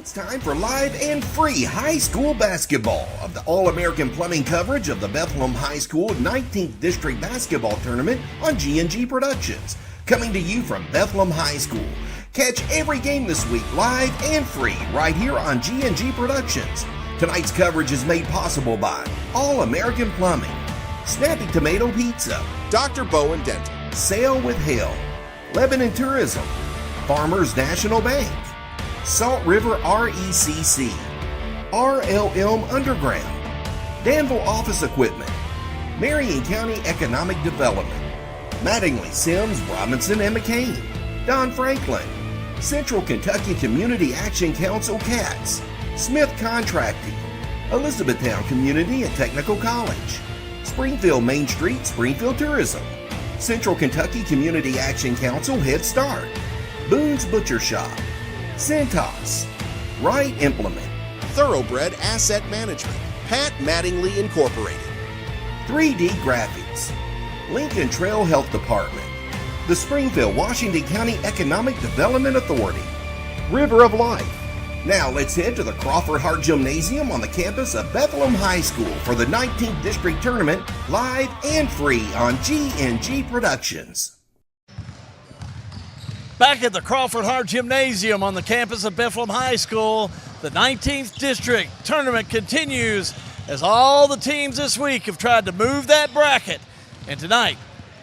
It's time for live and free high school basketball of the All-American Plumbing coverage of the Bethlehem High School 19th District Basketball Tournament on G&G Productions. Coming to you from Bethlehem High School. Catch every game this week live and free right here on G&G Productions. Tonight's coverage is made possible by All-American Plumbing, Snappy Tomato Pizza, Dr. Bowen Dental, Sail with Hell, Lebanon Tourism, Farmers National Bank, Salt River RECC, RLM Underground, Danville Office Equipment, Marion County Economic Development, Mattingly, Sims, Robinson, and McCain, Don Franklin, Central Kentucky Community Action Council CATS, Smith Contracting, Elizabethtown Community and Technical College, Springfield Main Street, Springfield Tourism, Central Kentucky Community Action Council Head Start, Boone's Butcher Shop, Centos, Wright Implement, Thoroughbred Asset Management, Pat Mattingly Incorporated, 3D Graphics, Lincoln Trail Health Department, the Springfield Washington County Economic Development Authority, River of Life. Now let's head to the Crawford Hart Gymnasium on the campus of Bethlehem High School for the 19th District Tournament, live and free on G&G Productions. Back at the Crawford Hart Gymnasium on the campus of Bethlehem High School, the 19th District Tournament continues as all the teams this week have tried to move that bracket. And tonight,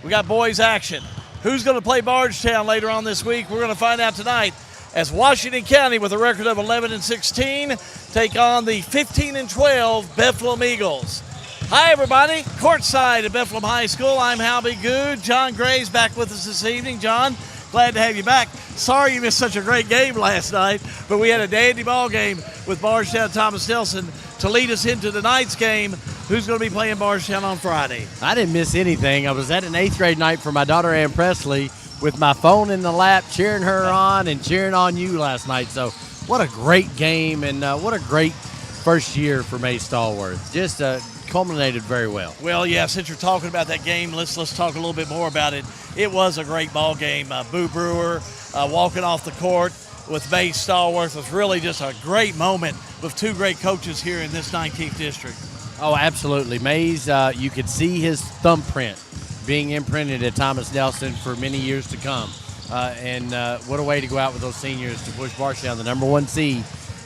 we got boys action. Who's going to play Bardstown later on this week? We're going to find out tonight as Washington County, with a record of 11-16, take on the 15-12 Bethlehem Eagles. Hi, everybody. Courtside at Bethlehem High School. I'm Halby Good. John Gray's back with us this evening. John, glad to have you back. Sorry you missed such a great game last night, but we had a dandy ball game with Bardstown Thomas Nelson to lead us into tonight's game. Who's going to be playing Bardstown on Friday? I didn't miss anything. I was at an 8th grade night for my daughter Ann Presley with my phone in the lap, cheering her on and cheering on you last night. So what a great game, and what a great first year for May Stallworth. Just culminated very well. Well, yeah, since you're talking about that game, let's talk a little bit more about it. It was a great ball game. Boo Brewer walking off the court with May Stallworth was really just a great moment with two great coaches here in this 19th district. Oh, absolutely. Mays, you could see his thumbprint being imprinted at Thomas Nelson for many years to come. And what a way to go out with those seniors to push Bardstown, the number one seed,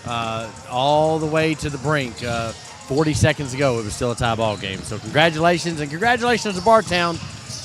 all the way to the brink. 40 seconds ago, it was still a tie ball game. So congratulations, and congratulations to Bardstown.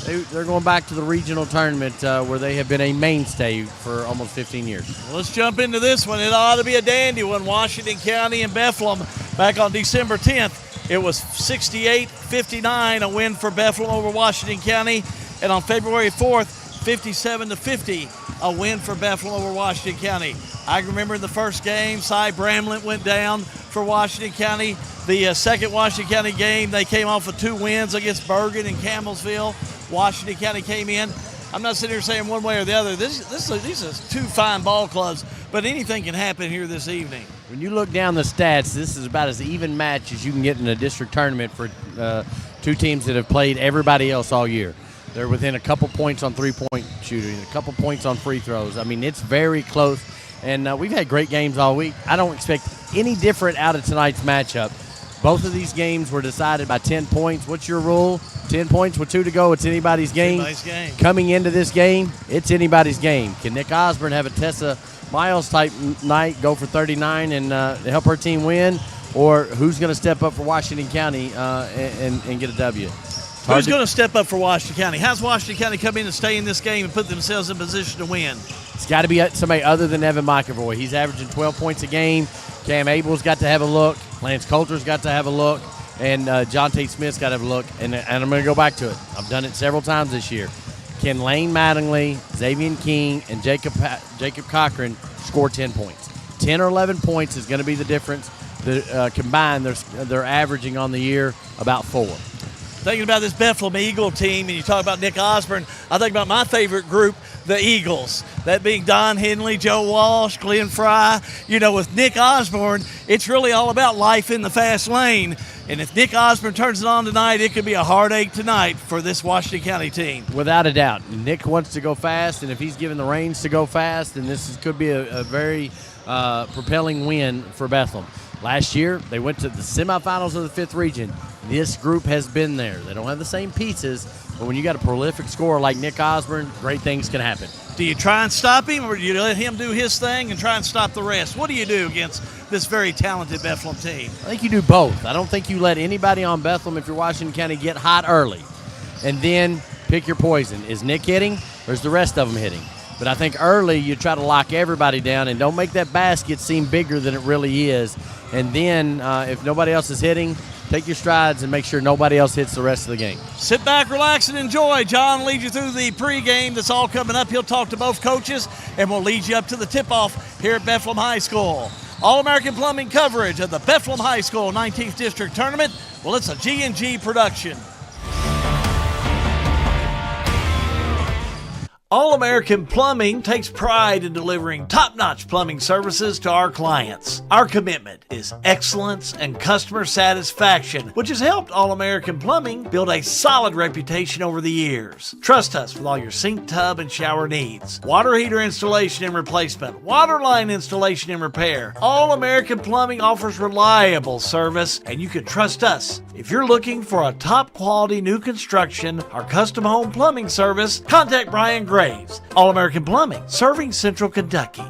They're going back to the regional tournament where they have been a mainstay for almost 15 years. Well, let's jump into this one. It ought to be a dandy one. Washington County and Bethlehem back on December 10th. It was 68-59, a win for Bethlehem over Washington County. And on February 4th, 57-50, a win for Bethlehem over Washington County. I remember in the first game, Cy Bramlett went down for Washington County. The second Washington County game, they came off with 2 wins against Bergen and Campbellsville. Washington County came in. I'm not sitting here saying one way or the other. These are 2 fine ball clubs, but anything can happen here this evening. When you look down the stats, this is about as even match as you can get in a district tournament for 2 teams that have played everybody else all year. They're within a couple points on three-point shooting, a couple points on free throws. I mean, it's very close, and we've had great games all week. I don't expect any different out of tonight's matchup. Both of these games were decided by 10 points. What's your rule? 10 points with 2 to go. It's anybody's game. Anybody's game. Coming into this game, it's anybody's game. Can Nick Osborne have a Tessa Miles type night, go for 39 and help her team win? Or who's going to step up for Washington County and get a W? Who's going to step up for Washington County? How's Washington County come in and stay in this game and put themselves in position to win? It's got to be somebody other than Evan McAvoy. He's averaging 12 points a game. Cam Abel's got to have a look. Lance Coulter's got to have a look. And John Tate Smith's got to have a look. And I'm going to go back to it. I've done it several times this year. Can Lane Mattingly, Xavier King, and Jacob Cochran score 10 points? 10 or 11 points is going to be the difference. Combined, they're averaging on the year about 4. Thinking about this Bethlehem Eagle team, and you talk about Nick Osborne, I think about my favorite group, the Eagles. That being Don Henley, Joe Walsh, Glenn Fry. You know, with Nick Osborne, it's really all about life in the fast lane. And if Nick Osborne turns it on tonight, it could be a heartache tonight for this Washington County team. Without a doubt. Nick wants to go fast, and if he's given the reins to go fast, then this could be a very propelling win for Bethlehem. Last year, they went to the semifinals of the 5th region. This group has been there. They don't have the same pieces, but when you got a prolific scorer like Nick Osborne, great things can happen. Do you try and stop him, or do you let him do his thing and try and stop the rest? What do you do against this very talented Bethlehem team? I think you do both. I don't think you let anybody on Bethlehem, if you're Washington County, get hot early and then pick your poison. Is Nick hitting, or is the rest of them hitting? But I think early you try to lock everybody down and don't make that basket seem bigger than it really is. And then if nobody else is hitting, take your strides and make sure nobody else hits the rest of the game. Sit back, relax, and enjoy. John leads you through the pregame that's all coming up. He'll talk to both coaches, and we'll lead you up to the tip-off here at Bethlehem High School. All-American Plumbing coverage of the Bethlehem High School 19th District Tournament. Well, it's a G&G production. All-American Plumbing takes pride in delivering top-notch plumbing services to our clients. Our commitment is excellence and customer satisfaction, which has helped All-American Plumbing build a solid reputation over the years. Trust us with all your sink, tub, and shower needs. Water heater installation and replacement, water line installation and repair. All-American Plumbing offers reliable service, and you can trust us. If you're looking for a top-quality new construction or custom home plumbing service, contact Brian Graves. All-American Plumbing, serving Central Kentucky.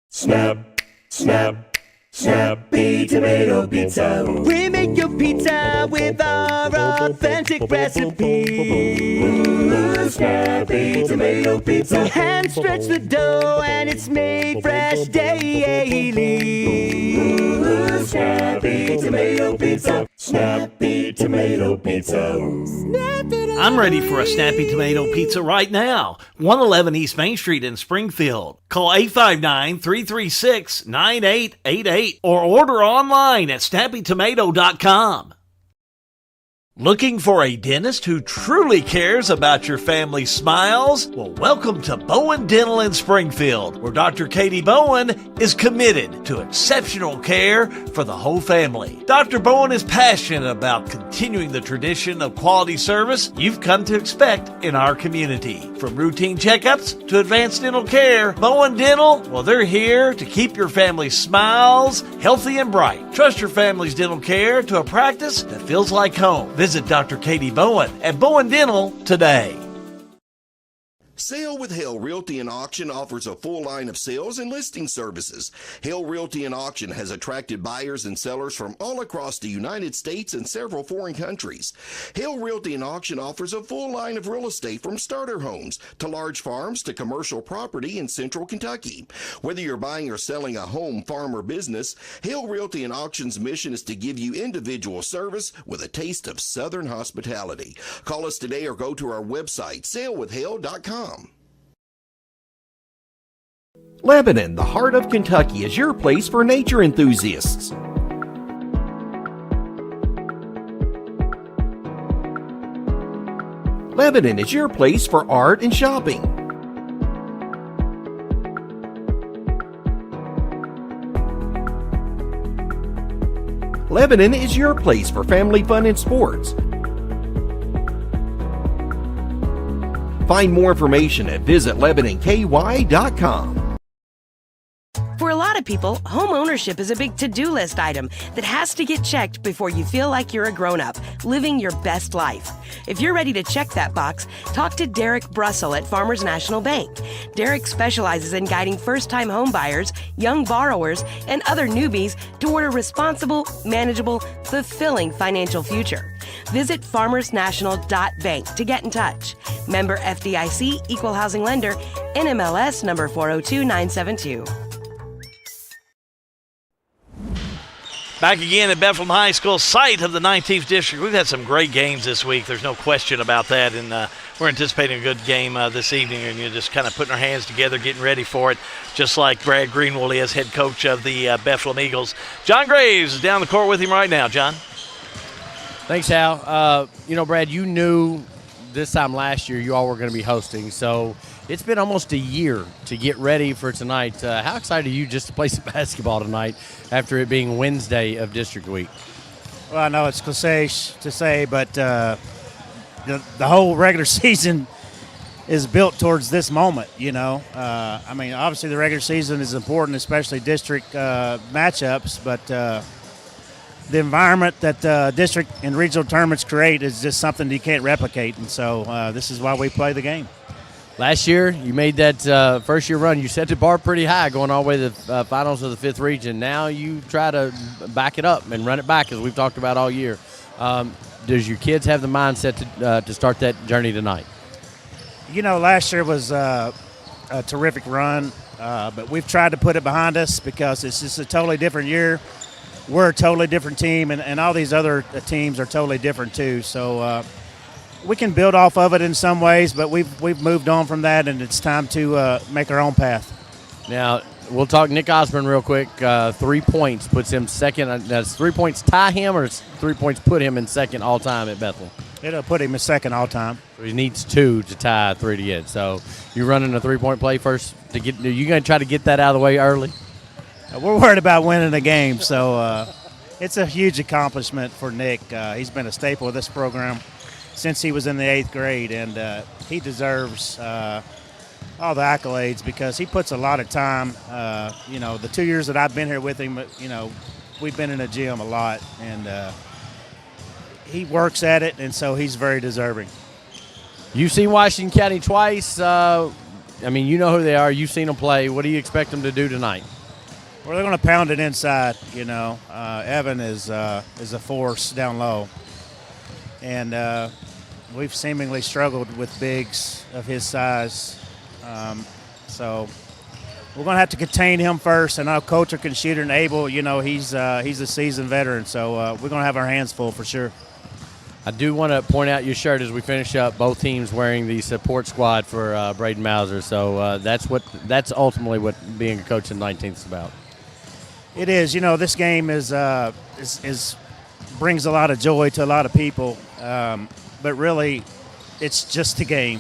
Snap, snap, Snappy Tomato Pizza. We make your pizza with our authentic recipe. Ooh, Snappy Tomato Pizza. Hand stretch the dough and it's made fresh daily. Ooh, Snappy Tomato Pizza. Snappy Tomato Pizza. I'm ready for a Snappy Tomato Pizza right now. 111 East Main Street in Springfield. Call 859-336-9888 or order online at snappytomato.com. Looking for a dentist who truly cares about your family's smiles? Well, welcome to Bowen Dental in Springfield, where Dr. Katie Bowen is committed to exceptional care for the whole family. Dr. Bowen is passionate about continuing the tradition of quality service you've come to expect in our community. From routine checkups to advanced dental care, Bowen Dental, well, they're here to keep your family's smiles healthy and bright. Trust your family's dental care to a practice that feels like home. Visit Dr. Katie Bowen at Bowen Dental today. Sale with Hale Realty and Auction offers a full line of sales and listing services. Hale Realty and Auction has attracted buyers and sellers from all across the United States and several foreign countries. Hale Realty and Auction offers a full line of real estate from starter homes to large farms to commercial property in central Kentucky. Whether you're buying or selling a home, farm, or business, Hale Realty and Auction's mission is to give you individual service with a taste of Southern hospitality. Call us today or go to our website, salewithhale.com. Lebanon, the heart of Kentucky, is your place for nature enthusiasts. Lebanon is your place for art and shopping. Lebanon is your place for family fun and sports. Find more information at visitlebanonky.com. For a lot of people, home ownership is a big to-do list item that has to get checked before you feel like you're a grown-up, living your best life. If you're ready to check that box, talk to Derek Brussel at Farmers National Bank. Derek specializes in guiding first-time home buyers, young borrowers, and other newbies toward a responsible, manageable, fulfilling financial future. Visit farmersnational.bank to get in touch. Member FDIC, Equal Housing Lender, NMLS number 402972. Back again at Bethlehem High School, site of the 19th District. We've had some great games this week. There's no question about that, and we're anticipating a good game this evening, and you're just kind of putting our hands together, getting ready for it, just like Brad Greenwald is, head coach of the Bethlehem Eagles. John Graves is down the court with him right now. John? Thanks, Hal. Brad, you knew this time last year you all were going to be hosting, so it's been almost a year to get ready for tonight. How excited are you just to play some basketball tonight after it being Wednesday of District Week? Well, I know it's cliche to say, but the whole regular season is built towards this moment, I mean, obviously the regular season is important, especially district matchups, but the environment that district and regional tournaments create is just something you can't replicate, and so this is why we play the game. Last year, you made that first-year run. You set the bar pretty high going all the way to the finals of the 5th region. Now you try to back it up and run it back, as we've talked about all year. Does your kids have the mindset to start that journey tonight? Last year was a terrific run, but we've tried to put it behind us because it's just a totally different year. We're a totally different team, and all these other teams are totally different too. So we can build off of it in some ways, but we've moved on from that, and it's time to make our own path. Now, we'll talk Nick Osborne real quick. 3 points puts him second. Does 3 points tie him, or 3 points put him in second all-time at Bethel? It'll put him in second all-time. So he needs 2 to tie 3 to get. So you're running a 3-point play first to get. Are you going to try to get that out of the way early? We're worried about winning the game, so it's a huge accomplishment for Nick. He's been a staple of this program since he was in the 8th grade, and he deserves all the accolades because he puts a lot of time. The 2 years that I've been here with him, we've been in the gym a lot, and he works at it, and so he's very deserving. You've seen Washington County twice. I mean, you know who they are. You've seen them play. What do you expect them to do tonight? Well, they're going to pound it inside. Evan is a force down low, and we've seemingly struggled with bigs of his size. So we're going to have to contain him first, and our coach can shoot and Abel. He's a seasoned veteran, so we're going to have our hands full for sure. I do want to point out your shirt as we finish up. Both teams wearing the support squad for Braden Mauser. So that's ultimately what being a coach in 19th is about. It is. This game is brings a lot of joy to a lot of people, but really, it's just a game.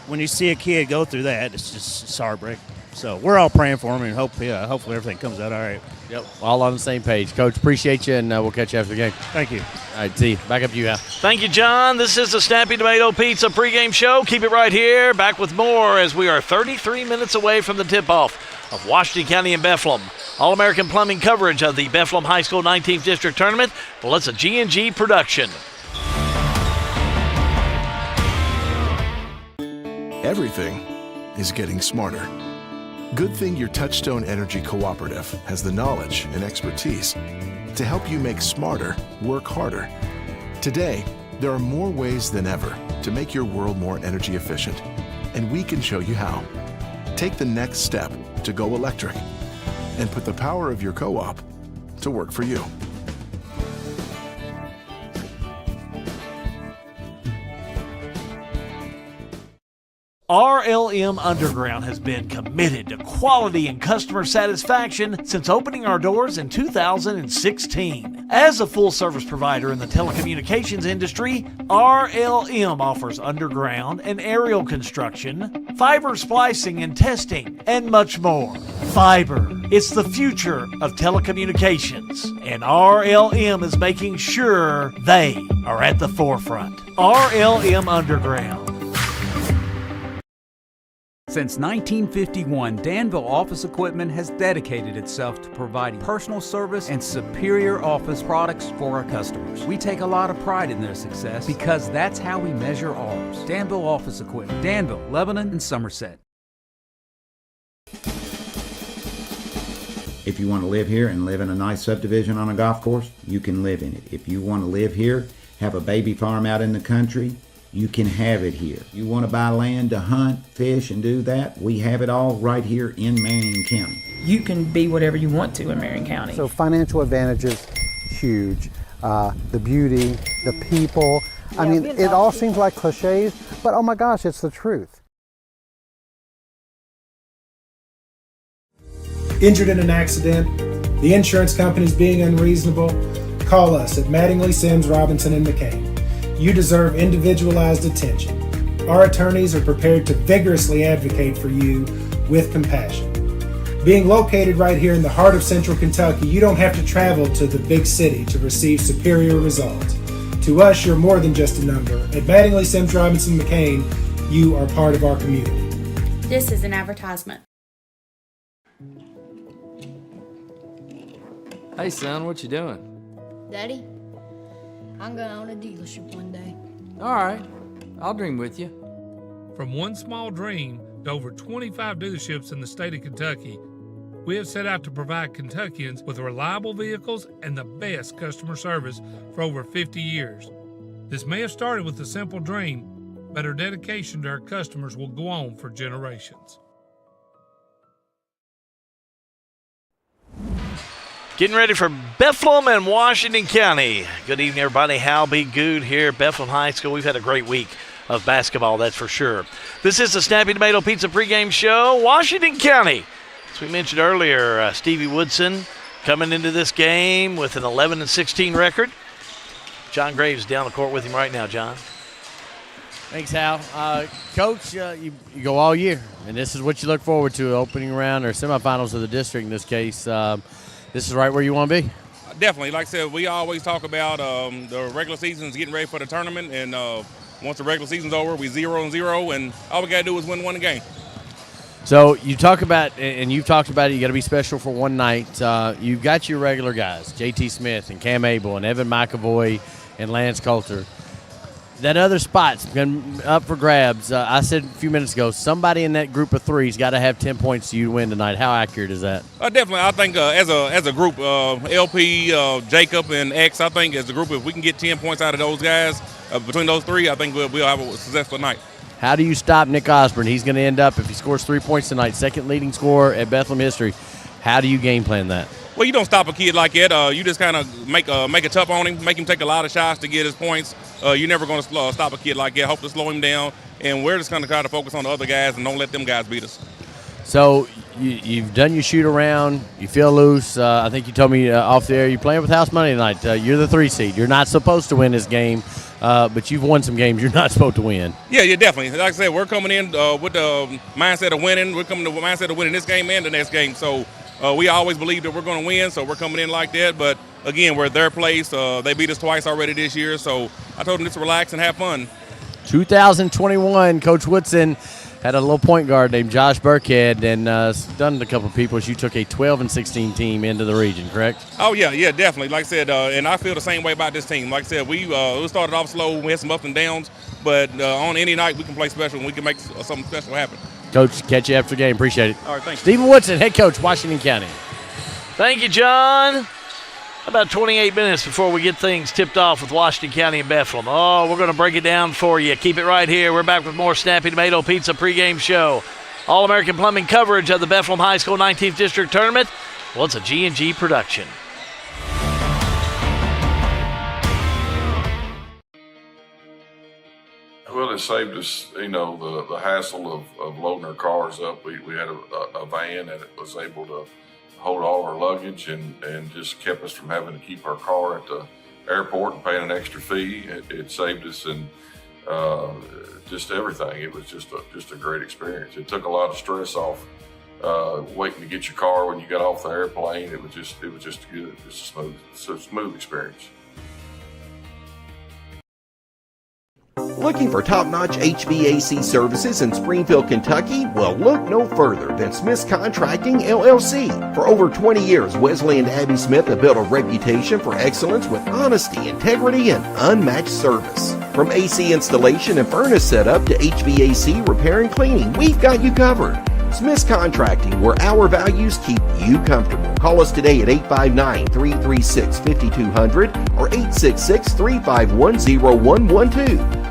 When you see a kid go through that, it's heartbreaking. So we're all praying for him, and hopefully everything comes out all right. Yep, all on the same page. Coach, appreciate you, and we'll catch you after the game. Thank you. All right, see you. Back up to you, Hal. Thank you, John. This is the Snappy Tomato Pizza pregame show. Keep it right here. Back with more as we are 33 minutes away from the tip-off of Washington County and Bethlehem. All-American Plumbing coverage of the Bethlehem High School 19th District Tournament. Well, it's a G&G production. Everything is getting smarter. Good thing your Touchstone Energy Cooperative has the knowledge and expertise to help you make smarter work harder. Today, there are more ways than ever to make your world more energy efficient, and we can show you how. Take the next step to go electric and put the power of your co-op to work for you. RLM Underground has been committed to quality and customer satisfaction since opening our doors in 2016. As a full-service provider in the telecommunications industry, RLM offers underground and aerial construction, fiber splicing and testing, and much more. Fiber, it's the future of telecommunications, and RLM is making sure they are at the forefront. RLM Underground. Since 1951, Danville Office Equipment has dedicated itself to providing personal service and superior office products for our customers. We take a lot of pride in their success because that's how we measure ours. Danville Office Equipment, Danville, Lebanon, and Somerset. If you want to live here and live in a nice subdivision on a golf course, you can live in it. If you want to live here, have a baby farm out in the country, you can have it here. You want to buy land to hunt, fish, and do that? We have it all right here in Marion County. You can be whatever you want to in Marion County. So financial advantages, huge. The beauty, the people. I mean, it all seems like cliches, but oh my gosh, it's the truth. Injured in an accident, the insurance company's being unreasonable, call us at Mattingly, Sims, Robinson, and McCain. You deserve individualized attention. Our attorneys are prepared to vigorously advocate for you with compassion. Being located right here in the heart of Central Kentucky, you don't have to travel to the big city to receive superior results. To us, you're more than just a number. At Mattingly, Sims, Robinson, McCain, you are part of our community. This is an advertisement. Hey son, what you doing? Daddy, I'm gonna own a dealership one day. All right, I'll dream with you. From one small dream to over 25 dealerships in the state of Kentucky, we have set out to provide Kentuckians with reliable vehicles and the best customer service for over 50 years. This may have started with a simple dream, but our dedication to our customers will go on for generations. Getting ready for Bethlehem and Washington County. Good evening, everybody. Hal B. Good here at Bethlehem High School. We've had a great week of basketball, that's for sure. This is the Snappy Tomato Pizza pregame show. Washington County, as we mentioned earlier, Stevie Woodson coming into this game with an 11-16 record. John Graves down the court with him right now, John. Thanks, Hal. Coach, you go all year, and this is what you look forward to, opening round or semifinals of the district in this case. This is right where you want to be? Definitely. Like I said, we always talk about the regular season is getting ready for the tournament, and once the regular season's over, we 0-0, and all we got to do is win one game. So you talk about, and you've talked about it, you got to be special for one night. You've got your regular guys, J.T. Smith and Cam Abel and Evan McAvoy and Lance Coulter. That other spot's been up for grabs. I said a few minutes ago, somebody in that group of three's got to have 10 points to you to win tonight. How accurate is that? Definitely. I think as a group, LP, Jacob, and X, I think as a group, if we can get 10 points out of those guys, between those three, I think we'll have a successful night. How do you stop Nick Osborne? He's going to end up, if he scores 3 points tonight, second leading scorer at Bethlehem history. How do you game plan that? Well, you don't stop a kid like that. You just kind of make it tough on him, make him take a lot of shots to get his points. You're never going to stop a kid like that. Hope to slow him down, and we're just going to try to focus on the other guys and don't let them guys beat us. So you've done your shoot around. You feel loose. I think you told me off the air you're playing with house money tonight. You're the 3 seed. You're not supposed to win this game, but you've won some games you're not supposed to win. Yeah, definitely. Like I said, we're coming in with the mindset of winning. We're coming to the mindset of winning this game and the next game. So we always believe that we're going to win, so we're coming in like that. But, again, we're at their place. They beat us twice already this year, so I told them just to relax and have fun. 2021, Coach Woodson had a little point guard named Josh Burkhead and stunned a couple of people as you took a 12-16 team into the region, correct? Oh, yeah, definitely. Like I said, and I feel the same way about this team. Like I said, we started off slow. We had some ups and downs, but on any night we can play special and we can make something special happen. Coach, catch you after the game. Appreciate it. All right, thanks. Stephen Woodson, head coach, Washington County. Thank you, John. About 28 minutes before we get things tipped off with Washington County and Bethlehem. Oh, we're going to break it down for you. Keep it right here. We're back with more Snappy Tomato Pizza pregame show. All-American Plumbing coverage of the Bethlehem High School 19th District Tournament. Well, it's a G&G production. Well, it saved us, the hassle of loading our cars up. We had a van and it was able to hold all our luggage and just kept us from having to keep our car at the airport and paying an extra fee. It saved us and just everything. It was just a great experience. It took a lot of stress off waiting to get your car when you got off the airplane. It was just good. It's a smooth experience. Looking for top-notch HVAC services in Springfield, Kentucky? Well, look no further than Smith's Contracting, LLC. For over 20 years, Wesley and Abby Smith have built a reputation for excellence with honesty, integrity, and unmatched service. From AC installation and furnace setup to HVAC repair and cleaning, we've got you covered. Smith's Contracting, where our values keep you comfortable. Call us today at 859-336-5200 or 866-351-0112.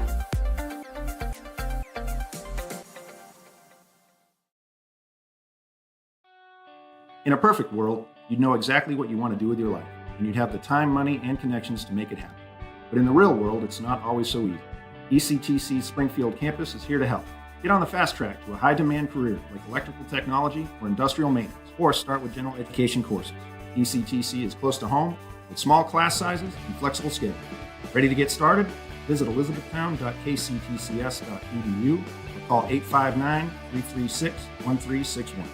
In a perfect world, you'd know exactly what you want to do with your life, and you'd have the time, money, and connections to make it happen. But in the real world, it's not always so easy. ECTC's Springfield campus is here to help. Get on the fast track to a high-demand career like electrical technology or industrial maintenance, or start with general education courses. ECTC is close to home with small class sizes and flexible schedules. Ready to get started? Visit elizabethtown.kctcs.edu or call 859-336-1361.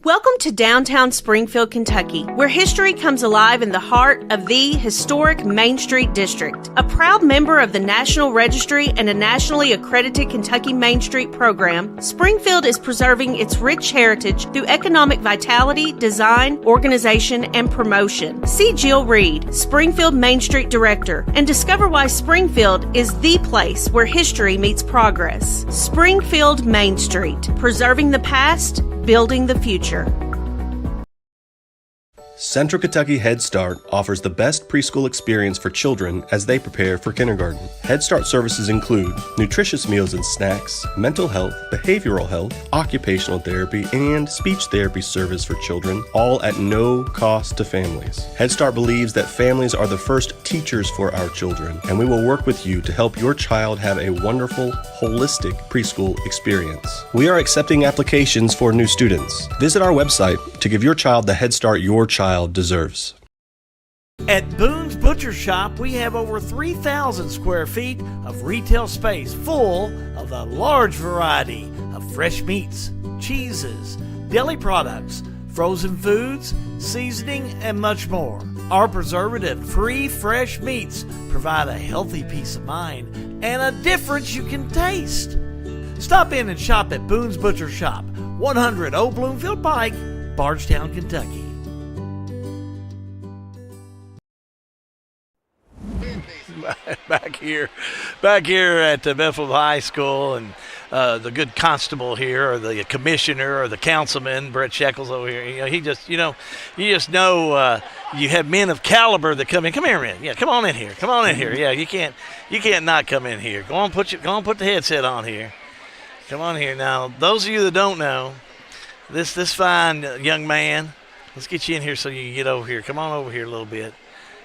Welcome to downtown Springfield, Kentucky, where history comes alive in the heart of the historic Main Street District. A proud member of the National Registry and a nationally accredited Kentucky Main Street program, Springfield is preserving its rich heritage through economic vitality, design, organization, and promotion. See Jill Reed, Springfield Main Street Director, and discover why Springfield is the place where history meets progress. Springfield Main Street, preserving the past, building the future. Central Kentucky Head Start offers the best preschool experience for children as they prepare for kindergarten. Head Start services include nutritious meals and snacks, mental health, behavioral health, occupational therapy, and speech therapy service for children, all at no cost to families. Head Start believes that families are the first teachers for our children, and we will work with you to help your child have a wonderful, holistic preschool experience. We are accepting applications for new students. Visit our website to give your child the Head Start your child deserves. At Boone's Butcher Shop, we have over 3,000 square feet of retail space full of a large variety of fresh meats, cheeses, deli products, frozen foods, seasoning, and much more. Our preservative-free fresh meats provide a healthy peace of mind and a difference you can taste. Stop in and shop at Boone's Butcher Shop, 100 Old Bloomfield Pike, Bardstown, Kentucky. Back here at the Bethlehem High School, and the good constable here, or the commissioner, or the councilman, Brett Shekels over here. You just know you have men of caliber that come in. Come here, man. Yeah, come on in here. Come on in here. Yeah, you can't not come in here. Go on, put the headset on here. Come on here. Now, those of you that don't know, this fine young man, let's get you in here so you can get over here. Come on over here a little bit.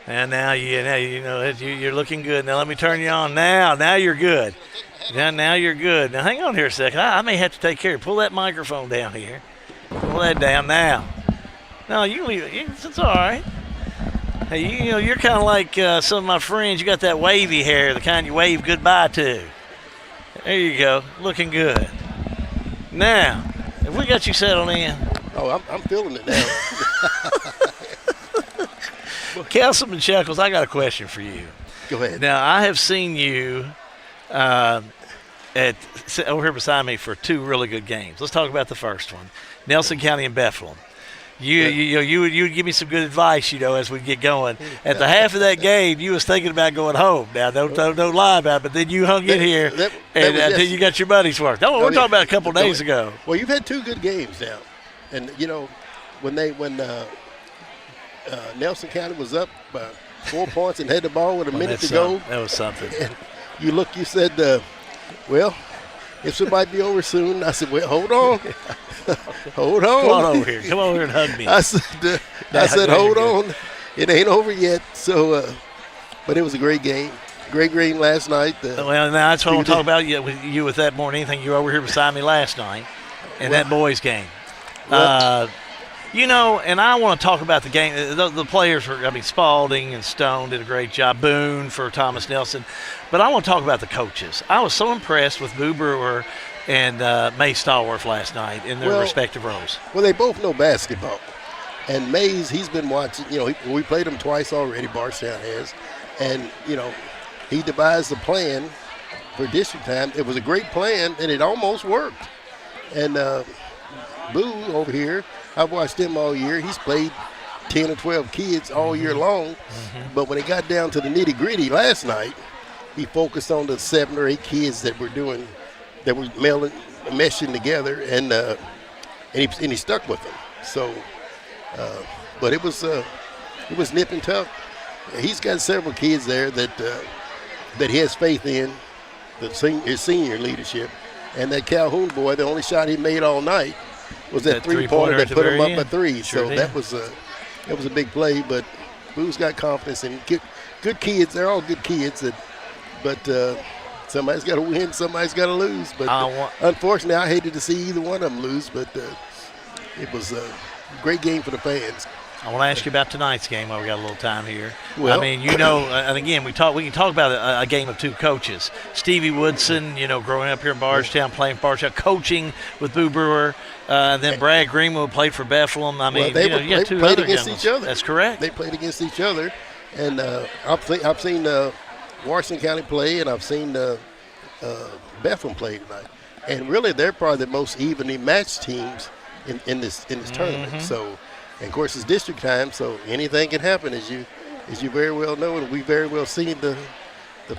And now you're looking good. Now let me turn you on. Now you're good. Now you're good. Now hang on here a second. I may have to take care of. Pull that microphone down here. Pull that down now. No, you can leave it. It's all right. Hey, you're kind of like some of my friends. You got that wavy hair, the kind you wave goodbye to. There you go. Looking good. Now, have we got you settled in? Oh, I'm feeling it now. Councilman Shekels, I got a question for you. Go ahead. Now, I have seen you over here beside me for two really good games. Let's talk about the first one, Nelson County and Bethlehem. You would give me some good advice, as we get going. At the half of that game, you was thinking about going home. Now, don't lie about it, but then you hung in here until you got your buddies worked. We're talking about a couple of days ago. Well, you've had two good games now, and when Nelson County was up by 4 points and had the ball with a minute to go. That was something. And you said, well, this might be over soon. I said, well, hold on. Hold on. Come on over here. Come over here and hug me. I said, hold on. It ain't over yet. So, but it was a great game. Great game last night. Well, now that's what I want to talk about you with that more than anything. You were over here beside me last night in that boys' game. Well, and I want to talk about the game. The players were, Spalding and Stone did a great job. Boone for Thomas Nelson. But I want to talk about the coaches. I was so impressed with Boo Brewer and May Stallworth last night in their respective roles. Well, they both know basketball. And Mays, he's been watching. We played him twice already, Bardstown has. And, he devised a plan for district time. It was a great plan, and it almost worked. And Boo over here, I've watched him all year. He's played 10 or 12 kids all year long. Mm-hmm. But when it got down to the nitty-gritty last night, he focused on the 7 or 8 kids that were meshing together, and he stuck with them. So, but it was nip and tuck. He's got several kids there that he has faith in, his senior leadership. And that Calhoun boy, the only shot he made all night was that three-pointer that put him up by 3. Sure, so that was a big play. But Boo's got confidence in good kids. They're all good kids. But somebody's got to win, somebody's got to lose. But unfortunately, I hated to see either one of them lose. But it was a great game for the fans. I want to ask you about tonight's game while we got a little time here. Well, I mean, and again, we can talk about a game of two coaches. Stevie Woodson, growing up here in Bardstown, playing for Bardstown, coaching with Boo Brewer, and then Brad Greenwood played for Bethlehem. I mean, they got two played other against guys. each other. That's correct. They played against each other, and I've seen Washington County play, and I've seen Bethlehem play tonight. And really, they're probably the most evenly matched teams in this tournament. So. And of course, it's district time, so anything can happen, as you very well know, and we very well seen the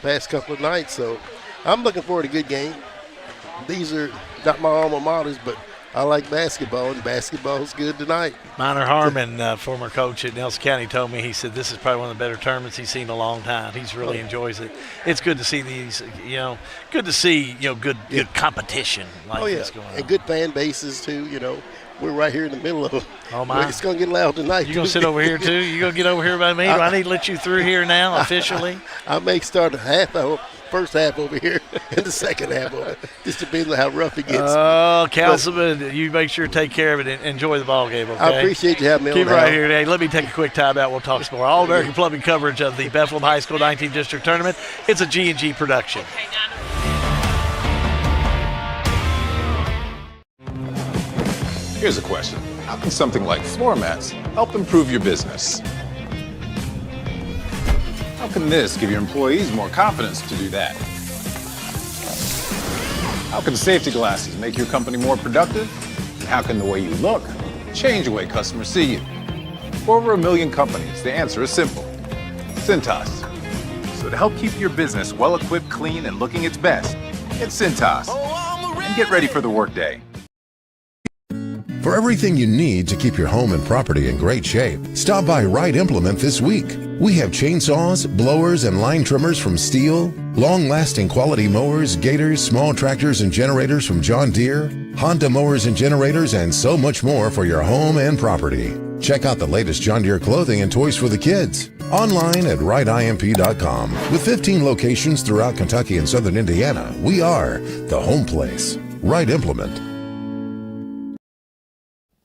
past couple of nights. So I'm looking forward to a good game. These are not my alma maters, but I like basketball, and basketball's good tonight. Minor Harmon, former coach at Nelson County, told me, he said this is probably one of the better tournaments he's seen in a long time. He really enjoys it. It's good to see these, good to see, good competition like this going on. And good fan bases too, We're right here in the middle of it. Oh, my. It's going to get loud tonight. You going to sit over here, too? You going to get over here by me? Do I need to let you through here now officially? I may start first half over here and the second half over. Just depends on how rough it gets. Oh, Councilman, you make sure to take care of it and enjoy the ball game, okay? I appreciate you having me on. Keep it right here today. Let me take a quick time out. We'll talk some more. All-American Plumbing coverage of the Bethlehem High School 19th District Tournament. It's a G&G production. Here's a question. How can something like floor mats help improve your business? How can this give your employees more confidence to do that? How can safety glasses make your company more productive? And how can the way you look change the way customers see you? For over 1 million companies, the answer is simple. Cintas. So to help keep your business well-equipped, clean, and looking its best, get Cintas. And get ready for the workday. For everything you need to keep your home and property in great shape, stop by Wright Implement this week. We have chainsaws, blowers, and line trimmers from Steel, long-lasting quality mowers, gators, small tractors, and generators from John Deere, Honda mowers and generators, and so much more for your home and property. Check out the latest John Deere clothing and toys for the kids. Online at wrightimp.com. With 15 locations throughout Kentucky and southern Indiana, we are the home place. Wright Implement.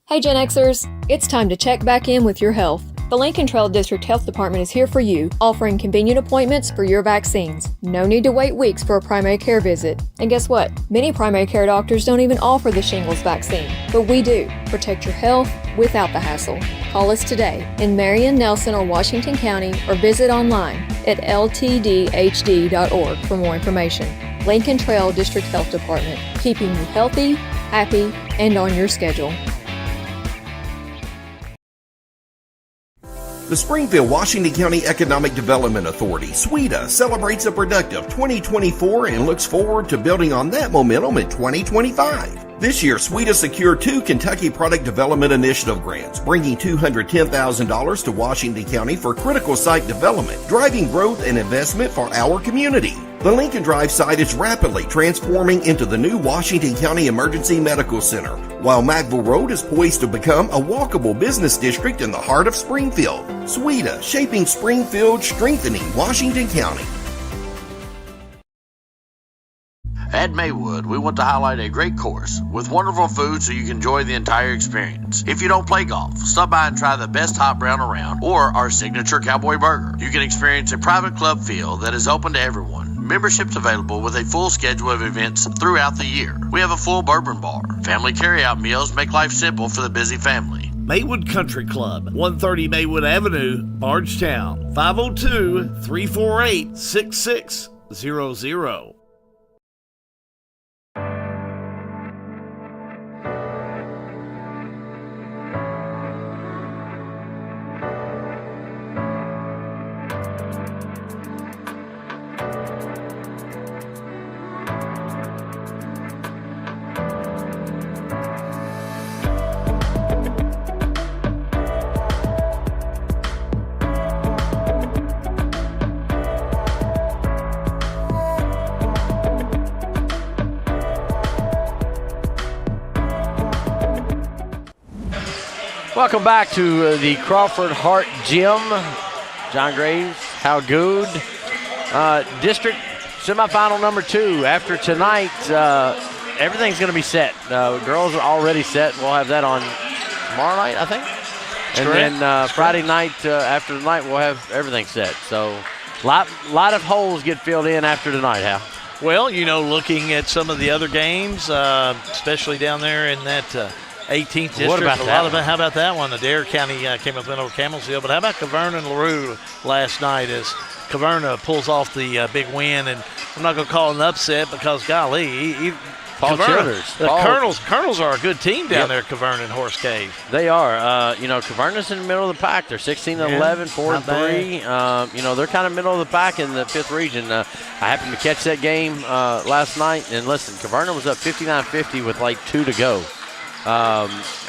Hey Gen Xers, it's time to check back in with your health. The Lincoln Trail District Health Department is here for you, offering convenient appointments for your vaccines. No need to wait weeks for a primary care visit. And guess what? Many primary care doctors don't even offer the shingles vaccine, but we do. Protect your health without the hassle. Call us today in Marion, Nelson, or Washington County, or visit online at ltdhd.org for more information. Lincoln Trail District Health Department, keeping you healthy, happy, and on your schedule. The Springfield Washington County Economic Development Authority, SWEDA, celebrates a productive 2024 and looks forward to building on that momentum in 2025. This year, SWEDA secured 2 Kentucky Product Development Initiative grants, bringing $210,000 to Washington County for critical site development, driving growth and investment for our community. The Lincoln Drive site is rapidly transforming into the new Washington County Emergency Medical Center, while Macville Road is poised to become a walkable business district in the heart of Springfield. SWEDA, shaping Springfield, strengthening Washington County. At Maywood, we want to highlight a great course with wonderful food so you can enjoy the entire experience. If you don't play golf, stop by and try the best hot brown around or our signature cowboy burger. You can experience a private club feel that is open to everyone. Memberships available with a full schedule of events throughout the year. We have a full bourbon bar. Family carryout meals make life simple for the busy family. Maywood Country Club, 130 Maywood Avenue, Bardstown, 502-348-6600. Welcome back to the Crawford Hart Gym. John Graves, Hal Good. District semifinal number 2. After tonight, everything's going to be set. Girls are already set. We'll have that on tomorrow night, I think. And then Friday night, after the night, we'll have everything set. So lot of holes get filled in after tonight, Hal. Well, looking at some of the other games, especially down there in that 18th district. What about that one? How about that one? Adair County came up in over Camelsville. But how about Caverna and LaRue last night as Caverna pulls off the big win? And I'm not going to call it an upset because, golly, Paul Childers. The Colonels are a good team down there at Caverna and Horse Cave. They are. Caverna's in the middle of the pack. They're 16-11, 4-3. They're kind of middle of the pack in the 5th region. I happened to catch that game last night. And listen, Caverna was up 59-50 with like 2 to go.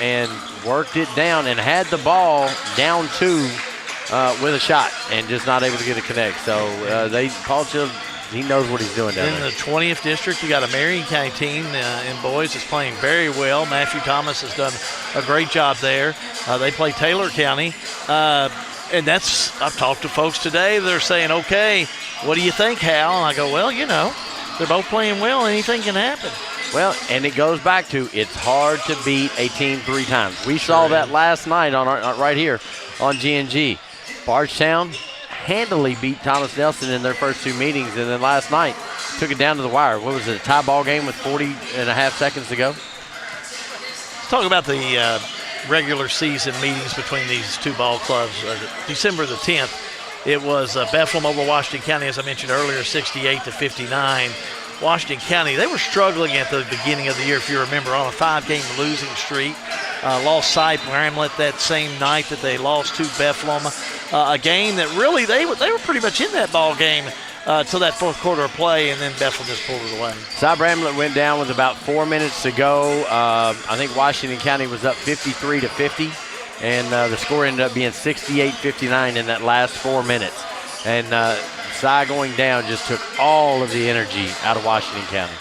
And worked it down and had the ball down 2 with a shot and just not able to get a connect. So Paul Childers, he knows what he's doing down there. In the 20th district, you got a Marion County team in boys that's playing very well. Matthew Thomas has done a great job there. They play Taylor County. And I've talked to folks today. They're saying, okay, what do you think, Hal? And I go, well, they're both playing well. Anything can happen. Well, and it goes back to it's hard to beat a team 3 times. We saw that last night on right here on G&G. Bardstown handily beat Thomas Nelson in their first 2 meetings, and then last night took it down to the wire. What was it, a tie ball game with 40.5 seconds to go? Let's talk about the regular season meetings between these 2 ball clubs. December the 10th, it was Bethlehem over Washington County, as I mentioned earlier, 68-59. Washington County, they were struggling at the beginning of the year, if you remember, on a 5-game losing streak. Lost Cy Bramlett that same night that they lost to Bethlehem. A game that really, they were pretty much in that ball game till that 4th quarter of play, and then Bethlehem just pulled it away. Cy Bramlett went down with about 4 minutes to go. I think Washington County was up 53-50, and the score ended up being 68-59 in that last 4 minutes. And Cy going down just took all of the energy out of Washington County.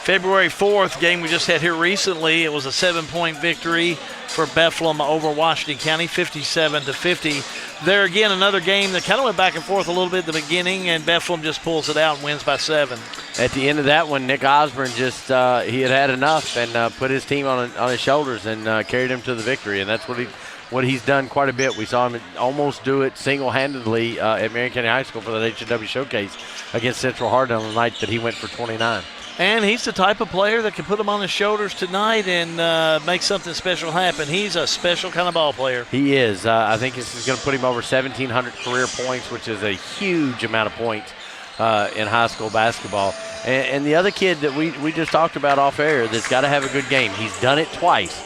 February 4th, game we just had here recently, it was a 7-point victory for Bethlehem over Washington County, 57-50. There again, another game that kind of went back and forth a little bit at the beginning, and Bethlehem just pulls it out and wins by 7. At the end of that one, Nick Osborne just he had enough and put his team on his shoulders and carried him to the victory, and that's what he's done quite a bit. We saw him almost do it single-handedly at Marion County High School for the H&W Showcase against Central Hardin on the night that he went for 29. And he's the type of player that can put him on his shoulders tonight and make something special happen. He's a special kind of ball player. He is. I think this is going to put him over 1,700 career points, which is a huge amount of points in high school basketball. And the other kid that we just talked about off air that's got to have a good game, he's done it twice.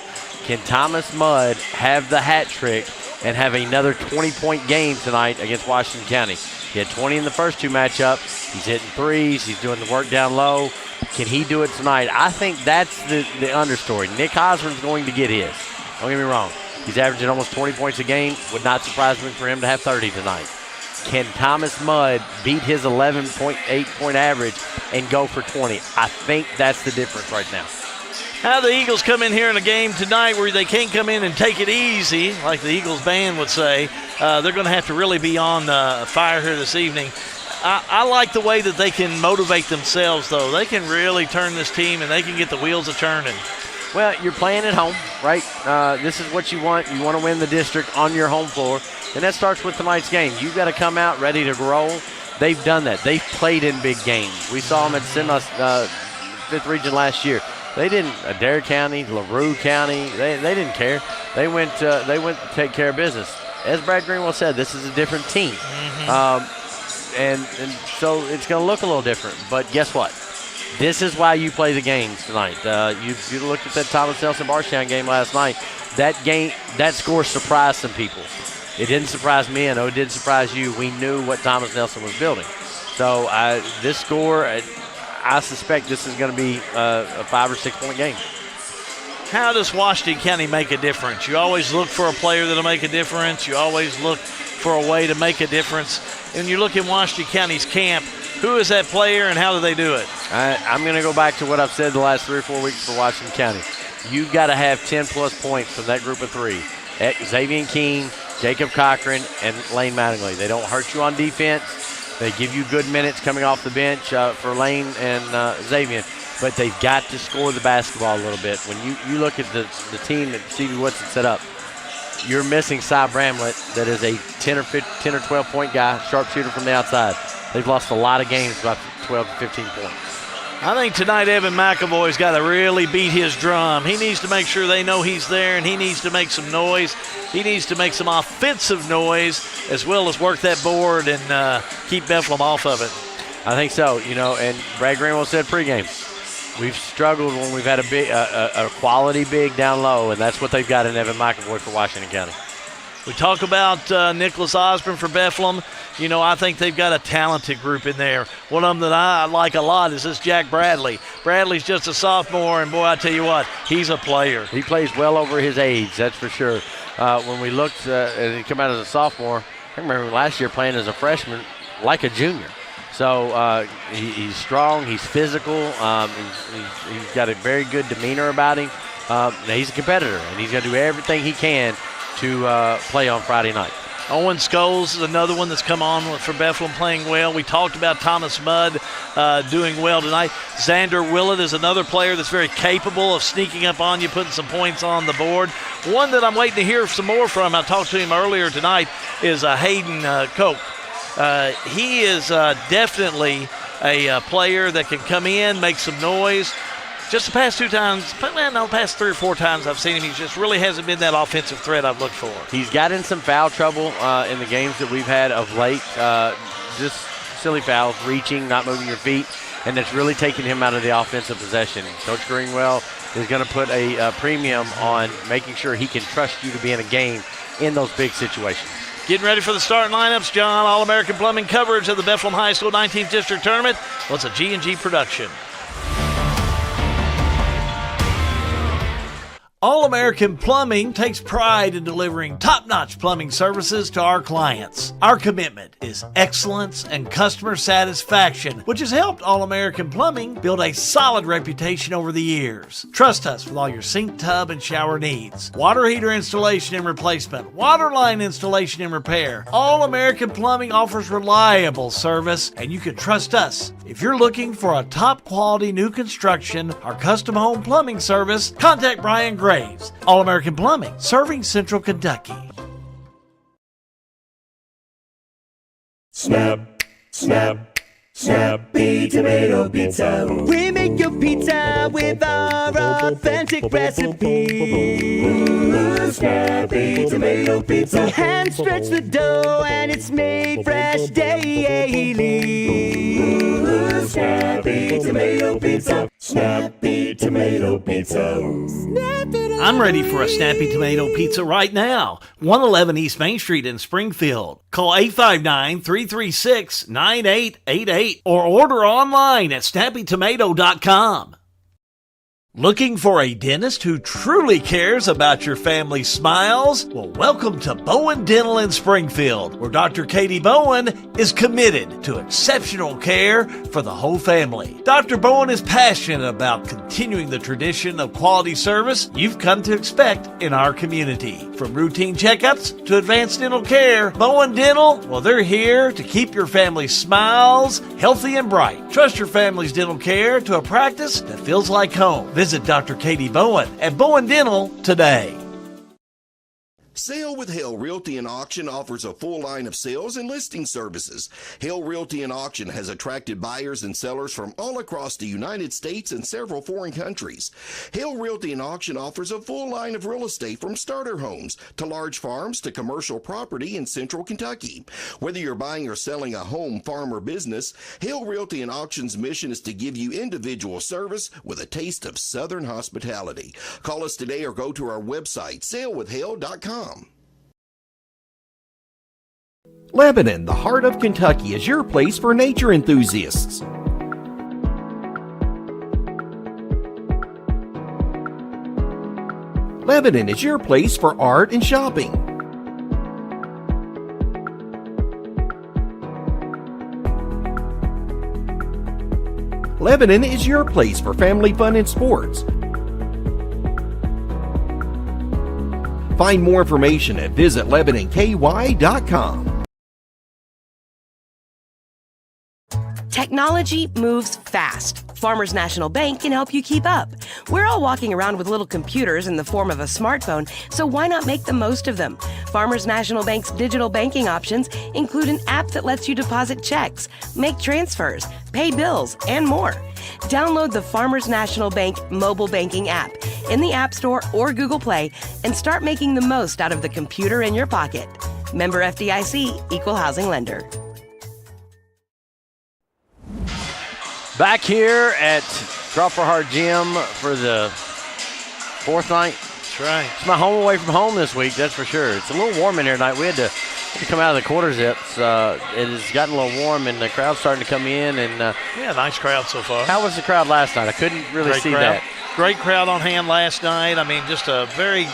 Can Thomas Mudd have the hat trick and have another 20-point game tonight against Washington County? He had 20 in the first 2 matchups. He's hitting threes. He's doing the work down low. Can he do it tonight? I think that's the understory. Nick Osborne's going to get his. Don't get me wrong. He's averaging almost 20 points a game. Would not surprise me for him to have 30 tonight. Can Thomas Mudd beat his 11.8-point average and go for 20? I think that's the difference right now. How the Eagles come in here in a game tonight where they can't come in and take it easy, like the Eagles band would say. They're going to have to really be on fire here this evening. I like the way that they can motivate themselves, though. They can really turn this team, and they can get the wheels a-turning. Well, you're playing at home, right? This is what you want. You want to win the district on your home floor, and that starts with tonight's game. You've got to come out ready to roll. They've done that. They've played in big games. We saw them at 5th Region last year. They didn't. Adair County, LaRue County, they didn't care. They went to take care of business. As Brad Greenwell said, this is a different team. Mm-hmm. And so it's going to look a little different. But guess what? This is why you play the games tonight. You looked at that Thomas Nelson Bardstown game last night. That score surprised some people. It didn't surprise me. I know it didn't surprise you. We knew what Thomas Nelson was building. So this score, I suspect this is going to be a 5 or 6 point game. How does Washington County make a difference? You always look for a player that'll make a difference. You always look for a way to make a difference. And you look in Washington County's camp, who is that player and how do they do it? I'm going to go back to what I've said the last 3 or 4 weeks for Washington County. You've got to have 10-plus points from that group of 3. Xavier King, Jacob Cochran, and Lane Mattingly. They don't hurt you on defense. They give you good minutes coming off the bench for Lane and Xavier. But they've got to score the basketball a little bit. When you look at the team that Stevie Woodson set up, you're missing Cy Bramlett, that is a 10 or 12 point guy, sharpshooter from the outside. They've lost a lot of games, about 12 to 15 points. I think tonight Evan McAvoy's got to really beat his drum. He needs to make sure they know he's there, and he needs to make some noise. He needs to make some offensive noise as well as work that board and keep Bethlehem off of it. I think so, and Brad Greenwell said pregame, we've struggled when we've had a quality big down low, and that's what they've got in Evan McAvoy for Washington County. We talk about Nicholas Osborne for Bethlehem. I think they've got a talented group in there. One of them that I like a lot is this Jack Bradley. Bradley's just a sophomore, and boy, I tell you what, he's a player. He plays well over his age, that's for sure. When we looked at he come out as a sophomore, I remember last year playing as a freshman like a junior. So he's strong, he's physical, he's got a very good demeanor about him. He's a competitor, and he's going to do everything he can to play on Friday night. Owen Scholes is another one that's come on for Bethlehem playing well. We talked about Thomas Mudd doing well tonight. Xander Willett is another player that's very capable of sneaking up on you, putting some points on the board. One that I'm waiting to hear some more from, I talked to him earlier tonight, is Hayden Koch. He is definitely a player that can come in, make some noise. Just the past 3 or 4 times I've seen him, he just really hasn't been that offensive threat I've looked for. He's got in some foul trouble in the games that we've had of late. Just silly fouls, reaching, not moving your feet, and it's really taken him out of the offensive possession. Coach Greenwell is going to put a premium on making sure he can trust you to be in a game in those big situations. Getting ready for the starting lineups, John. All-American Plumbing coverage of the Bethlehem High School 19th District Tournament. Well, it's a G&G production. All-American Plumbing takes pride in delivering top-notch plumbing services to our clients. Our commitment is excellence and customer satisfaction, which has helped All-American Plumbing build a solid reputation over the years. Trust us with all your sink, tub, and shower needs. Water heater installation and replacement, water line installation and repair. All-American Plumbing offers reliable service, and you can trust us. If you're looking for a top-quality new construction or custom home plumbing service, contact Brian Graves. All-American Plumbing, serving Central Kentucky. Snap, snap, Snappy Tomato Pizza. We make your pizza with our authentic recipe. Ooh, Snappy Tomato Pizza. Hand stretch the dough and it's made fresh daily. Ooh, Snappy Tomato Pizza. Snappy Tomato Pizza. I'm ready for a Snappy Tomato Pizza right now. 111 East Main Street in Springfield. Call 859-336-9888 or order online at snappytomato.com. Looking for a dentist who truly cares about your family's smiles? Well, welcome to Bowen Dental in Springfield, where Dr. Katie Bowen is committed to exceptional care for the whole family. Dr. Bowen is passionate about continuing the tradition of quality service you've come to expect in our community. From routine checkups to advanced dental care, Bowen Dental, well, they're here to keep your family's smiles healthy and bright. Trust your family's dental care to a practice that feels like home. Visit Dr. Katie Bowen at Bowen Dental today. Sale with Hale Realty and Auction offers a full line of sales and listing services. Hale Realty and Auction has attracted buyers and sellers from all across the United States and several foreign countries. Hale Realty and Auction offers a full line of real estate from starter homes to large farms to commercial property in central Kentucky. Whether you're buying or selling a home, farm, or business, Hale Realty and Auction's mission is to give you individual service with a taste of Southern hospitality. Call us today or go to our website, salewithhale.com. Lebanon, the heart of Kentucky, is your place for nature enthusiasts. Lebanon is your place for art and shopping. Lebanon is your place for family fun and sports. Find more information at visitlebanonky.com. Technology moves fast. Farmers National Bank can help you keep up. We're all walking around with little computers in the form of a smartphone, so why not make the most of them? Farmers National Bank's digital banking options include an app that lets you deposit checks, make transfers, pay bills, and more. Download the Farmers National Bank mobile banking app in the App Store or Google Play and start making the most out of the computer in your pocket. Member FDIC, Equal Housing Lender. Back here at Crawford Hart Gym for the fourth night. That's right. It's my home away from home this week, that's for sure. It's a little warm in here tonight. We had to come out of the quarter zips. It has gotten a little warm, and the crowd's starting to come in. And yeah, nice crowd so far. How was the crowd last night? I couldn't really see that. Great crowd on hand last night. I mean, just a very,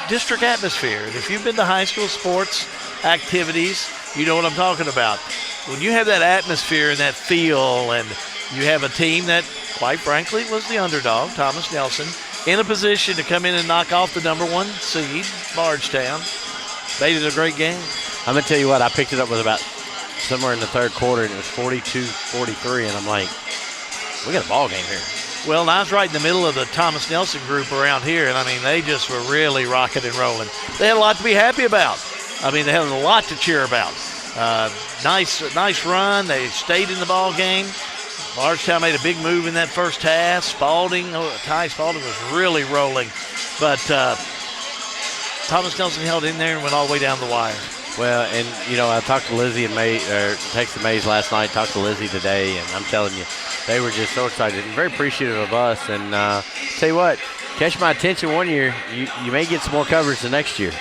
district atmosphere. If you've been to high school sports activities, you know what I'm talking about. When you have that atmosphere and that feel, and you have a team that, quite frankly, was the underdog, Thomas Nelson, in a position to come in and knock off the number 1 seed, Bardstown. They did a great game. I'm going to tell you what, I picked it up with about somewhere in the third quarter, and it was 42-43, and I'm like, we got a ball game here. Well, and I was right in the middle of the Thomas Nelson group around here, and, I mean, they just were really rocking and rolling. They had a lot to be happy about. I mean, they had a lot to cheer about. Nice run. They stayed in the ball game. Bardstown made a big move in that first half. Ty Spalding was really rolling. But Thomas Nelson held in there and went all the way down the wire. Well, and, I talked to Lizzie and texted Mays last night, talked to Lizzie today, and I'm telling you, they were just so excited and very appreciative of us. And tell you what, catch my attention one year, you may get some more coverage the next year.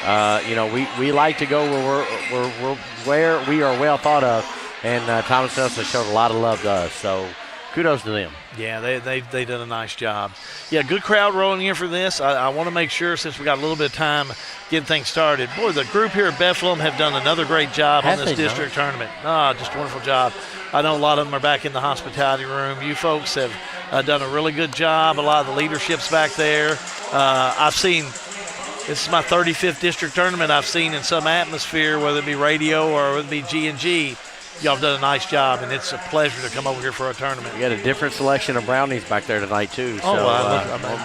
We like to go where we are well thought of, and Thomas Nelson showed a lot of love to us. So kudos to them. Yeah, they did a nice job. Yeah, good crowd rolling in for this. I want to make sure, since we got a little bit of time, getting things started. Boy, the group here at Bethlehem have done another great job on this district tournament. Just a wonderful job. I know a lot of them are back in the hospitality room. You folks have done a really good job. A lot of the leadership's back there. I've seen, this is my 35th district tournament I've seen in some atmosphere, whether it be radio or whether it be G&G. Y'all have done a nice job, and it's a pleasure to come over here for a tournament. We got a different selection of brownies back there tonight, too. So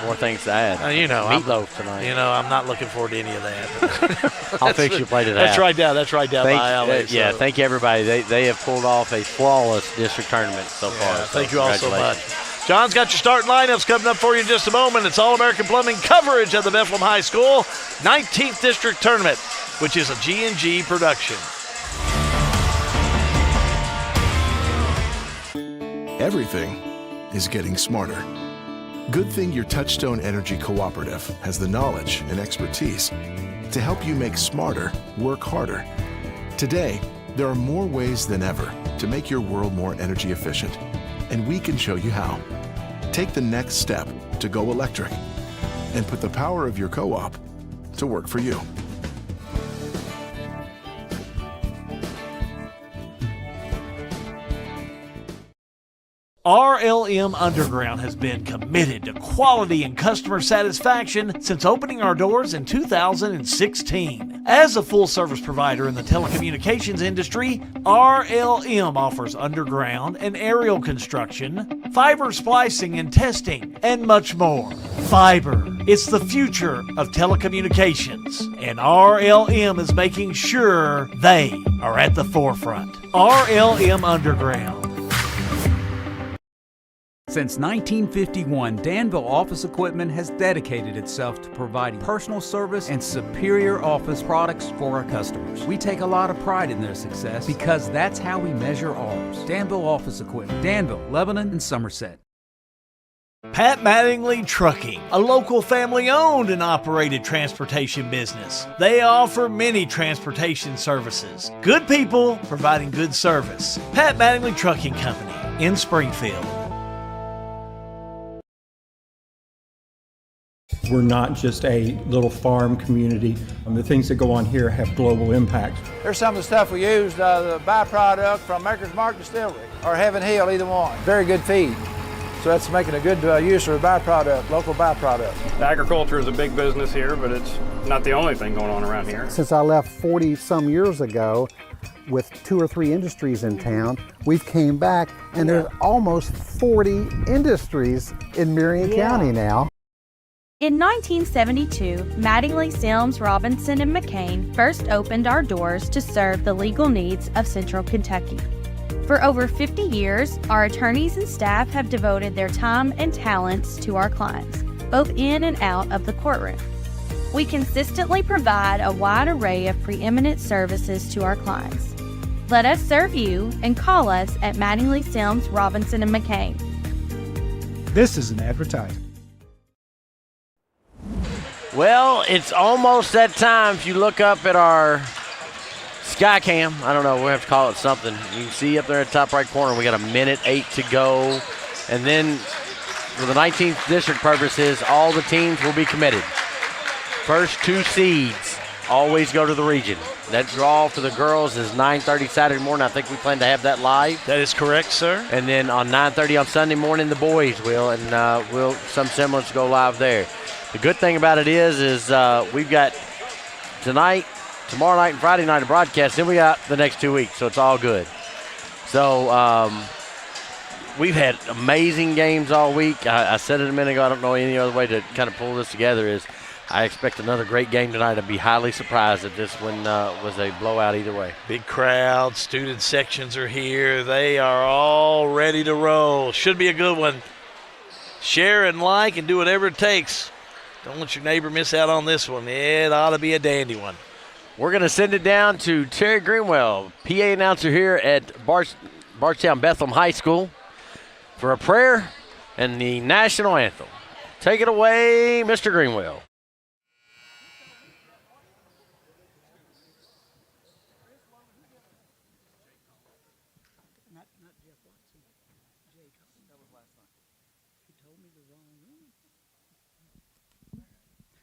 more things to add. Meatloaf tonight. I'm not looking forward to any of that. I'll fix your plate of that. That's right down by alley. Yeah, thank you, everybody. They have pulled off a flawless district tournament so far. Thank you all so much. John's got your starting lineups coming up for you in just a moment. It's All-American Plumbing coverage of the Bethlehem High School 19th District Tournament, which is a G&G production. Everything is getting smarter. Good thing your Touchstone Energy Cooperative has the knowledge and expertise to help you make smarter work harder. Today, there are more ways than ever to make your world more energy efficient, and we can show you how. Take the next step to go electric and put the power of your co-op to work for you. RLM Underground has been committed to quality and customer satisfaction since opening our doors in 2016. As a full-service provider in the telecommunications industry, RLM offers underground and aerial construction, fiber splicing and testing, and much more. Fiber, it's the future of telecommunications, and RLM is making sure they are at the forefront. RLM Underground. Since 1951, Danville Office Equipment has dedicated itself to providing personal service and superior office products for our customers. We take a lot of pride in their success because that's how we measure ours. Danville Office Equipment, Danville, Lebanon, and Somerset. Pat Mattingly Trucking, a local family-owned and operated transportation business. They offer many transportation services. Good people providing good service. Pat Mattingly Trucking Company in Springfield. We're not just a little farm community. The things that go on here have global impact. There's some of the stuff we use, the byproduct from Maker's Mark Distillery or Heaven Hill, either one. Very good feed. So that's making a good use of a byproduct, local byproduct. Agriculture is a big business here, but it's not the only thing going on around here. Since I left 40 some years ago, with 2 or 3 industries in town. We've came back and there's almost 40 industries in Marion County now. In 1972, Mattingly, Sims, Robinson, and McCain first opened our doors to serve the legal needs of Central Kentucky. For over 50 years, our attorneys and staff have devoted their time and talents to our clients, both in and out of the courtroom. We consistently provide a wide array of preeminent services to our clients. Let us serve you and call us at Mattingly, Sims, Robinson, and McCain. This is an advertisement. Well, it's almost that time. If you look up at our sky cam, I don't know, we'll have to call it something. You can see up there at the top right corner, we got 1:08 to go. And then for the 19th district purposes, all the teams will be committed. First 2 seeds always go to the region. That draw for the girls is 9:30 Saturday morning. I think we plan to have that live. That is correct, sir. And then on 9:30 on Sunday morning, the boys will, and we'll some semblance go live there. The good thing about it is we've got tonight, tomorrow night, and Friday night a broadcast. Then we got the next 2 weeks, so it's all good. So we've had amazing games all week. I said it a minute ago. I don't know any other way to kind of pull this together. Is I expect another great game tonight. I'd be highly surprised if this one was a blowout either way. Big crowd, student sections are here. They are all ready to roll. Should be a good one. Share and like and do whatever it takes. Don't let your neighbor miss out on this one. It ought to be a dandy one. We're going to send it down to Terry Greenwell, PA announcer here at Bardstown Bethlehem High School, for a prayer and the national anthem. Take it away, Mr. Greenwell.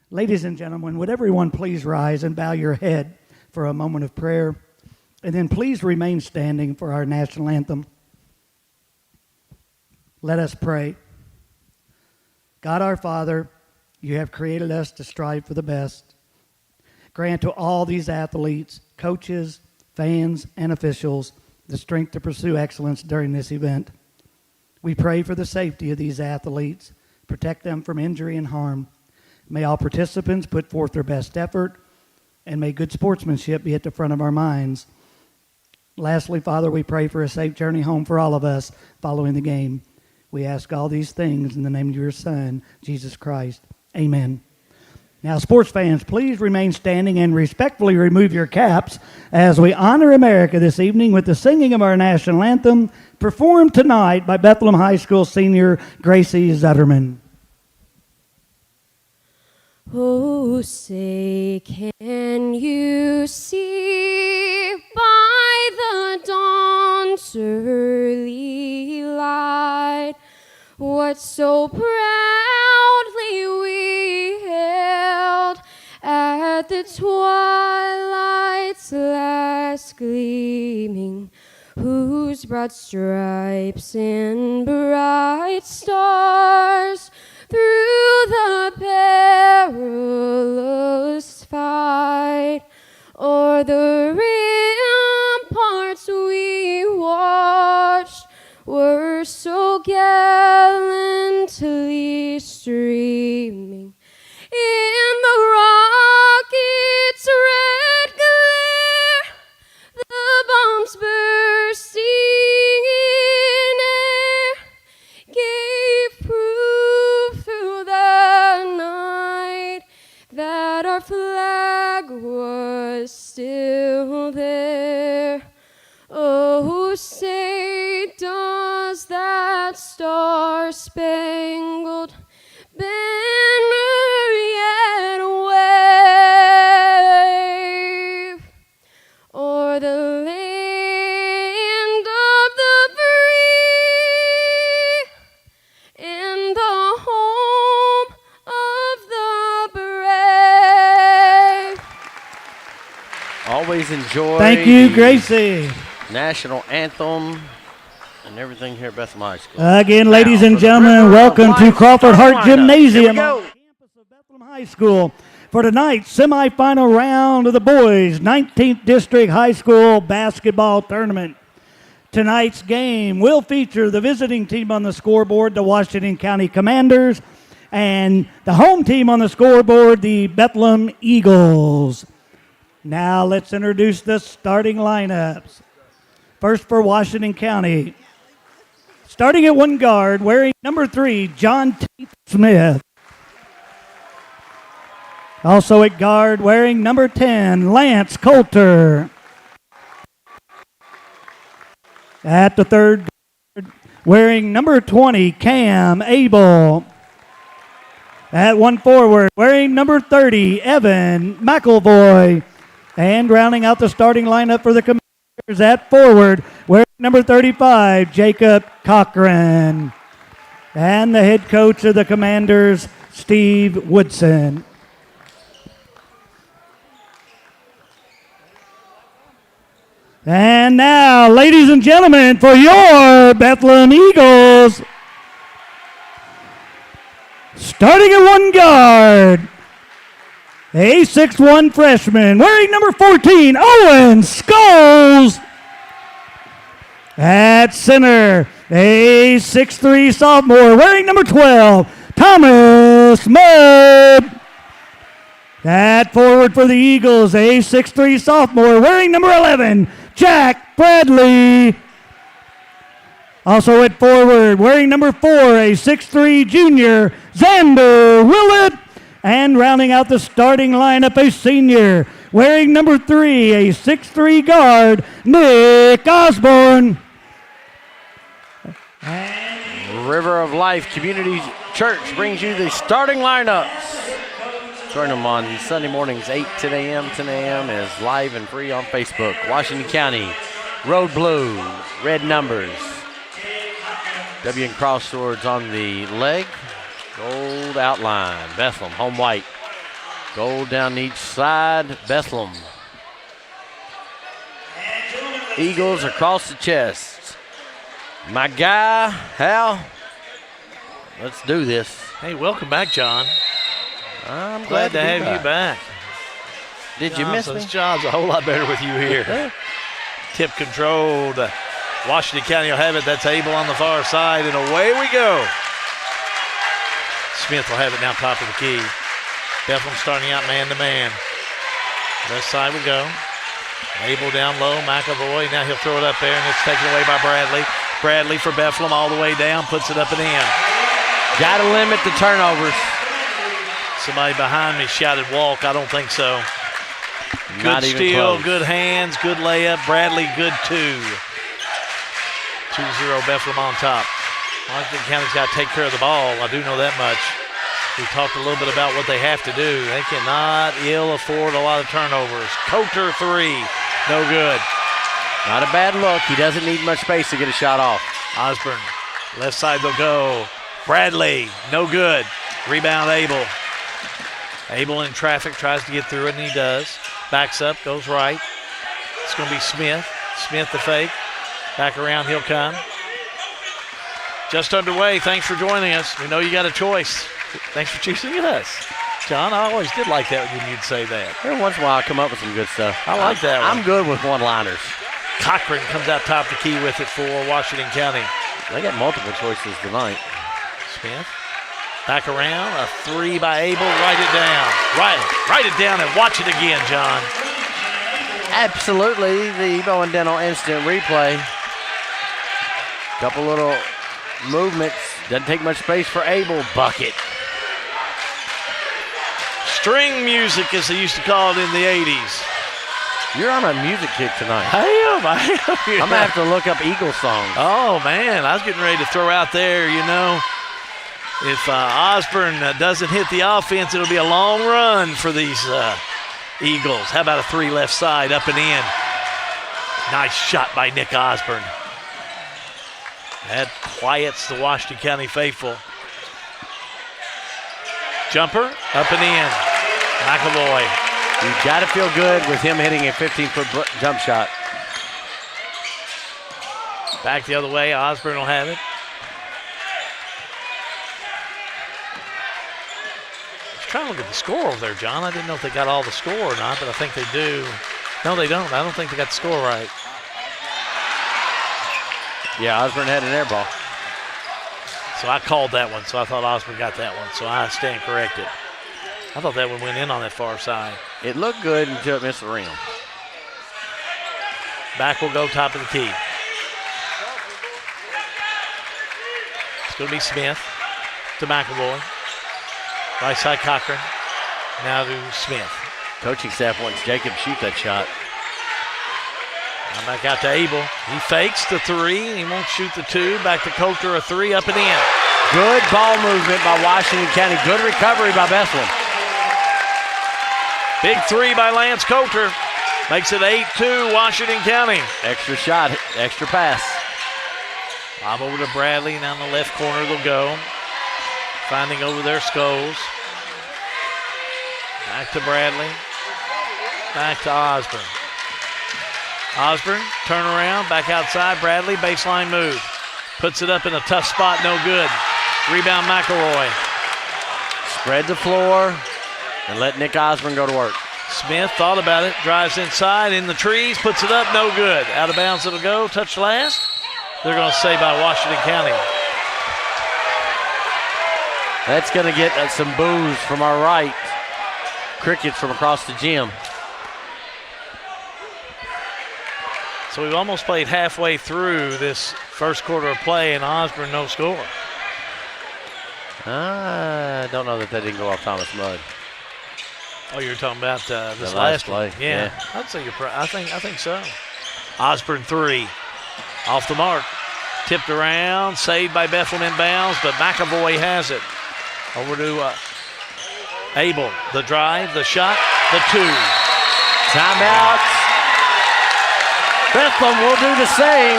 Ladies and gentlemen, would everyone please rise and bow your head for a moment of prayer, and then please remain standing for our national anthem. Let us pray. God our Father, you have created us to strive for the best. Grant to all these athletes, coaches, fans, and officials the strength to pursue excellence during this event. We pray for the safety of these athletes, protect them from injury and harm. May all participants put forth their best effort, and may good sportsmanship be at the front of our minds. Lastly, Father, we pray for a safe journey home for all of us following the game. We ask all these things in the name of your Son, Jesus Christ. Amen. Now, sports fans, please remain standing and respectfully remove your caps as we honor America this evening with the singing of our national anthem, performed tonight by Bethlehem High School senior Gracie Zutterman. Oh, say, can you see by the dawn's early light what so proudly we hailed at the twilight's last gleaming, whose broad stripes and bright stars through the perilous fight o'er the ramparts we watched were so gallantly streaming in the rocket's red glare, the bombs bursting in air gave proof through the night that our flag was still there. Oh, say, does that star-spangled banner yet wave o'er the land of the free and the home of the brave? Always enjoy. Thank you, Gracie. National anthem and everything here at Bethlehem High School. Again, ladies and gentlemen, welcome to Crawford Hart Gymnasium on the campus of Bethlehem High School. for tonight's semifinal round of the boys 19th District High School basketball tournament. Tonight's game will feature the visiting team on the scoreboard, the Washington County Commanders, and the home team on the scoreboard, the Bethlehem Eagles. Now let's introduce the starting lineups. First for Washington County. Starting at one guard, wearing number 3, John Tate Smith. Also at guard, wearing number 10, Lance Coulter. At the third guard, wearing number 20, Cam Abel. At one forward, wearing number 30, Evan McElvoy. And rounding out the starting lineup for the Commanders at forward, wearing number 35, Jacob Cochran. And the head coach of the Commanders, Steve Woodson. And now, ladies and gentlemen, for your Bethlehem Eagles, starting at one guard, a 6'1" freshman, wearing number 14, Owen Scholes. At center, a 6'3" sophomore, wearing number 12, Thomas Mudd. At forward for the Eagles, a 6'3" sophomore, wearing number 11, Jack Bradley. Also at forward, wearing number 4, a 6'3" junior, Xander Willett. And rounding out the starting lineup, a senior, wearing number 3, a 6'3" guard, Nick Osborne. River of Life Community Church brings you the starting lineups. Join them on Sunday mornings, 8, 10 a.m. 10 a.m. is live and free on Facebook. Washington County, Road Blue, red numbers. W and cross swords on the leg. Gold outline, Bethlehem, home white. Gold down each side, Bethlehem. Eagles across the chest. My guy, Hal, let's do this. Hey, welcome back, John. I'm glad to have you back. Did you miss me? This job's a whole lot better with you here. Tip controlled. Washington County will have it. That's Abel on the far side, and away we go. Smith will have it now top of the key. Bethlehem starting out man-to-man. Left side we go. Abel down low, McAvoy. Now he'll throw it up there, and it's taken away by Bradley. Bradley for Bethlehem all the way down, puts it up and in. Got to limit the turnovers. Somebody behind me shouted walk. I don't think so. Not good even steal, close. good hands, good layup. Bradley, good 2. 2-0 Bethlehem on top. Washington County's got to take care of the ball. I do know that much. We talked a little bit about what they have to do. They cannot ill afford a lot of turnovers. Coulter 3, no good. Not a bad look. He doesn't need much space to get a shot off. Osborne, left side they'll go. Bradley, no good. Rebound Abel. Abel in traffic, tries to get through it, and he does. Backs up, goes right. It's going to be Smith. Smith the fake. Back around, he'll come. Just underway. Thanks for joining us. We know you got a choice. Thanks for choosing us. John, I always did like that when you'd say that. Every once in a while I come up with some good stuff. I like that one. I'm good with one-liners. Cochran comes out top the key with it for Washington County. They got multiple choices tonight. Smith. Back around. A 3 by Abel. Write it down. Write it down and watch it again, John. Absolutely. The Bowen Dental instant replay. Couple little movements. Doesn't take much space for Abel. Bucket. String music, as they used to call it in the 80s. You're on a music kick tonight. I am. I'm going to have to look up Eagle songs. Oh, man. I was getting ready to throw out there, you know. If Osborne doesn't hit the offense, it'll be a long run for these Eagles. How about a 3 left side, up and in. Nice shot by Nick Osborne. That quiets the Washington County faithful. Jumper, up and in. McAvoy. You've got to feel good with him hitting a 15-foot jump shot. Back the other way, Osborne will have it. trying to look at the score over there, John. I didn't know if they got all the score or not, but I think they do. No, they don't. I don't think they got the score right. Yeah, Osborne had an air ball. So I called that one, so I thought Osborne got that one, so I stand corrected. I thought that one went in on that far side. It looked good until it missed the rim. Back will go top of the key. It's going to be Smith to McAvoy. Right side Cochran. Now to Smith. Coaching staff wants Jacob to shoot that shot. Now back out to Abel. He fakes the three. He won't shoot the two. Back to Coulter, a three up and in. Good ball movement by Washington County. Good recovery by Bethlehem. Big three by Lance Coulter. Makes it 8-2 Washington County. Extra shot, extra pass. Lob over to Bradley. Down the left corner they'll go. Finding over there Scholes. Back to Bradley. Back to Osborne. Osborne, turn around, back outside. Bradley, baseline move. Puts it up in a tough spot, no good. Rebound McElroy. Spread the floor and let Nick Osborne go to work. Smith thought about it, drives inside, in the trees, puts it up, no good. Out of bounds it'll go, touch last. They're going to say by Washington County. That's going to get some boos from our right. Crickets from across the gym. So we've almost played halfway through this first quarter of play, and Osborne no score. I don't know that didn't go off Thomas Mudd. Oh, you're talking about this The last play. one? Yeah. I'd say I think so. Osborne three, off the mark, tipped around, saved by Bethlehem inbounds, but McAvoy has it. Over to Abel, the drive, the shot, the two. Timeout. Bethlehem will do the same.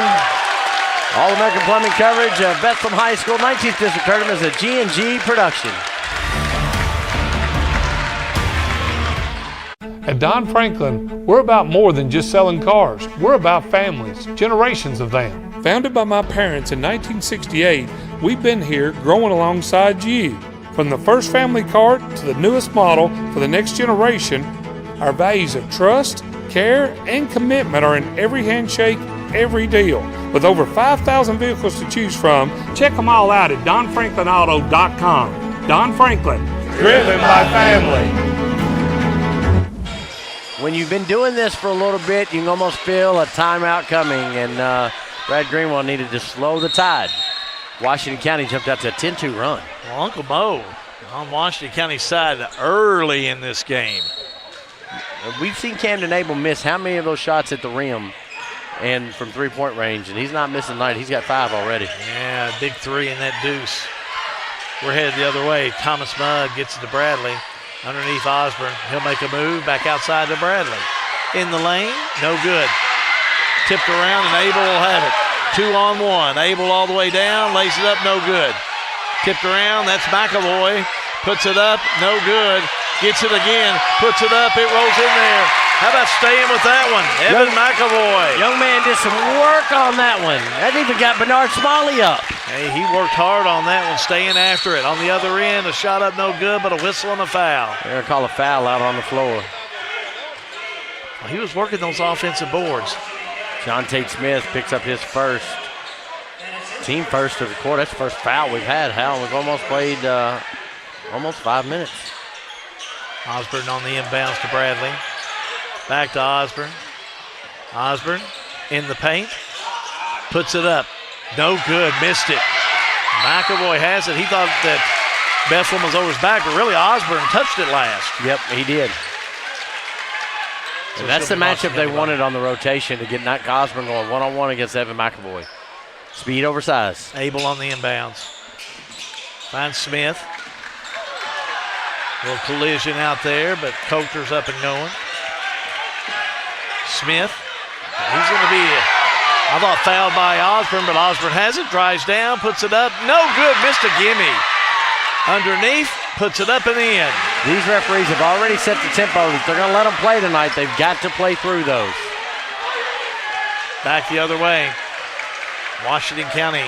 All-American Plumbing coverage of Bethlehem High School 19th District Tournament is a G&G production. At Don Franklin, we're about more than just selling cars. We're about families, generations of them. Founded by my parents in 1968, we've been here growing alongside you. From the first family car to the newest model for the next generation, our values of trust, care, and commitment are in every handshake, every deal. With over 5,000 vehicles to choose from, check them all out at DonFranklinAuto.com. Don Franklin, driven by family. When you've been doing this for a little bit, you can almost feel a timeout coming, and Brad Greenwell needed to slow the tide. Washington County jumped out to a 10-2 run. Well, Uncle Mo on Washington County's side early in this game. We've seen Camden Abel miss how many of those shots at the rim and from three-point range, and he's not missing tonight. He's got 5 already. Yeah, big three in that deuce. We're headed the other way. Thomas Mudd gets it to Bradley. Underneath Osborne. He'll make a move back outside to Bradley. In the lane, no good. Tipped around, and Abel will have it. 2-on-1. Abel all the way down, lays it up, no good. Tipped around, that's McAvoy. Puts it up, no good. Gets it again, puts it up, it rolls in there. How about staying with that one? Evan McAvoy. Young man did some work on that one. That even got Bernard Smalley up. Hey, he worked hard on that one, staying after it. On the other end, a shot up no good, but a whistle and a foul. They're going to call a foul out on the floor. Well, he was working those offensive boards. John Tate Smith picks up his first, team first of the quarter. That's the first foul we've had, Hal. We've almost played almost 5 minutes. Osborne on the inbounds to Bradley. Back to Osborne. Osborne in the paint. Puts it up. No good. Missed it. McAvoy has it. He thought that Bethlehem was over his back, but really Osborne touched it last. Yep, he did. So that's the matchup they wanted on the rotation, to get Nick Osborne going one-on-one against Evan McAvoy. Speed over size. Abel on the inbounds. Finds Smith. A little collision out there, but Coulter's up and going. Smith, he's going to be, I thought, fouled by Osborne, but Osborne has it, drives down, puts it up. No good, missed a gimme. Underneath, puts it up and in. These referees have already set the tempo. If they're going to let them play tonight, they've got to play through those. Back the other way. Washington County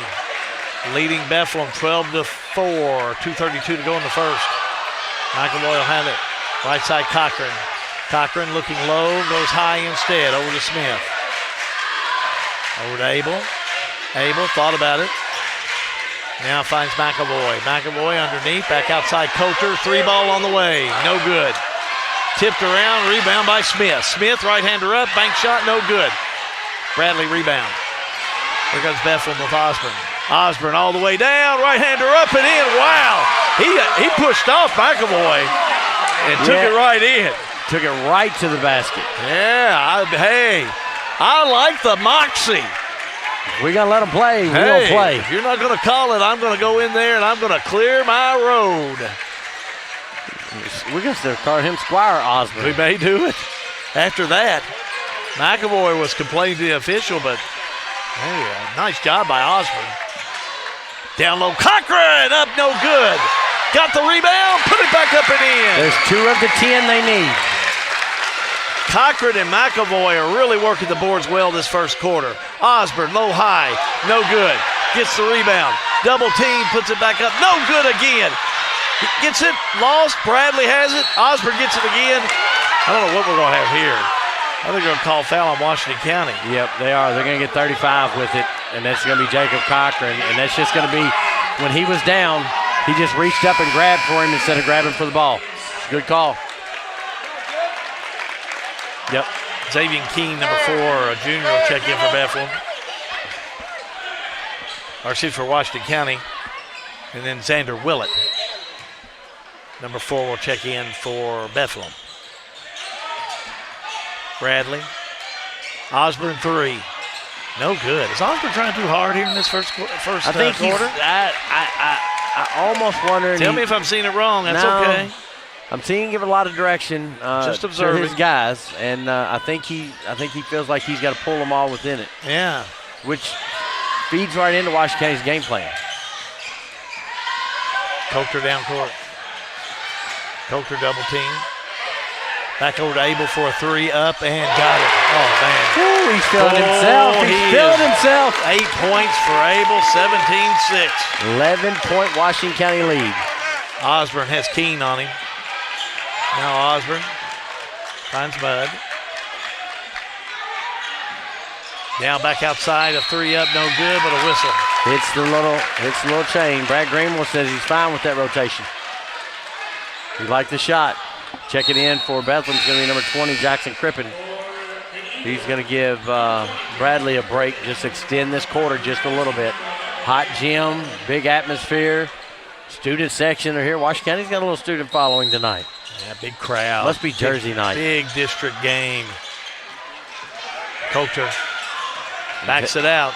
leading Bethlehem 12-4, 2:32 to go in the first. McAvoy will have it. Right side, Cochran. Cochran looking low, goes high instead. Over to Smith. Over to Abel. Abel thought about it. Now finds McAvoy. McAvoy underneath, back outside Coulter. 3 ball on the way. No good. Tipped around, rebound by Smith. Smith, right-hander up, bank shot, no good. Bradley rebound. Here comes Bethlehem with Osborne. Osborne all the way down, right-hander up and in. Wow, he pushed off McAvoy and took it right in. Took it right to the basket. Yeah, I like the moxie. We're going to let them play. We're going to play. If you're not going to call it, I'm going to go in there and I'm going to clear my road. We're going to call him Squire Osborne. We may do it. After that, McAvoy was complaining to the official, but hey, nice job by Osborne. Down low, Cochran, up, no good. Got the rebound, put it back up and in. There's 2 of the 10 they need. Cochran and McAvoy are really working the boards well this first quarter. Osborne, low high, no good. Gets the rebound, double team, puts it back up, no good again. Gets it, lost, Bradley has it, Osborne gets it again. I don't know what we're going to have here. I think they're going to call foul on Washington County. Yep, they are. They're going to get 35 with it, and that's going to be Jacob Cochran, and that's just going to be, when he was down, he just reached up and grabbed for him instead of grabbing for the ball. Good call. Yep. Xavier Keene, number 4, a junior, will check in for Bethlehem. Or excuse for Washington County. And then Xander Willett, number 4, will check in for Bethlehem. Bradley. Osborne 3. No good. Is Osborne trying too hard here in this first quarter? I almost wonder. Tell me if I'm seeing it wrong. That's okay. I'm seeing him give a lot of direction just to observing his guys, and I think he feels like he's got to pull them all within it. Yeah. Which feeds right into Washington County's game plan. Coulter down court. Coulter double team. Back over to Abel for a 3, up and got it. Oh, man. Ooh, he's feeling himself. He's feeling himself. 8 points for Abel, 17-6. 11-point Washington County lead. Osborne has Keene on him. Now Osborne finds Mudd. Now back outside, a 3 up, no good, but a whistle. Hits the little chain. Brad Greenwell says he's fine with that rotation. He liked the shot. Check it in for Bethlehem's going to be number 20, Jackson Crippen. He's going to give Bradley a break, just extend this quarter just a little bit. Hot gym, big atmosphere. Student section are here. Washington County's got a little student following tonight. Yeah, big crowd. Must be Jersey night. Big district game. Coulter backs it out.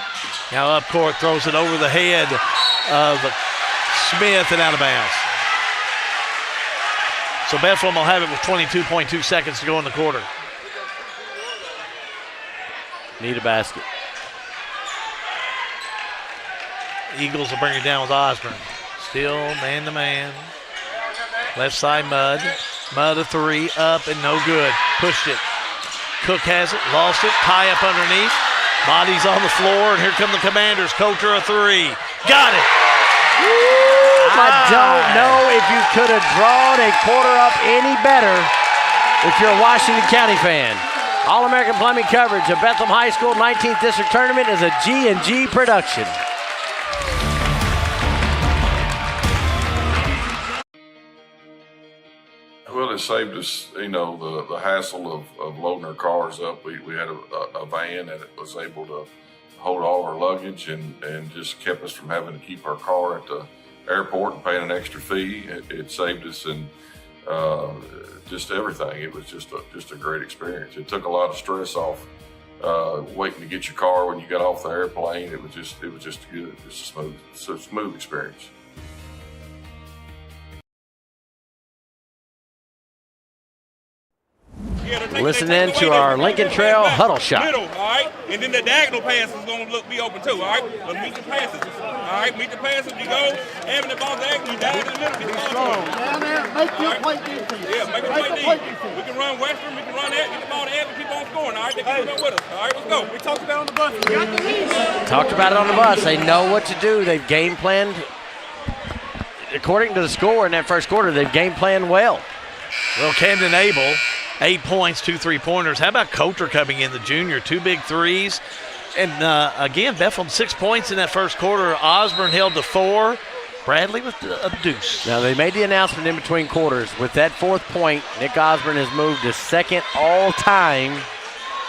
Now up court, throws it over the head of Smith and out of bounds. So Bethlehem will have it with 22.2 seconds to go in the quarter. Need a basket. Eagles will bring it down with Osborne. Still man-to-man. Left side, Mudd. Mudd a 3, up and no good. Pushed it. Cook has it, lost it. Tie up underneath. Bodies on the floor, and here come the Commanders. Coulter a 3. Got it. I don't know if you could have drawn a quarter up any better if you're a Washington County fan. All-American Plumbing coverage of Bethlehem High School 19th District Tournament is a G&G production. Well, it saved us, the hassle of loading our cars up. We had a van that was able to hold all our luggage and just kept us from having to keep our car at the airport and paying an extra fee. It saved us and just everything. It was just a great experience. It took a lot of stress off waiting to get your car when you got off the airplane. It was just good. It's a smooth experience. Listen in to our Lincoln Trail Huddle Shot. Middle, all right? And then the diagonal pass is going to be open too, all right? Let's meet the passes. All right, meet the passes. You go, having the ball diagonal, you dive in the middle, get the ball to him. Down there, make your play defense. Yeah, make your play defense. We can run Western, we can run that, get the ball to Ed, and keep on scoring, all right? They keep up with us. All right, let's go. We talked about it on the bus. We got the lead. Talked about it on the bus. They know what to do. They've game planned according to the score in that first quarter, they've game planned well. Well, Camden Abel, 8 points, 2 3-pointers. How about Coulter coming in, the junior, 2 big threes? And again, Bethlehem 6 points in that first quarter. Osborne held to 4. Bradley with a deuce. Now, they made the announcement in between quarters. With that 4th point, Nick Osborne has moved to 2nd all-time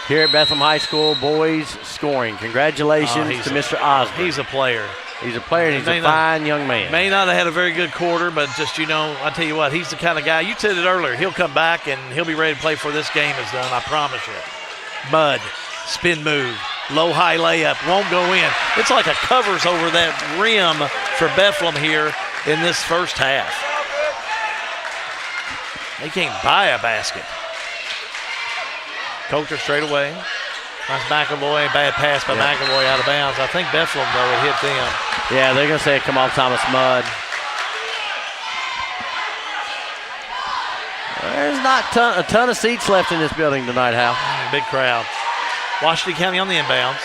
here at Bethlehem High School boys scoring. Congratulations to Mr. Osborne. He's a player. He's a player, and he's a fine young man. May not have had a very good quarter, but just, I tell you what, he's the kind of guy, you said it earlier, he'll come back and he'll be ready to play before this game is done, I promise you. Mudd, spin move, low-high layup, won't go in. It's like a covers over that rim for Bethlehem here in this first half. They can't buy a basket. Coulter straight away. Nice McAvoy, bad pass by McAvoy out of bounds. I think Bethlehem, though, would hit them. Yeah, they're going to say it come off Thomas Mudd. There's not a ton of seats left in this building tonight, Hal. Big crowd. Washington County on the inbounds.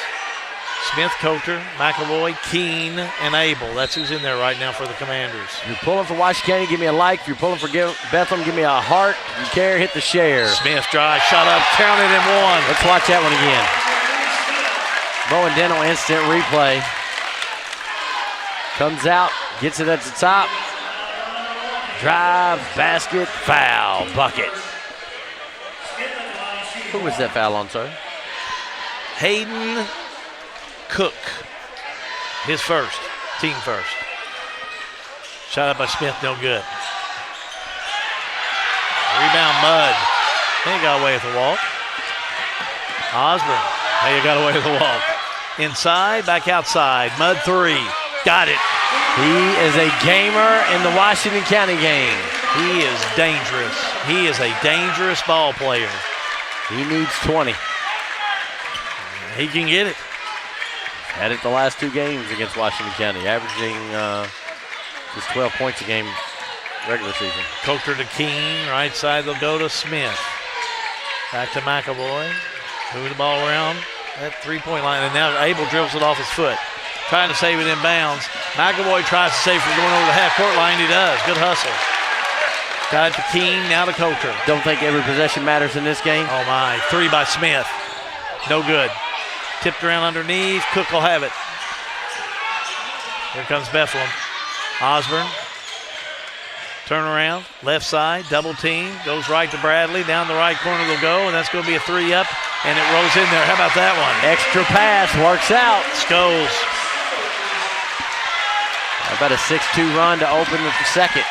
Smith, Coulter, McAvoy, Keene, and Abel. That's who's in there right now for the Commanders. If you're pulling for Washington County, give me a like. If you're pulling for Bethlehem, give me a heart. If you care, hit the share. Smith drive, shot up, counted and one. Let's watch that one again. Bowen Dental instant replay. Comes out, gets it at the top. Drive, basket, foul, bucket. Who was that foul on, sir? Hayden Cook, his first, team first. Shot up by Smith, no good. Rebound, Mudd. He got away with the walk. Osborne, he got away with the walk. Inside, back outside. Mudd 3, got it. He is a gamer in the Washington County game. He is dangerous. He is a dangerous ball player. He needs 20. He can get it. Had it the last 2 games against Washington County, averaging just 12 points a game regular season. Coulter to Keene, right side they'll go to Smith. Back to McAvoy. Move the ball around that 3-point line, and now Abel dribbles it off his foot. Trying to save it in bounds. McAvoy tries to save from going over the half-court line. He does. Good hustle. Got it to Keene, now to Coulter. Don't think every possession matters in this game. Oh, my. 3 by Smith. No good. Tipped around underneath. Cook will have it. Here comes Bethlehem. Osborne. Turn around. Left side. Double team. Goes right to Bradley. Down the right corner they'll go. And that's going to be a 3 up. And it rolls in there. How about that one? Extra pass. Works out. Scholes. About a 6-2 run to open the second.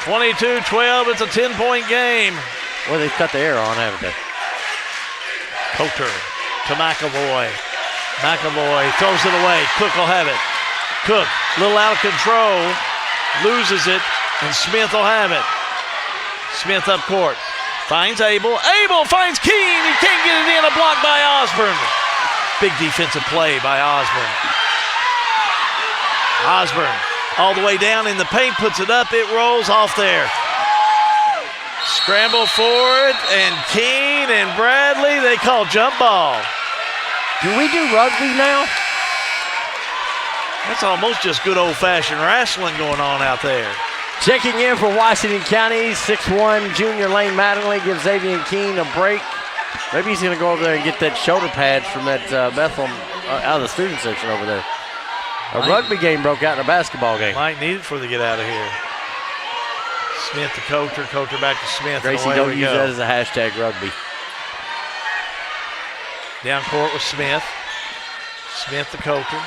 22-12. It's a 10-point game. Well, they've cut the air on, haven't they? Coulter to McAvoy. McAvoy throws it away. Cook will have it. Cook, a little out of control, loses it, and Smith will have it. Smith up court. Finds Abel. Abel finds Keene. He can't get it in. A block by Osborne. Big defensive play by Osborne. Osborne all the way down in the paint, puts it up. It rolls off there. Scramble for it, and Keene and Bradley, they call jump ball. Do we do rugby now? That's almost just good old-fashioned wrestling going on out there. Checking in for Washington County, 6'1" junior Lane Mattingly gives Xavier Keene a break. Maybe he's going to go over there and get that shoulder pads from that Bethlehem out of the student section over there. A rugby game broke out in a basketball game. Might need it before they get out of here. Smith to Coulter, Coulter back to Smith. Gracie, don't use that as a hashtag rugby. Down court with Smith. Smith to Coulter.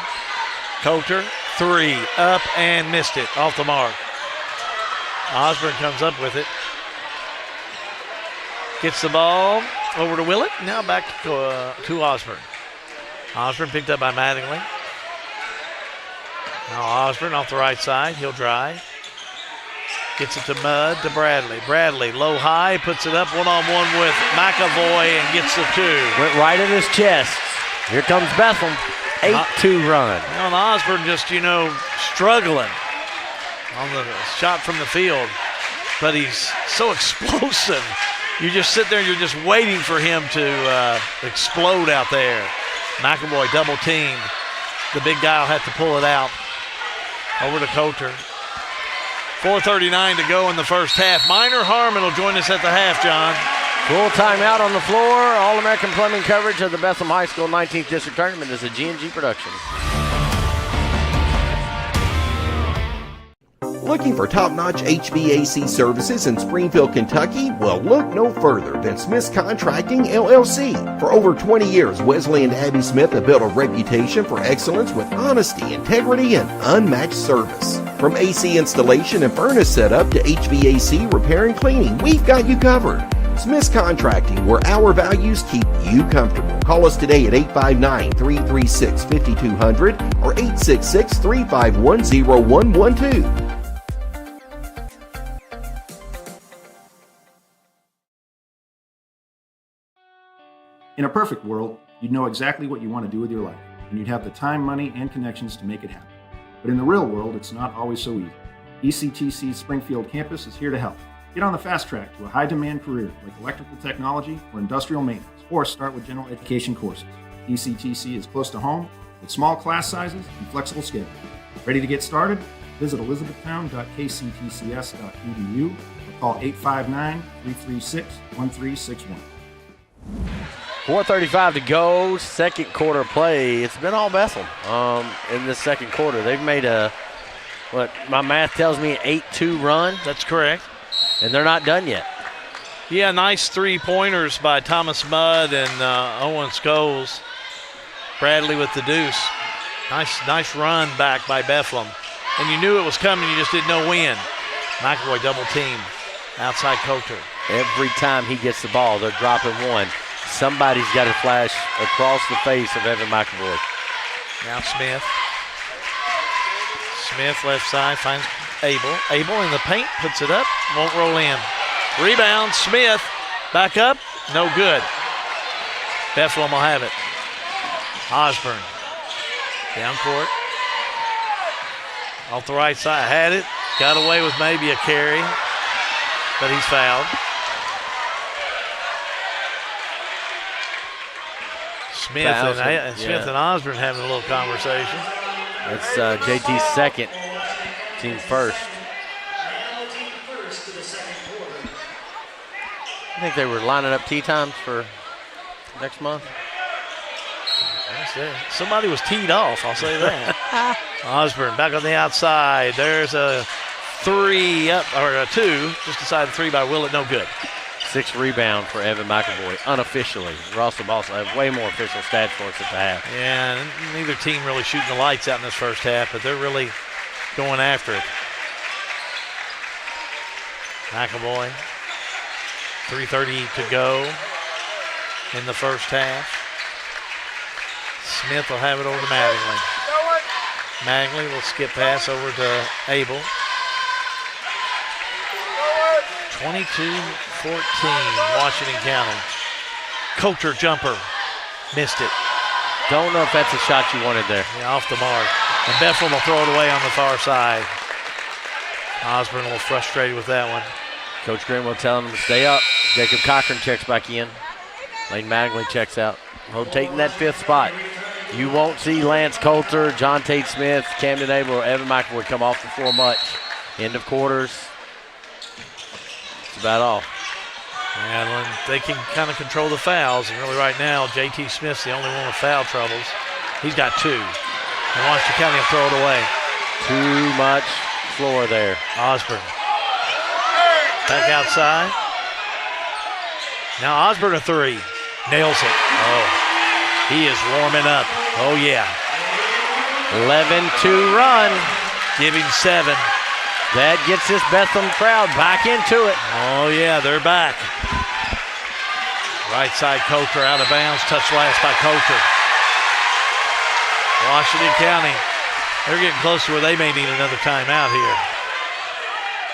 Coulter, 3, up and missed it, off the mark. Osborne comes up with it. Gets the ball over to Willett. Now back to Osborne. Osborne picked up by Mattingly. Now Osborne off the right side. He'll drive. Gets it to Mudd to Bradley. Bradley, low high, puts it up one-on-one with McAvoy and gets the 2. Went right in his chest. Here comes Bethlehem. 8-2 run. And Osborne just, struggling on the shot from the field. But he's so explosive. You just sit there and you're just waiting for him to explode out there. McAvoy double teamed. The big guy will have to pull it out. Over to Coulter. 4:39 to go in the first half. Minor Harmon will join us at the half, John. Full timeout on the floor. All-American Plumbing coverage of the Bethlehem High School 19th District Tournament is a G&G production. Looking for top-notch HVAC services in Springfield, Kentucky? Well, look no further than Smith's Contracting, LLC. For over 20 years, Wesley and Abby Smith have built a reputation for excellence with honesty, integrity, and unmatched service. From AC installation and furnace setup to HVAC repair and cleaning, we've got you covered. Smith's Contracting, where our values keep you comfortable. Call us today at 859-336-5200 or 866-351-0112. In a perfect world, you'd know exactly what you want to do with your life, and you'd have the time, money, and connections to make it happen. But in the real world, it's not always so easy. ECTC's Springfield campus is here to help. Get on the fast track to a high-demand career like electrical technology or industrial maintenance, or start with general education courses. ECTC is close to home with small class sizes and flexible schedules. Ready to get started? Visit elizabethtown.kctcs.edu or call 859-336-1361. 4:35 to go, second quarter play. It's been all Bethel in this second quarter. They've made what my math tells me, an 8-2 run. That's correct. And they're not done yet. Yeah, nice three-pointers by Thomas Mudd and Owen Scholes. Bradley with the deuce. Nice run back by Bethlehem. And you knew it was coming, you just didn't know when. McAvoy double teamed. Outside Coulter. Every time he gets the ball, they're dropping one. Somebody's got to flash across the face of Evan McAvoy. Now Smith. Smith left side finds Abel. Abel in the paint, puts it up, won't roll in. Rebound, Smith, back up, no good. Bethlehem will have it. Osborne, down court. Off the right side, had it, got away with maybe a carry, but he's fouled. Smith and Osborne having a little conversation. That's JT's second, team first. I think they were lining up tee times for next month. Somebody was teed off, I'll say that. Osborne back on the outside. There's a three up, or a two, just inside the three by Willett, no good. 6 rebound for Evan McAvoy, unofficially. Ross will also have way more official stats for us at the half. Yeah, and neither team really shooting the lights out in this first half, but they're really going after it. McAvoy, 3:30 to go in the first half. Smith will have it over to Mattingly. Mattingly will skip pass over to Abel. 22-14, Washington County. Coulter jumper, missed it. Don't know if that's a shot you wanted there. Yeah, off the mark. And Bethlehem will throw it away on the far side. Osborne a little frustrated with that one. Coach Greenwell telling him to stay up. Jacob Cochran checks back in. Lane Mattingly checks out, rotating that 5th spot. You won't see Lance Coulter, John Tate Smith, Camden Abel, or Evan McAvoy come off the floor much. End of quarters. That's about all. And they can kind of control the fouls. And really right now, J.T. Smith's the only one with foul troubles. He's got 2. And Washington County will throw it away. Too much floor there. Osborne. Back outside. Now Osborne a 3. Nails it. Oh, he is warming up. Oh, yeah. 11-2 run. Give him 7. That gets this Bethlehem crowd back into it. Oh, yeah, they're back. Right side Coulter out of bounds. Touch last by Coulter. Washington County, they're getting close to where they may need another timeout here.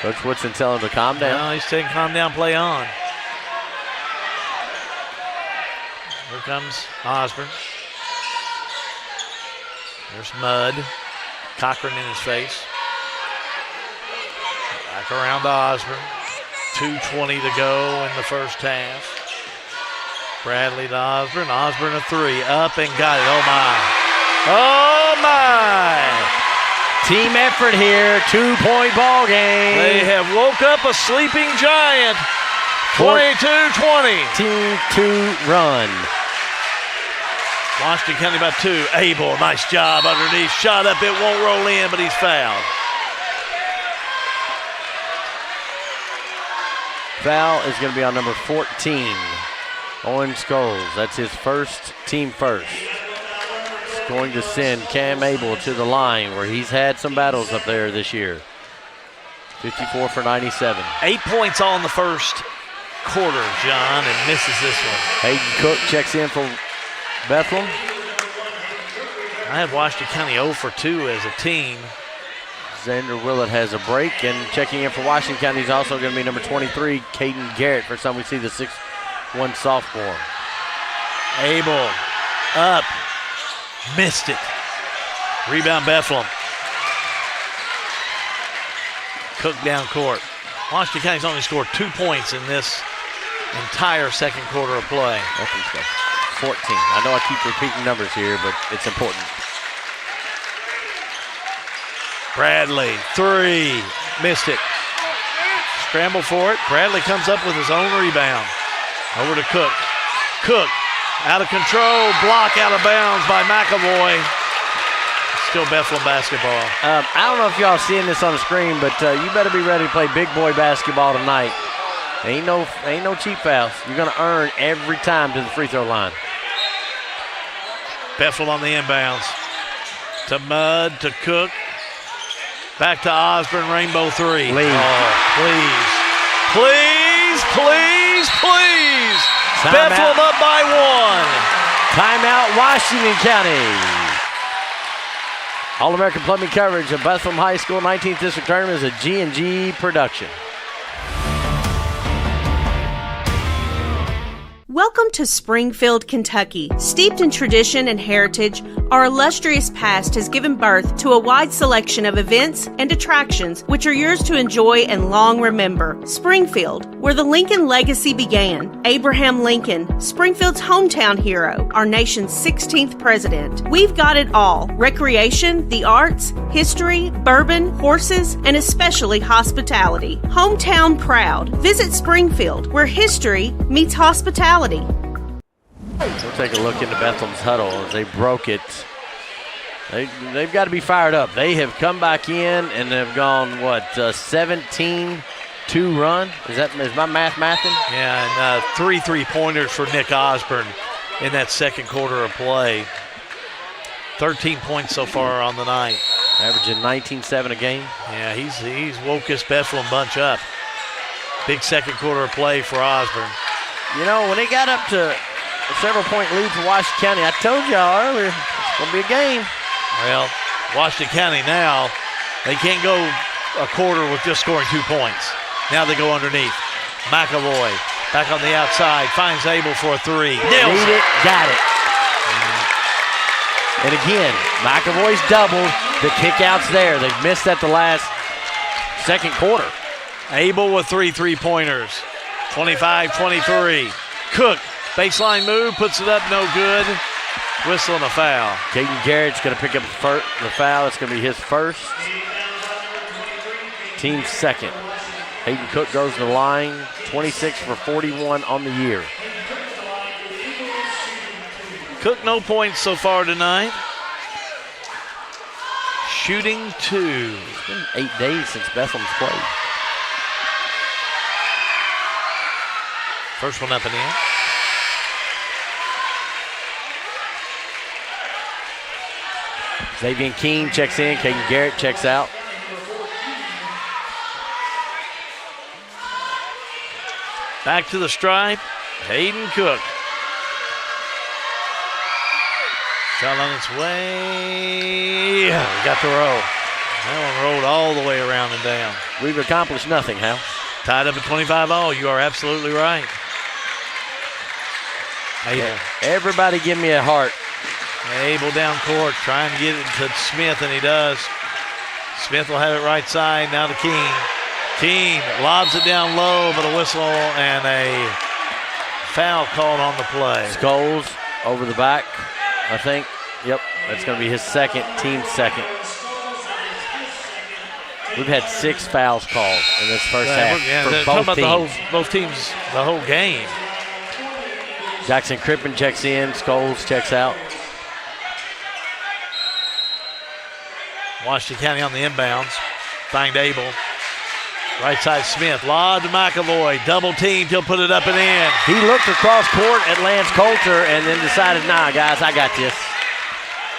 Coach Woodson telling him to calm down. No, he's saying calm down, play on. Here comes Osborne. There's Mudd. Cochran in his face. Back around to Osborne. 2:20 to go in the first half. Bradley to Osborne. Osborne a 3. Up and got it. Oh, my. Oh, my. Team effort here, 2-point ball game. They have woke up a sleeping giant. 22-20. 14-2 run. Washington County by 2. Abel, nice job underneath. Shot up, it won't roll in, but he's fouled. Foul is going to be on number 14, Owen Scholes. That's his first, team first. It's going to send Cam Abel to the line where he's had some battles up there this year. 54 for 97. 8 points all in the first quarter, John, and misses this one. Hayden Cook checks in for Bethlehem. I had Washington County 0 for 2 as a team. Xander Willett has a break, and checking in for Washington County is also going to be number 23, Caden Garrett. First time we see the 6'1" sophomore. Abel up, missed it. Rebound Bethlehem. Cook down court. Washington County's only scored 2 points in this entire second quarter of play. Bethlehem's got 14. I know I keep repeating numbers here, but it's important. Bradley, 3, missed it. Scramble for it. Bradley comes up with his own rebound. Over to Cook. Cook, out of control, block out of bounds by McAvoy. Still Bethlehem basketball. I don't know if y'all seeing this on the screen, but you better be ready to play big boy basketball tonight. Ain't no cheap fouls. You're going to earn every time to the free throw line. Bethlehem on the inbounds. To Mudd, to Cook. Back to Osborne, Rainbow 3. Lead. Oh, please. Please, please, please. Bethlehem up by 1. Timeout, Washington County. All-American Plumbing coverage of Bethlehem High School 19th District Tournament is a G&G production. Welcome to Springfield, Kentucky. Steeped in tradition and heritage, our illustrious past has given birth to a wide selection of events and attractions which are yours to enjoy and long remember. Springfield, where the Lincoln legacy began. Abraham Lincoln, Springfield's hometown hero, our nation's 16th president. We've got it all: recreation, the arts, history, bourbon, horses, and especially hospitality. Hometown proud. Visit Springfield, where history meets hospitality. We'll take a look into Bethlehem's huddle as they broke it. They've got to be fired up. They have come back in and have gone, 17-2 run? Is my math mathing? Yeah, and 3 3-pointers for Nick Osborne in that second quarter of play. 13 points so far on the night. Averaging 19-7 a game. Yeah, he's woke this Bethlehem bunch up. Big second quarter of play for Osborne. You know, when they got up to a several-point lead for Washington County, I told y'all earlier, it's going to be a game. Well, Washington County now, they can't go a quarter with just scoring 2 points. Now they go underneath. McAvoy back on the outside, finds Abel for a 3. Nails it, got it. And again, McAvoy's doubled. The kick-out's there. They've missed at the last second quarter. Abel with 3 3-pointers. 25-23. Cook, baseline move, puts it up, no good. Whistle and a foul. Caden Garrett's going to pick up the foul. It's going to be his first. Team second. Hayden Cook goes to the line, 26 for 41 on the year. Cook, no points so far tonight. Shooting 2. It's been 8 days since Bethlehem's played. First one up and in. Xavier Keene checks in. Caden Garrett checks out. Back to the stripe. Hayden Cook. Shot on its way. Got the roll. That one rolled all the way around and down. We've accomplished nothing, Hal. Tied up at 25 all. You are absolutely right. Yeah. Everybody give me a heart. Abel down court, trying to get it to Smith, and he does. Smith will have it right side, now to Keene. Keene lobs it down low, but a whistle and a foul called on the play. Scholes over the back, I think. Yep, that's going to be his second, team second. We've had 6 fouls called in this first half for both teams. Both teams, the whole game. Jackson Crippen checks in. Scholes checks out. Washington County on the inbounds. Find Abel. Right side Smith. Lob to McAvoy. Double teamed. He'll put it up and in. He looked across court at Lance Coulter and then decided, nah, guys, I got this.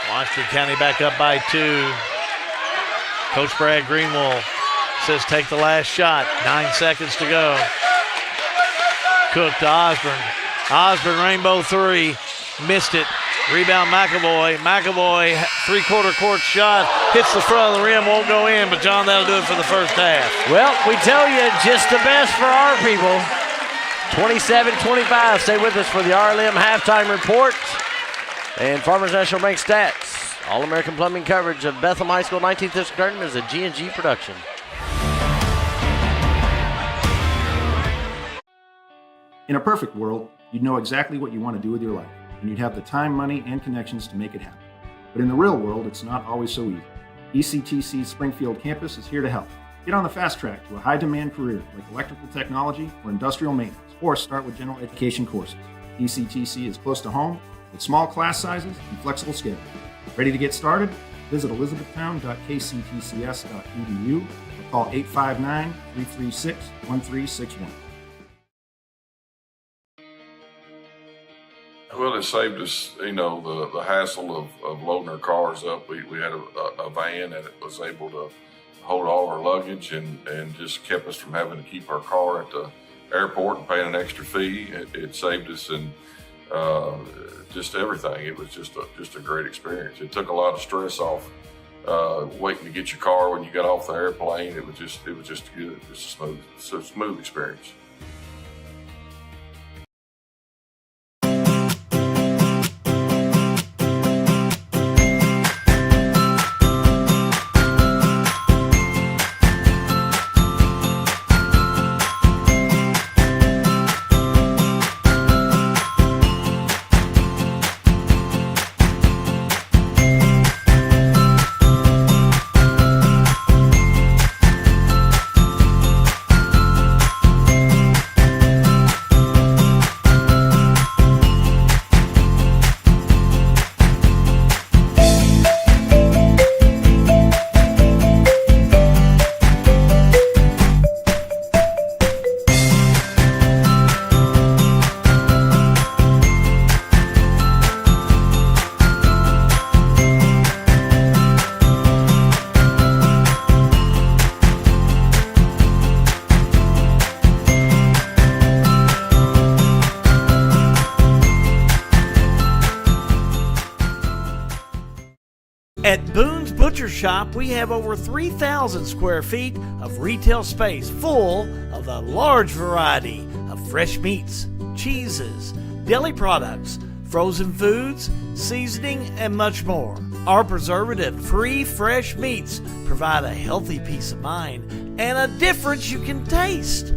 Washington County back up by 2. Coach Brad Greenwald says take the last shot. 9 seconds to go. Cook to Osborne. Osborne, rainbow 3. Missed it. Rebound McAvoy. McAvoy, three-quarter court shot. Hits the front of the rim, won't go in, but John, that'll do it for the first half. Well, we tell you, just the best for our people. 27-25. Stay with us for the RLM halftime report and Farmers National Bank stats. All-American Plumbing coverage of Bethlehem High School 19th District Tournament is a G&G production. In a perfect world, you'd know exactly what you want to do with your life, and you'd have the time, money, and connections to make it happen. But in the real world, it's not always so easy. ECTC's Springfield campus is here to help. Get on the fast track to a high-demand career like electrical technology or industrial maintenance, or start with general education courses. ECTC is close to home with small class sizes and flexible schedules. Ready to get started? Visit elizabethtown.kctcs.edu or call 859-336-1361. Well, it saved us, the hassle of loading our cars up. We had a van that was able to hold all our luggage and just kept us from having to keep our car at the airport and paying an extra fee. It saved us and just everything. It was just a great experience. It took a lot of stress off waiting to get your car when you got off the airplane. It was just good. It was a smooth experience. At Boone's Butcher Shop, we have over 3,000 square feet of retail space full of the large variety of fresh meats, cheeses, deli products, frozen foods, seasoning, and much more. Our preservative-free fresh meats provide a healthy peace of mind and a difference you can taste.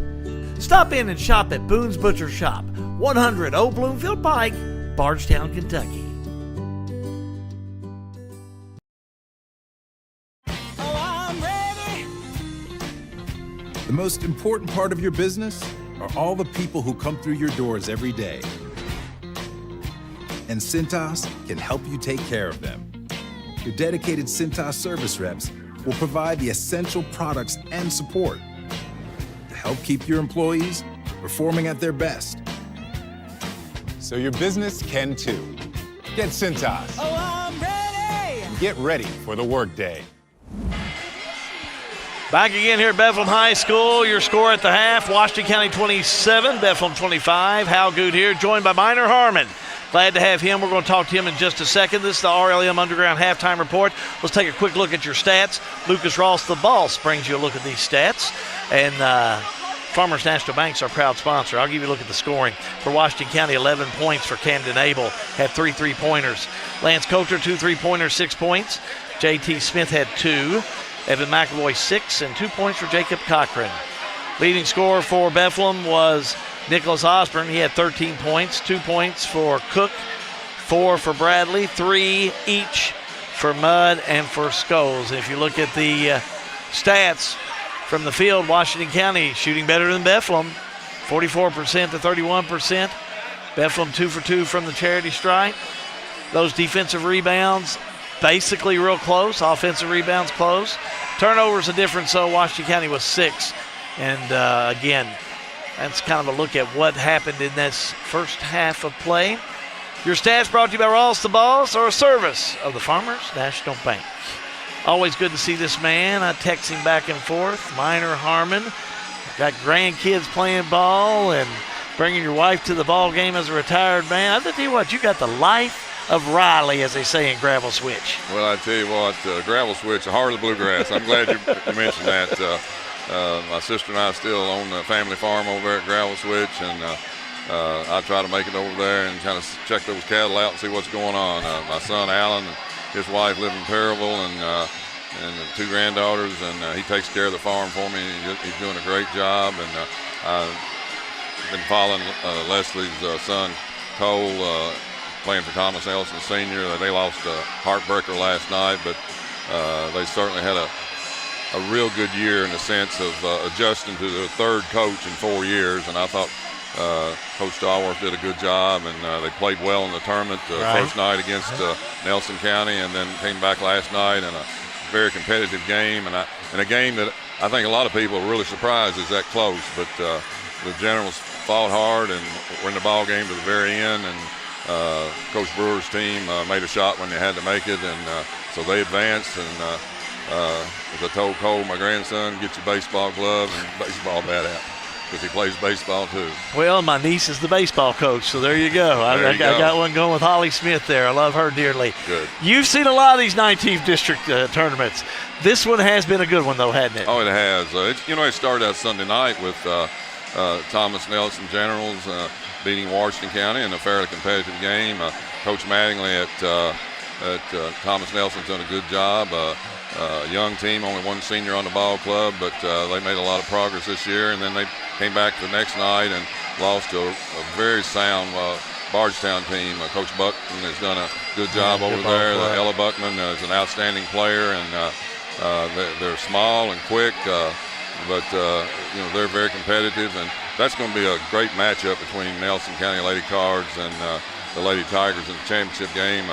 Stop in and shop at Boone's Butcher Shop, 100 Old Bloomfield Pike, Bardstown, Kentucky. The most important part of your business are all the people who come through your doors every day. And Cintas can help you take care of them. Your dedicated Cintas service reps will provide the essential products and support to help keep your employees performing at their best. So your business can too. Get Cintas. Oh, I'm ready! Get ready for the workday. Back again here at Bethlehem High School. Your score at the half, Washington County 27, Bethlehem 25. Hal Good here, joined by Minor Harmon. Glad to have him. We're going to talk to him in just a second. This is the RLM Underground Halftime Report. Let's take a quick look at your stats. Lucas Ross, the Boss, brings you a look at these stats. And Farmers National Bank's our proud sponsor. I'll give you a look at the scoring. For Washington County, 11 points for Camden Abel. Had 3 3-pointers. Lance Coulter, 2 3-pointers, 6 points. J.T. Smith had 2. Evan McAvoy, 6, and 2 points for Jacob Cochran. Leading scorer for Bethlehem was Nicholas Osborne. He had 13 points, 2 points for Cook, 4 for Bradley, 3 each for Mudd and for Scholes. If you look at the stats from the field, Washington County shooting better than Bethlehem, 44% to 31%. Bethlehem 2 for 2 from the charity stripe. Those defensive rebounds basically real close. Offensive rebounds close. Turnovers a difference, so Washington County was 6. And again, that's kind of a look at what happened in this first half of play. Your stats brought to you by Ross the Boss, or a service of the Farmers National Bank. Always good to see this man. I text him back and forth. Minor Harmon. Got grandkids playing ball and bringing your wife to the ball game as a retired man. I tell you what, you got the life of Riley, as they say in Gravel Switch. Well, I tell you what, Gravel Switch, the heart of the bluegrass. I'm glad you mentioned that. My sister and I still own the family farm over there at Gravel Switch, and I try to make it over there and kind of check those cattle out and see what's going on. My son Alan and his wife live in Perryville, and the 2 granddaughters, and he takes care of the farm for me. He's doing a great job, and I've been following Leslie's son Cole, playing for Thomas Nelson Sr. They lost a heartbreaker last night, but they certainly had a real good year in the sense of adjusting to the 3rd coach in 4 years, and I thought Coach Stallworth did a good job, and they played well in the tournament first night against Nelson County, and then came back last night in a very competitive game, and a game that I think a lot of people are really surprised is that close, but the Generals fought hard and were in the ball game to the very end, and Coach Brewer's team made a shot when they had to make it, and so they advanced, and as I told Cole, my grandson, get your baseball glove and baseball bat out, because he plays baseball too. Well, my niece is the baseball coach, so there you go. I got one going with Holly Smith there. I love her dearly. Good. You've seen a lot of these 19th district tournaments. This one has been a good one, though, hasn't it? Oh, it has. It started out Sunday night with Thomas Nelson Generals beating Washington County in a fairly competitive game. Coach Mattingly at Thomas Nelson's done a good job. Young team, only 1 senior on the ball club, but they made a lot of progress this year, and then they came back the next night and lost to a very sound Bardstown team. Coach Buckman has done a good job over there. Ella Buckman is an outstanding player, and they're small and quick, but they're very competitive, and that's going to be a great matchup between Nelson County Lady Cards and the Lady Tigers in the championship game.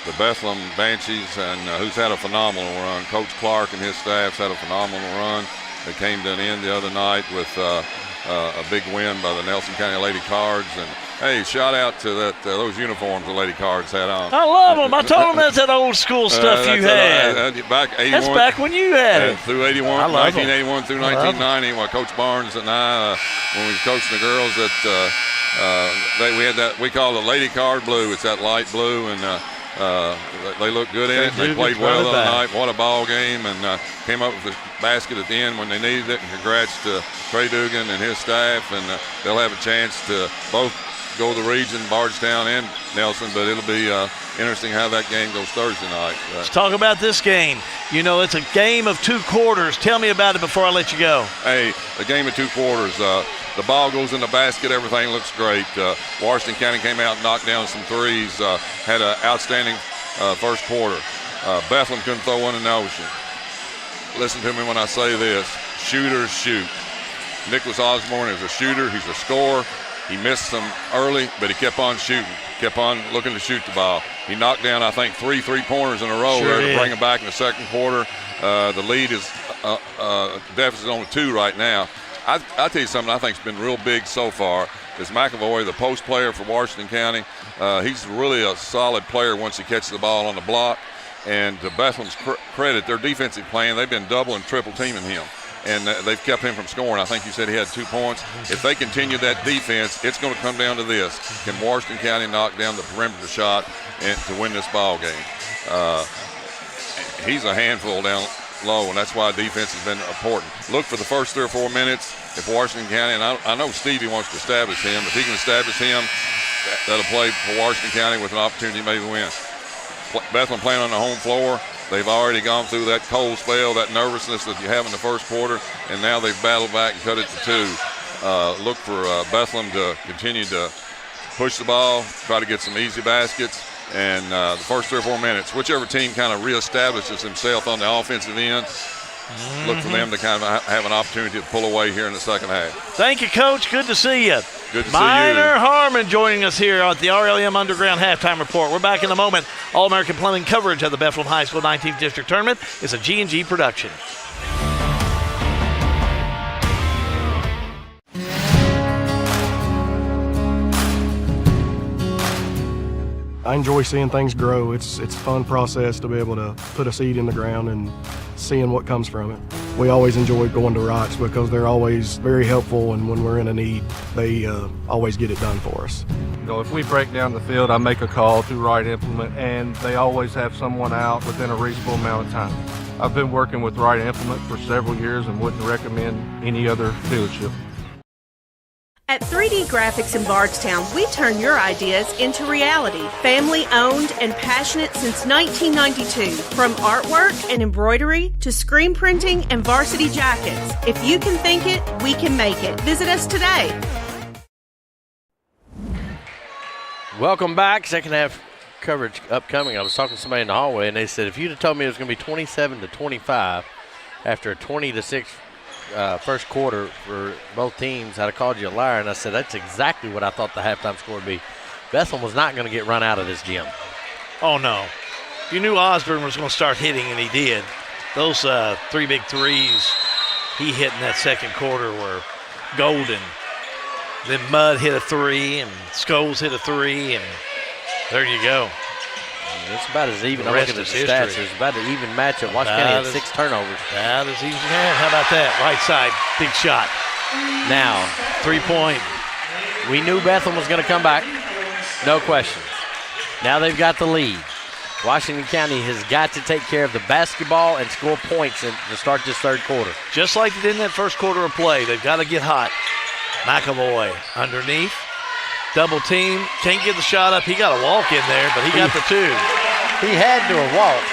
The Bethlehem Banshees, and who's had a phenomenal run. Coach Clark and his staff's had a phenomenal run. They came to an end the other night with a big win by the Nelson County Lady Cards. And hey, shout out to those uniforms the Lady Cards had on. I love them. I told them that's that old school stuff you had. Back 81. That's back when you had it. Through 81, 1981 through 1990, while Coach Barnes and I, when we was coaching the girls, we had that we call the Lady Card blue. It's that light blue, and they looked good in it. They played well the other night. What a ball game, and came up with a basket at the end when they needed it. And congrats to Trey Dugan and his staff, and they'll have a chance to both go to the region, Bardstown and Nelson, but it'll be interesting how that game goes Thursday night. Let's talk about this game. It's a game of 2 quarters. Tell me about it before I let you go. Hey, a game of 2 quarters. The ball goes in the basket. Everything looks great. Washington County came out and knocked down some threes. Had an outstanding first quarter. Bethlehem couldn't throw one in the ocean. Listen to me when I say this. Shooters shoot. Nicholas Osborne is a shooter. He's a scorer. He missed some early, but he kept on shooting. Kept on looking to shoot the ball. He knocked down, I think, 3 3-pointers in a row to bring him back in the second quarter. The lead is deficit on 2 right now. I tell you something I think has been real big so far is McAvoy, the post player for Washington County. He's really a solid player once he catches the ball on the block. And to Bethlehem's credit, their defensive plan, they've been double and triple teaming him. And they've kept him from scoring. I think you said he had 2 points. If they continue that defense, it's going to come down to this. Can Washington County knock down the perimeter shot and to win this ball game? He's a handful down low, and that's why defense has been important. Look for the first 3 or 4 minutes. If Washington County, and I know Stevie wants to establish him. If he can establish him, that'll play for Washington County with an opportunity maybe to win. Bethlehem playing on the home floor. They've already gone through that cold spell, that nervousness that you have in the first quarter, and now they've battled back and cut it to 2. Look for Bethlehem to continue to push the ball, try to get some easy baskets, and the first 3 or 4 minutes, whichever team kind of reestablishes himself on the offensive end, look for them to kind of have an opportunity to pull away here in the second half. Thank you, Coach. Good to see you. Good to see Minor you. Harmon joining us here at the RLM Underground Halftime Report. We're back in a moment. All-American Plumbing coverage of the Bethlehem High School 19th District Tournament is a G&G production. I enjoy seeing things grow. It's a fun process to be able to put a seed in the ground and seeing what comes from it. We always enjoy going to Rocks because they're always very helpful, and when we're in a need, they always get it done for us. You know, if we break down the field, I make a call to Right Implement, and they always have someone out within a reasonable amount of time. I've been working with Right Implement for several years and wouldn't recommend any other dealership. At 3D Graphics in Bardstown, we turn your ideas into reality. Family owned and passionate since 1992. From artwork and embroidery to screen printing and varsity jackets. If you can think it, we can make it. Visit us today. Welcome back. Second half coverage upcoming. I was talking to somebody in the hallway, and they said if you'd have told me it was going to be 27-25 after a 20-6 first quarter for both teams, I'd have called you a liar. And I said that's exactly what I thought the halftime score would be. Bethlehem was not going to get run out of this gym. Oh, no. You knew Osborne was going to start hitting, and he did. Those three big threes he hit in that second quarter were golden. Then Mudd hit a three, and Scholes hit a three, and there you go. It's about as even. The I'm rest looking at is the stats. history. It's about an even matchup. Washington County had 6 turnovers. That is even. How about that? Right side, big shot. Now, 3-point. We knew Bethlehem was going to come back. No questions. Now they've got the lead. Washington County has got to take care of the basketball and score points to start this third quarter. Just like they did in that first quarter of play, they've got to get hot. McAvoy underneath. Double team. Can't get the shot up. He got a walk in there, but he got the two. He had to have walked.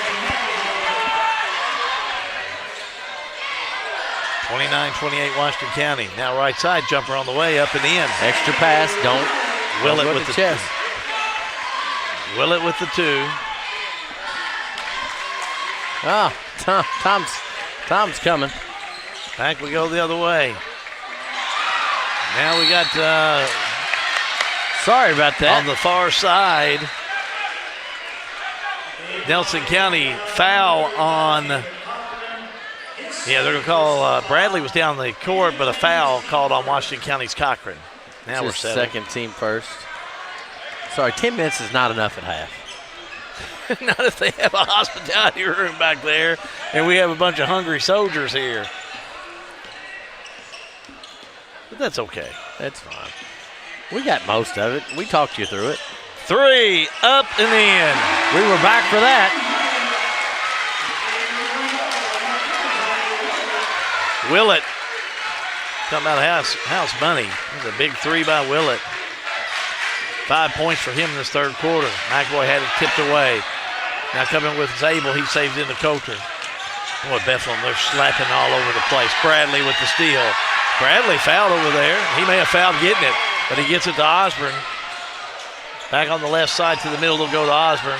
29-28 Washington County. Now right side jumper on the way, up and in. Extra pass. Don't Will it look with at the chest. Will it with the two. Ah, Tom's coming. Back we go the other way. Now we got sorry about that. On the far side, Nelson County foul on, they're going to call, Bradley was down the court, but a foul called on Washington County's Cochran. Now we're set. Second team first. Sorry, 10 minutes is not enough at half. Not if they have a hospitality room back there and we have a bunch of hungry soldiers here. But that's okay. That's fine. We got most of it. We talked you through it. 3, up and in. We were back for that. Willett. Talking about house money. That's a big 3 by Willett. 5 points for him in this third quarter. McAvoy had it tipped away. Now coming with Zabel, he saves into Coulter. Boy, Bethlehem, they're slapping all over the place. Bradley with the steal. Bradley fouled over there. He may have fouled getting it, but he gets it to Osborne. Back on the left side to the middle, they'll go to Osborne.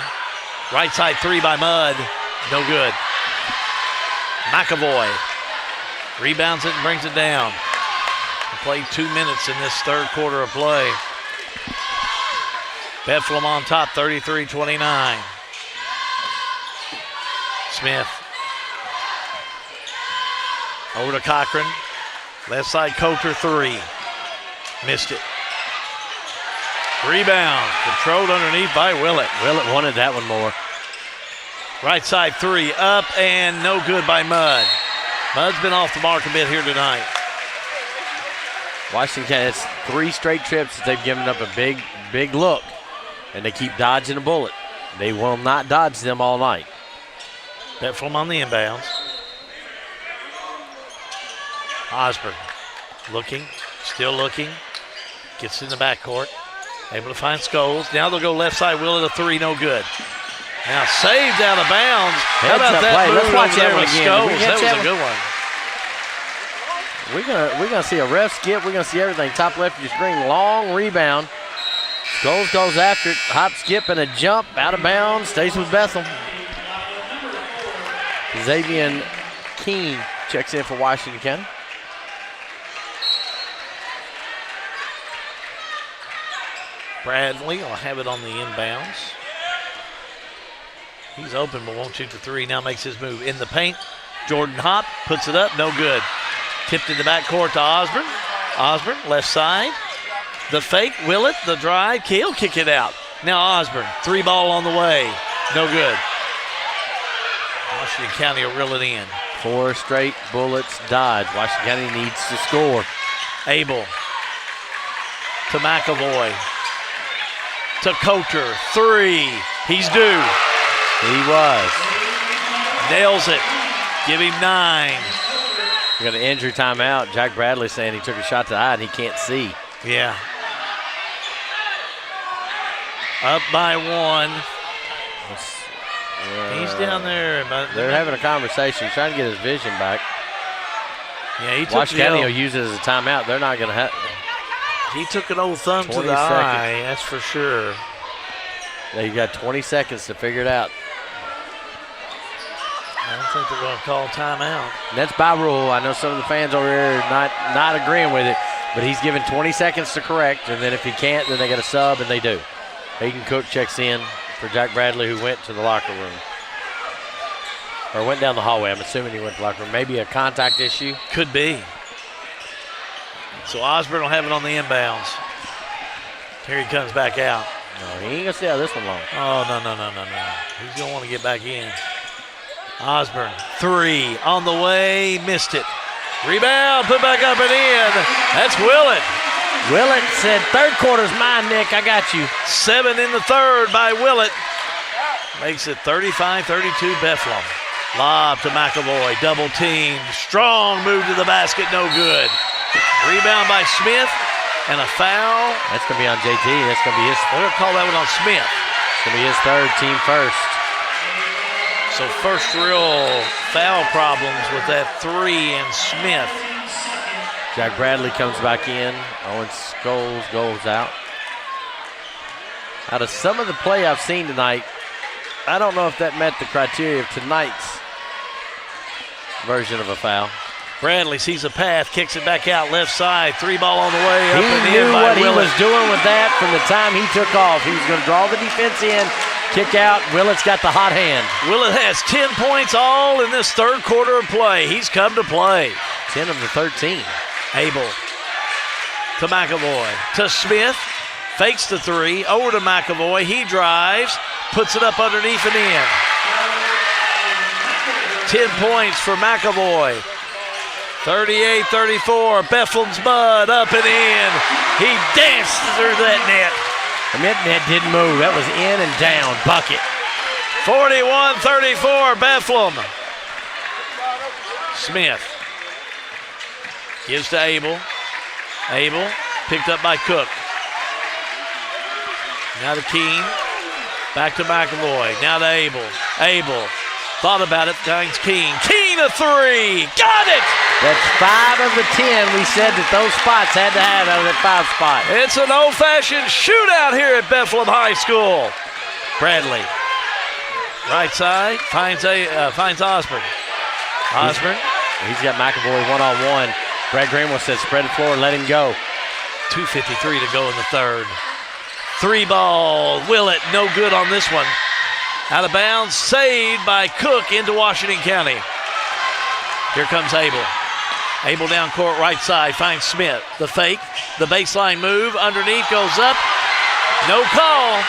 Right side 3 by Mudd. No good. McAvoy rebounds it and brings it down. They played 2 minutes in this third quarter of play. Bethlehem on top, 33-29. Smith. Over to Cochran. Left side, Coulter 3. Missed it. Rebound. Controlled underneath by Willett. Willett wanted that one more. Right side 3. Up and no good by Mudd. Mudd's been off the mark a bit here tonight. Washington has 3 straight trips that they've given up a big look. And they keep dodging a bullet. They will not dodge them all night. Bethlehem on the inbounds. Osborne looking, still looking. Gets in the backcourt. Able to find Scholes. Now they'll go left side. Willett a 3, no good. Now saved out of bounds. How about that play? move Let's watch over that there one with again. Scholes? That was a good one. We're gonna see a ref skip. We're gonna see everything. Top left of your screen. Long rebound. Scholes goes after it. Hop, skip, and a jump. Out of bounds. Stays with Bethlehem. Xavier Keene checks in for Washington County. Bradley will have it on the inbounds. He's open but won't shoot the three. Now makes his move in the paint. Jordan Hopp puts it up, no good. Tipped in the backcourt to Osborne. Osborne, left side. The fake, Willett, the drive. He'll kick it out. Now Osborne, three ball on the way. No good. Washington County will reel it in. 4 straight bullets dodged. Washington County needs to score. Abel to McAvoy. To Coulter, three. He's due. He was. Nails it. Give him 9. We got an injury timeout. Jack Bradley saying he took a shot to the eye and he can't see. Yeah. Up by 1. He's down there. But they're having a conversation, trying to get his vision back. Yeah, he took Washington County will use it as a timeout. They're not going to have. He took an old thumb to the eye, that's for sure. Yeah, you got 20 seconds to figure it out. I don't think they're going to call timeout. And that's by rule. I know some of the fans over here are not agreeing with it, but he's given 20 seconds to correct, and then if he can't, then they got a sub, and they do. Hayden Cook checks in for Jack Bradley, who went to the locker room. Or went down the hallway. I'm assuming he went to the locker room. Maybe a contact issue. Could be. So Osborne will have it on the inbounds. Here he comes back out. No, he ain't going to stay out this one long. Oh, no. He's going to want to get back in. Osborne, three on the way, missed it. Rebound, put back up and in. That's Willett. Willett said, third quarter's mine, Nick. I got you. 7 in the third by Willett. Makes it 35-32 Bethlehem. Lob to McAvoy, double team. Strong move to the basket, no good. Rebound by Smith and a foul. That's going to be on JT. That's going to be his. They're going to call that one on Smith. It's going to be his third, team first. So first real foul problems with that 3 and Smith. Jack Bradley comes back in. Owen Scholes goes out. Out of some of the play I've seen tonight, I don't know if that met the criteria of tonight's version of a foul. Bradley sees a path, kicks it back out left side. 3 ball on the way. Up he and knew in by what he Willett. was doing with that from the time he took off. He was going to draw the defense in, kick out. Willett's got the hot hand. Willett has 10 points all in this third quarter of play. He's come to play. 10 of the 13. Abel to McAvoy to Smith. Fakes the 3. Over to McAvoy. He drives. Puts it up underneath and in. 10 points for McAvoy. 38-34. Bethlehem's Bud up and in. He danced through that net. The mid-net didn't move. That was in and down. Bucket. 41-34 Bethlehem. Smith gives to Abel. Abel picked up by Cook. Now to Keene. Back to McAvoy. Now to Abel. Abel thought about it. Finds Keene. Keene a 3. Got it! That's 5 of the 10 we said that those spots had to have out of that 5 spot. It's an old-fashioned shootout here at Bethlehem High School. Bradley. Right side. Finds Osborne. Osborne. He's got McAvoy one-on-one. Brad Greenwell says spread the floor, let him go. 2:53 to go in the third. 3 ball. Willett, no good on this one. Out of bounds, saved by Cook into Washington County. Here comes Abel. Abel down court right side, finds Smith. The fake, the baseline move, underneath goes up. No call.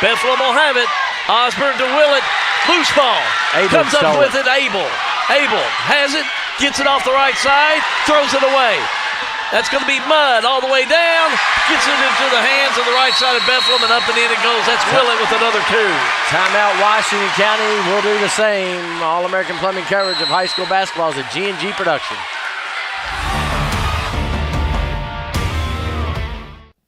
Bethlehem will have it. Osborne to Willett. Loose ball. Abel comes up with it. Abel has it, gets it off the right side, throws it away. That's going to be Mudd all the way down. Gets it into the hands of the right side of Bethlehem, and up and in it goes. That's Willett with another 2. Timeout. Washington County will do the same. All-American Plumbing coverage of high school basketball is a G&G production.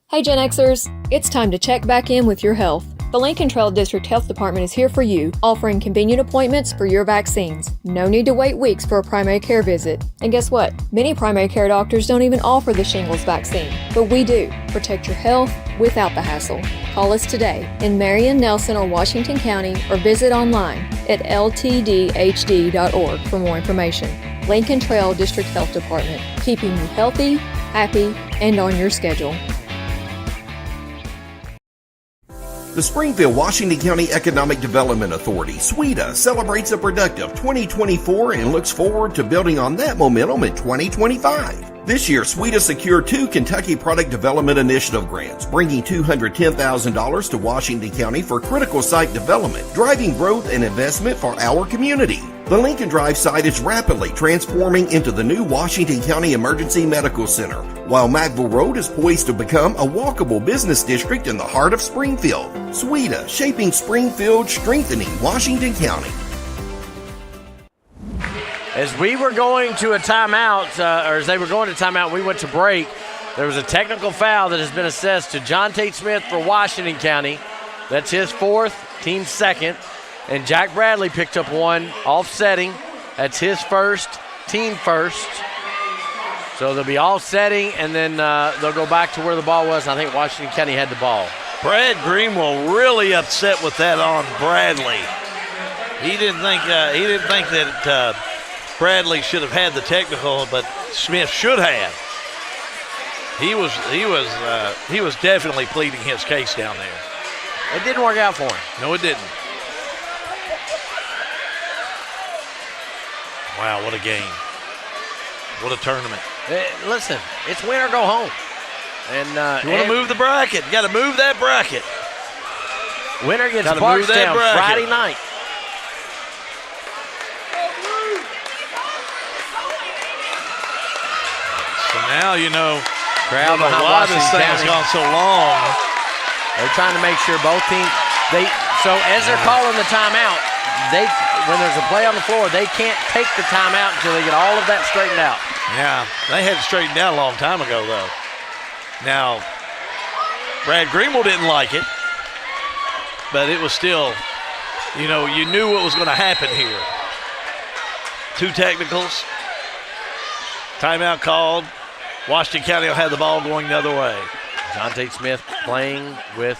Hey Gen Xers, it's time to check back in with your health. The Lincoln Trail District Health Department is here for you, offering convenient appointments for your vaccines. No need to wait weeks for a primary care visit. And guess what? Many primary care doctors don't even offer the shingles vaccine, but we do. Protect your health without the hassle. Call us today in Marion, Nelson, or Washington County, or visit online at ltdhd.org for more information. Lincoln Trail District Health Department, keeping you healthy, happy, and on your schedule. The Springfield Washington County Economic Development Authority, SWEDA, celebrates a productive 2024 and looks forward to building on that momentum in 2025. This year, SWEDA secured 2 Kentucky Product Development Initiative grants, bringing $210,000 to Washington County for critical site development, driving growth and investment for our community. The Lincoln Drive site is rapidly transforming into the new Washington County Emergency Medical Center, while Macville Road is poised to become a walkable business district in the heart of Springfield. SWEDA, shaping Springfield, strengthening Washington County. As we were going to a timeout, or as they were going to timeout, we went to break. There was a technical foul that has been assessed to John Tate Smith for Washington County. That's his 4th, team's 2nd. And Jack Bradley picked up one offsetting. That's his 1st, team 1st. So they'll be offsetting, and then they'll go back to where the ball was. I think Washington County had the ball. Brad Greenwell really upset with that on Bradley. He didn't think that Bradley should have had the technical, but Smith should have. He was definitely pleading his case down there. It didn't work out for him. No, it didn't. Wow, what a game. What a tournament. Listen, it's win or go home. And you want to move the bracket. You got to move that bracket. Winner gets Bardstown Friday night. So now you know crowd behind why Washington this thing has County gone so long. They're trying to make sure both teams. So as they're calling the timeout, when there's a play on the floor, they can't take the timeout until they get all of that straightened out. Yeah, they had it straightened out a long time ago, though. Now, Brad Greenwell didn't like it, but it was still, you knew what was going to happen here. 2 technicals, timeout called. Washington County will have the ball going the other way. John Tate Smith playing with,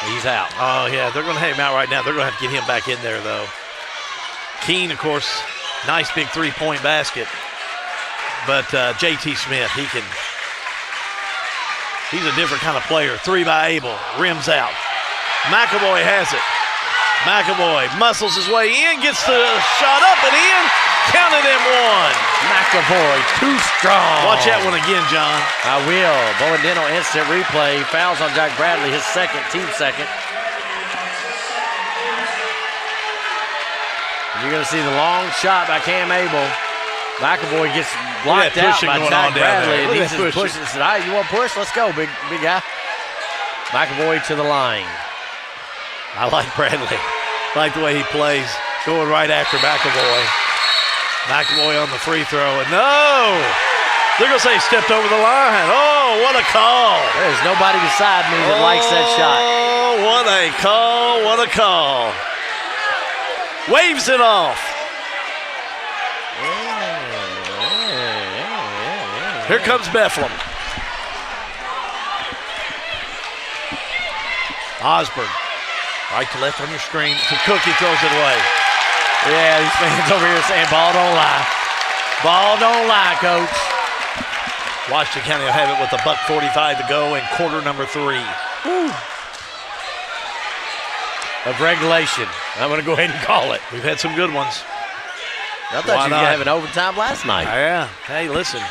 he's out. Oh, yeah, they're going to have him out right now. They're going to have to get him back in there, though. Keene, of course, nice big 3-point basket. But J.T. Smith, he's a different kind of player. 3 by Abel, rims out. McAvoy has it. McAvoy muscles his way in, gets the shot up and in. Counted in 1. McAvoy, too strong. Watch that one again, John. I will. Bowen-Dental instant replay. Fouls on Jack Bradley, his 2nd, team 2nd. You're going to see the long shot by Cam Abel. McAvoy gets blocked out by Jack Bradley. And he's just pushing. He said, all right, you want to push? Let's go, big guy. McAvoy to the line. I like Bradley. I like the way he plays. Going right after McAvoy. McAvoy on the free throw. And no! They're going to say he stepped over the line. Oh, what a call. There's nobody beside me that likes that shot. Oh, what a call. What a call. Waves it off. Here comes Bethlehem. Osborne. Right to left on your screen. To Cookie, throws it away. Yeah, these fans over here saying ball don't lie. Ball don't lie, Coach. Washington County will have it with $1:45 to go in quarter number 3. Woo. Of regulation. I'm going to go ahead and call it. We've had some good ones. I thought you were having overtime last night. Yeah. Hey, listen.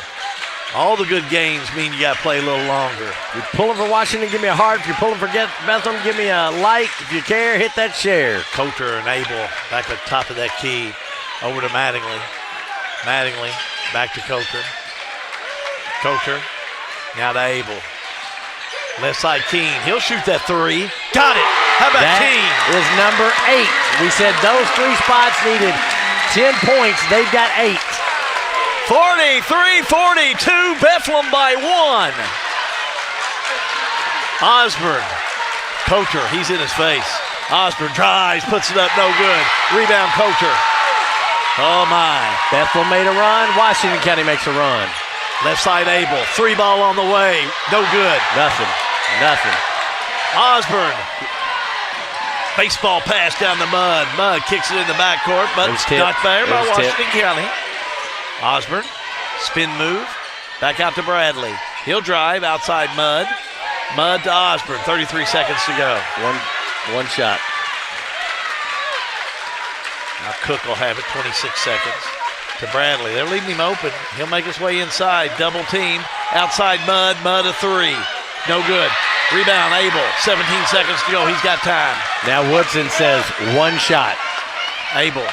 All the good games mean you got to play a little longer. If you're pulling for Washington, give me a heart. If you're pulling for Bethlehem, give me a like. If you care, hit that share. Coulter and Abel back at the top of that key. Over to Mattingly. Mattingly back to Coulter. Coulter now to Abel. Left side Keene. He'll shoot that 3. Got it. How about Keene? That is number 8. We said those 3 spots needed 10 points. They've got 8. 43-42, Bethlehem by 1. Osborne Coulter, he's in his face. Osborne drives, puts it up, no good. Rebound, Coulter. Oh, my. Bethel made a run. Washington County makes a run. Left side, Abel. 3 ball on the way. No good. Nothing. Osborne. Baseball pass down the Mud. Mud kicks it in the backcourt, but not fair by Washington County. Osborne. Spin move. Back out to Bradley. He'll drive outside Mud. Mud to Osborne. 33 seconds to go. One shot. Now Cook will have it. 26 seconds. To Bradley. They're leaving him open. He'll make his way inside. Double team. Outside Mud. Mud a 3. No good. Rebound, Abel. 17 seconds to go. He's got time. Now Woodson says 1 shot. Abel.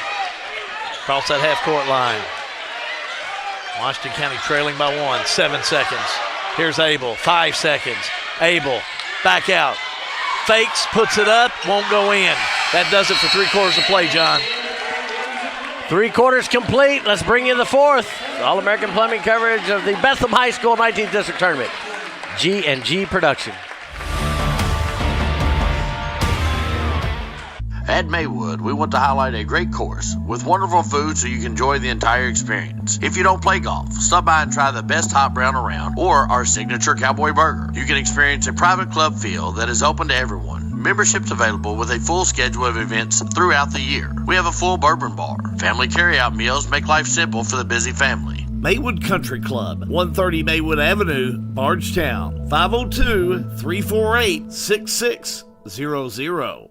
Across that half-court line. Washington County trailing by 1. 7 seconds. Here's Abel. 5 seconds. Abel. Back out. Fakes. Puts it up. Won't go in. That does it for 3/4 of play, John. 3/4 complete. Let's bring you the 4th All-American Plumbing coverage of the Bethlehem High School 19th District Tournament. G&G Production. At Maywood, we want to highlight a great course with wonderful food so you can enjoy the entire experience. If you don't play golf, stop by and try the best hot brown around or our signature cowboy burger. You can experience a private club feel that is open to everyone. Memberships available with a full schedule of events throughout the year. We have a full bourbon bar. Family carryout meals make life simple for the busy family. Maywood Country Club, 130 Maywood Avenue, Bardstown, 502-348-6600.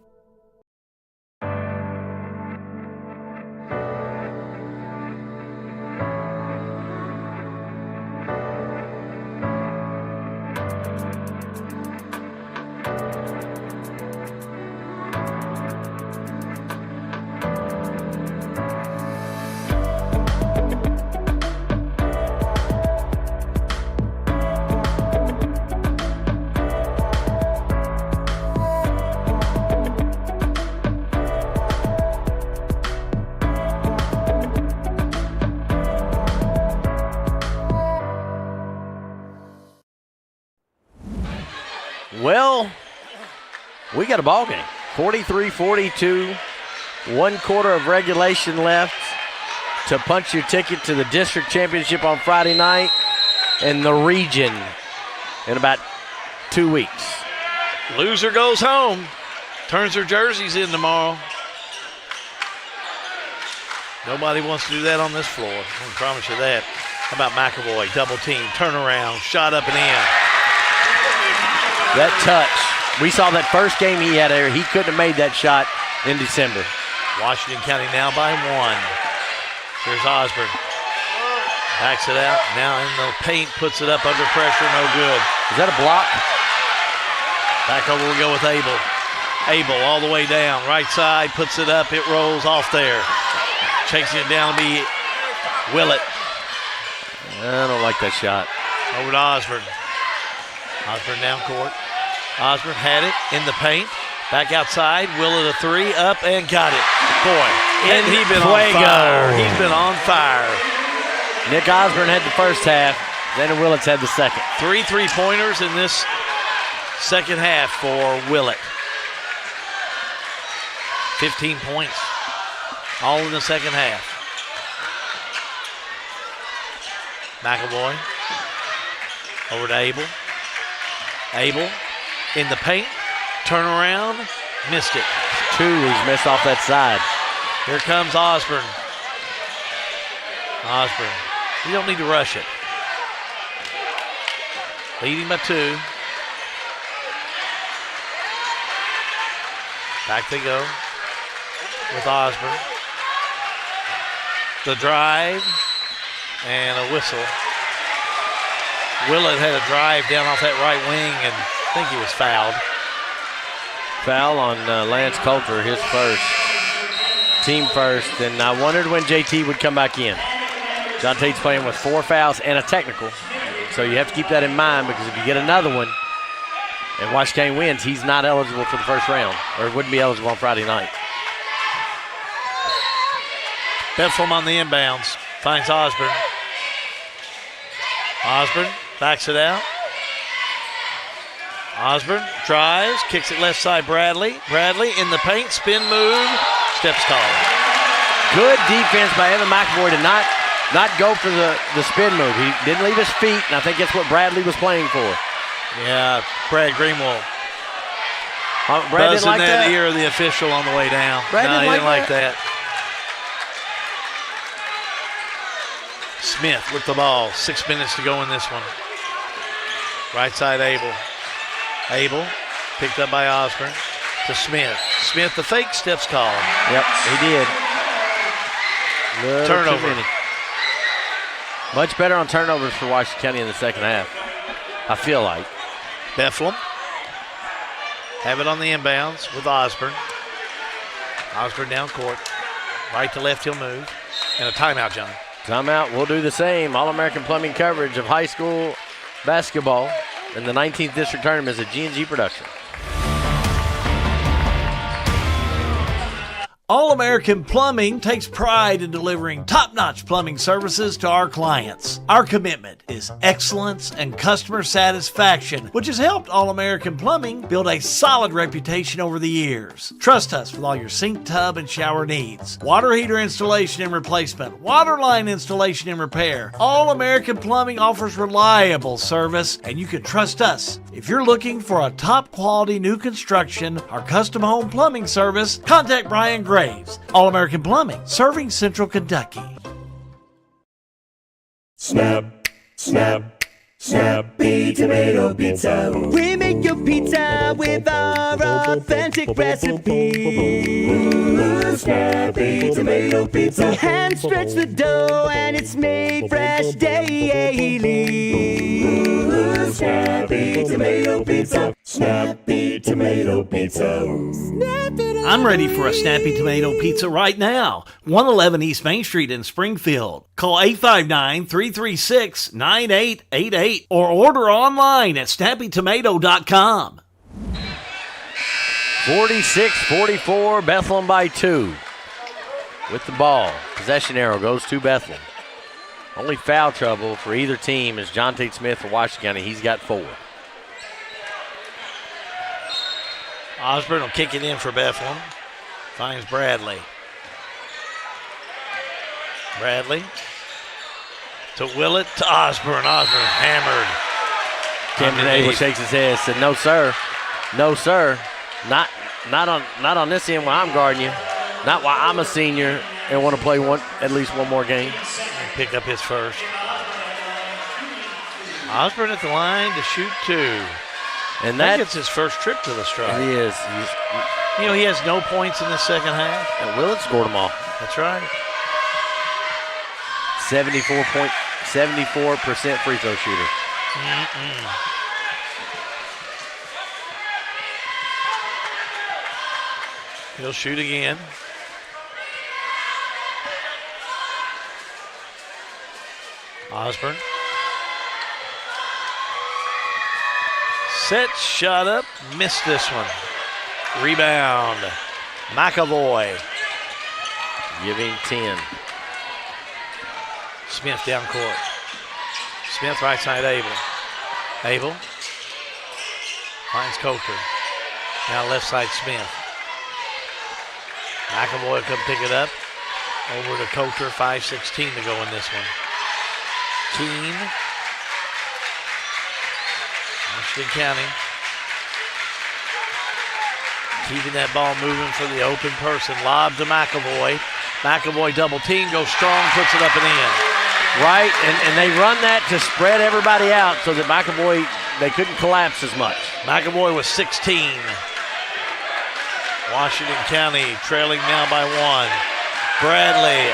Well, we got a ball game. 43-42, 1/4 of regulation left to punch your ticket to the district championship on Friday night and the region in about 2 weeks. Loser goes home, turns their jerseys in tomorrow. Nobody wants to do that on this floor. I can promise you that. How about McAvoy, double team, turnaround, shot up and in. That touch. We saw that first game he had there. He couldn't have made that shot in December. Washington County now by 1. Here's Osborne. Backs it out. Now in the paint, puts it up under pressure. No good. Is that a block? Back over we go with Abel. Abel all the way down. Right side, puts it up. It rolls off there. Chasing it down to be Willett. I don't like that shot. Over to Osborne. Osborne down court. Osborne had it in the paint. Back outside. Willett a 3. Up and got it. Boy, and he's been on fire. He's been on fire. Nick Osborne had the first half. Then Willett's had the second. 3 3-pointers in this second half for Willett. 15 points. All in the second half. McAvoy. Over to Abel. Abel in the paint. Turn around. Missed it. 2 he's missed off that side. Here comes Osborne. Osborne. You don't need to rush it. Leading by 2. Back they go with Osborne. The drive and a whistle. Willett had a drive down off that right wing and I think he was fouled. Foul on Lance Coulter, his first. Team first, and I wondered when JT would come back in. John Tate's playing with 4 fouls and a technical, so you have to keep that in mind because if you get another one and Washington wins, he's not eligible for the first round, or wouldn't be eligible on Friday night. Bethlehem on the inbounds, finds Osborne. Osborne backs it out. Osborne tries, kicks it left side. Bradley in the paint, spin move, steps called. Good defense by Evan McAvoy to not go for the spin move. He didn't leave his feet, and I think that's what Bradley was playing for. Yeah, Brad Greenwald. Brad didn't buzzing like that that ear of the official on the way down. Brad no, didn't he didn't like like that. Smith with the ball. 6 minutes to go in this one. Right side, Abel. Abel picked up by Osborne to Smith. Smith, the fake, steps called. Yep, he did. Little Turnover. too many. Much better on turnovers for Washington County in the second half, I feel like. Bethlehem have it on the inbounds with Osborne. Osborne down court. Right to left, he'll move. And a timeout, John. Timeout, we'll do the same. All-American Plumbing coverage of high school basketball in the 19th District Tournament is a G&G production. All-American Plumbing takes pride in delivering top-notch plumbing services to our clients. Our commitment is excellence and customer satisfaction, which has helped All-American Plumbing build a solid reputation over the years. Trust us with all your sink, tub, and shower needs. Water heater installation and replacement, water line installation and repair. All-American Plumbing offers reliable service, and you can trust us. If you're looking for a top-quality new construction or custom home plumbing service, contact Brian Graves. All-American Plumbing, serving Central Kentucky. Snap, snap, Snappy Tomato Pizza. We make your pizza with our authentic recipe. Snappy Tomato Pizza. Hand stretch the dough and it's made fresh daily. Snappy Tomato Pizza. Snappy Tomato Pizza. I'm ready for a Snappy Tomato Pizza right now. 111 East Main Street in Springfield. Call 859-336-9888 or order online at snappytomato.com. 46-44, Bethlehem by 2. With the ball, possession arrow goes to Bethlehem. Only foul trouble for either team is John Tate Smith for Washington County. He's got 4. Osborne will kick it in for Bethlehem. Finds Bradley. Bradley to Willett to Osborne. Osborne hammered. Camden Abel shakes his head, said, "No, sir. No, sir. Not on this end while I'm guarding you. Not while I'm a senior and want to play at least one more game." Pick up his first. Osborne at the line to shoot 2. And that's his first trip to the stripe. It is. He has no points in the second half. And Willett scored them all. That's right. 74% free throw shooter. He'll shoot again. Osborne. Set, shot up, missed this one. Rebound. McAvoy. Giving 10. Smith down court. Smith right side Abel. Abel. Finds Coulter. Now left side Smith. McAvoy will come pick it up. Over to Coulter. 5:16 to go in this one. Keene. Washington County. Keeping that ball moving for the open person. Lob to McAvoy. McAvoy double team, goes strong, puts it up and in. Right, and they run that to spread everybody out so that McAvoy, they couldn't collapse as much. McAvoy was 16. Washington County trailing now by 1. Bradley,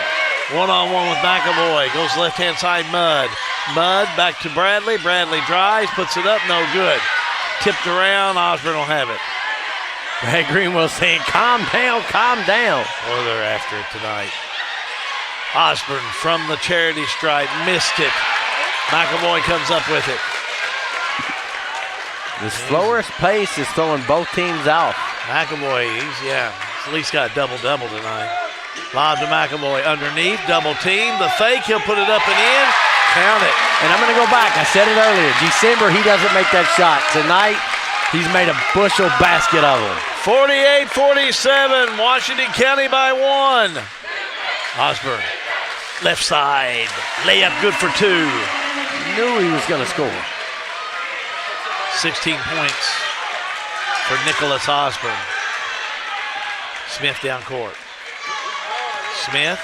one-on-one with McAvoy, goes left-hand side, Mudd. Mudd back to Bradley. Bradley drives, puts it up, no good. Tipped around, Osborne will have it. Brad Greenwell saying, calm down, calm down. Boy, they're after it tonight. Osborne from the charity stripe, missed it. McAvoy comes up with it. The slowest pace is throwing both teams off. McAvoy, he's at least got a double-double tonight. Lob to McAvoy underneath, double team, the fake, he'll put it up and in. Count it. And I'm going to go back. I said it earlier. December, he doesn't make that shot. Tonight, He's made a bushel basket of them. 48-47, Washington County by 1. Osborne, left side, layup good for 2. Knew he was going to score. 16 points for Nicholas Osborne. Smith down court. Smith,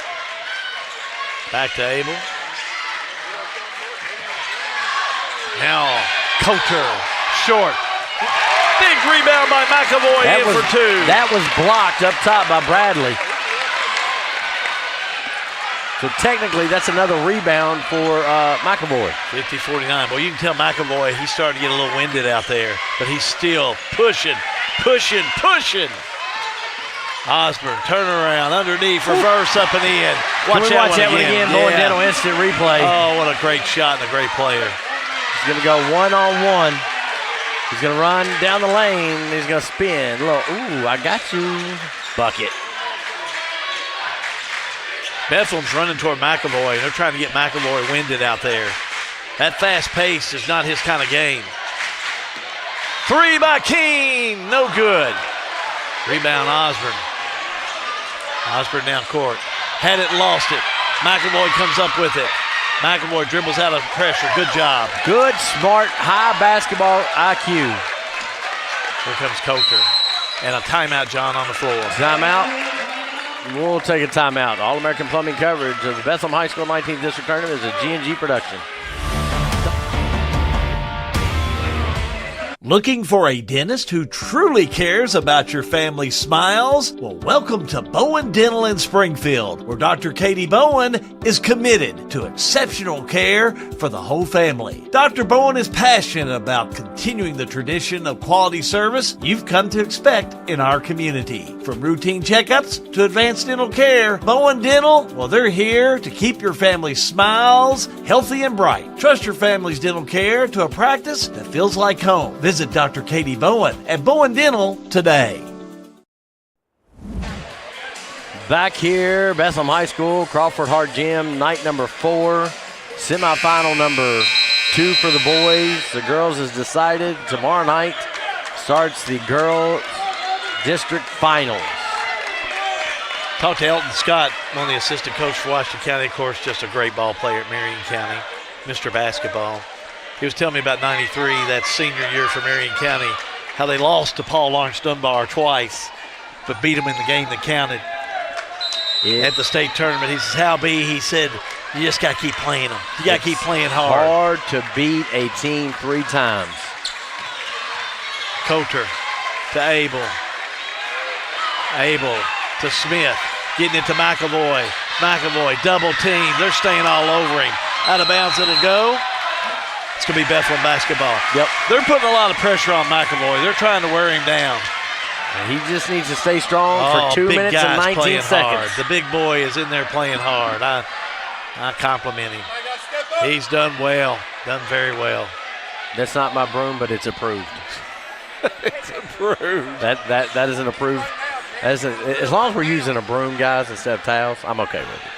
back to Abel. Now Coulter, short. Big rebound by McAvoy for 2. That was blocked up top by Bradley. So technically, that's another rebound for McAvoy. 50-49. Well, you can tell McAvoy, he's starting to get a little winded out there, but he's still pushing. Osborne, turn around, underneath, reverse, up and in. Watch that one again. Bowen Dental instant replay. Oh, what a great shot and a great player. He's going to go one-on-one. He's going to run down the lane. He's going to spin. Ooh, I got you. Bucket. Bethlehem's running toward McAvoy. They're trying to get McAvoy winded out there. That fast pace is not his kind of game. 3 by Keene. No good. Rebound Osborne. Osborne down court. Had it, lost it. McAvoy comes up with it. McAvoy dribbles out of pressure. Good job. Good, smart, high basketball IQ. Here comes Coulter. And a timeout, John, on the floor. Timeout. We'll take a timeout. All-American Plumbing coverage of the Bethlehem High School 19th District Tournament is a G&G production. Looking for a dentist who truly cares about your family's smiles? Well, welcome to Bowen Dental in Springfield, where Dr. Katie Bowen is committed to exceptional care for the whole family. Dr. Bowen is passionate about continuing the tradition of quality service you've come to expect in our community. From routine checkups to advanced dental care, Bowen Dental, well, they're here to keep your family's smiles healthy and bright. Trust your family's dental care to a practice that feels like home. Visit Dr. Katie Bowen at Bowen Dental today. Back here, Bethlehem High School, Crawford Hart Gym, night number 4, semifinal number 2 for the boys. The girls is decided. Tomorrow night starts the girls district finals. Talked to Elton Scott, one of the assistant coach for Washington County, of course, just a great ball player at Marion County, Mr. Basketball. He was telling me about 93, that senior year for Marion County, how they lost to Paul Lawrence Dunbar twice, but beat them in the game that counted at the state tournament. He says, how be? He said, you just got to keep playing them. You got to keep playing hard. Hard to beat a team 3 times. Coulter to Abel. Abel to Smith. Getting it to McAvoy. McAvoy, double team. They're staying all over him. Out of bounds it'll go. It's going to be Bethlehem basketball. Yep. They're putting a lot of pressure on McAvoy. They're trying to wear him down. And he just needs to stay strong for 2 minutes and 19 seconds. Hard. The big boy is in there playing hard. I compliment him. He's done well. Done very well. That's not my broom, but it's approved. It's approved. That isn't approved. As long as we're using a broom, guys, instead of towels, I'm okay with it.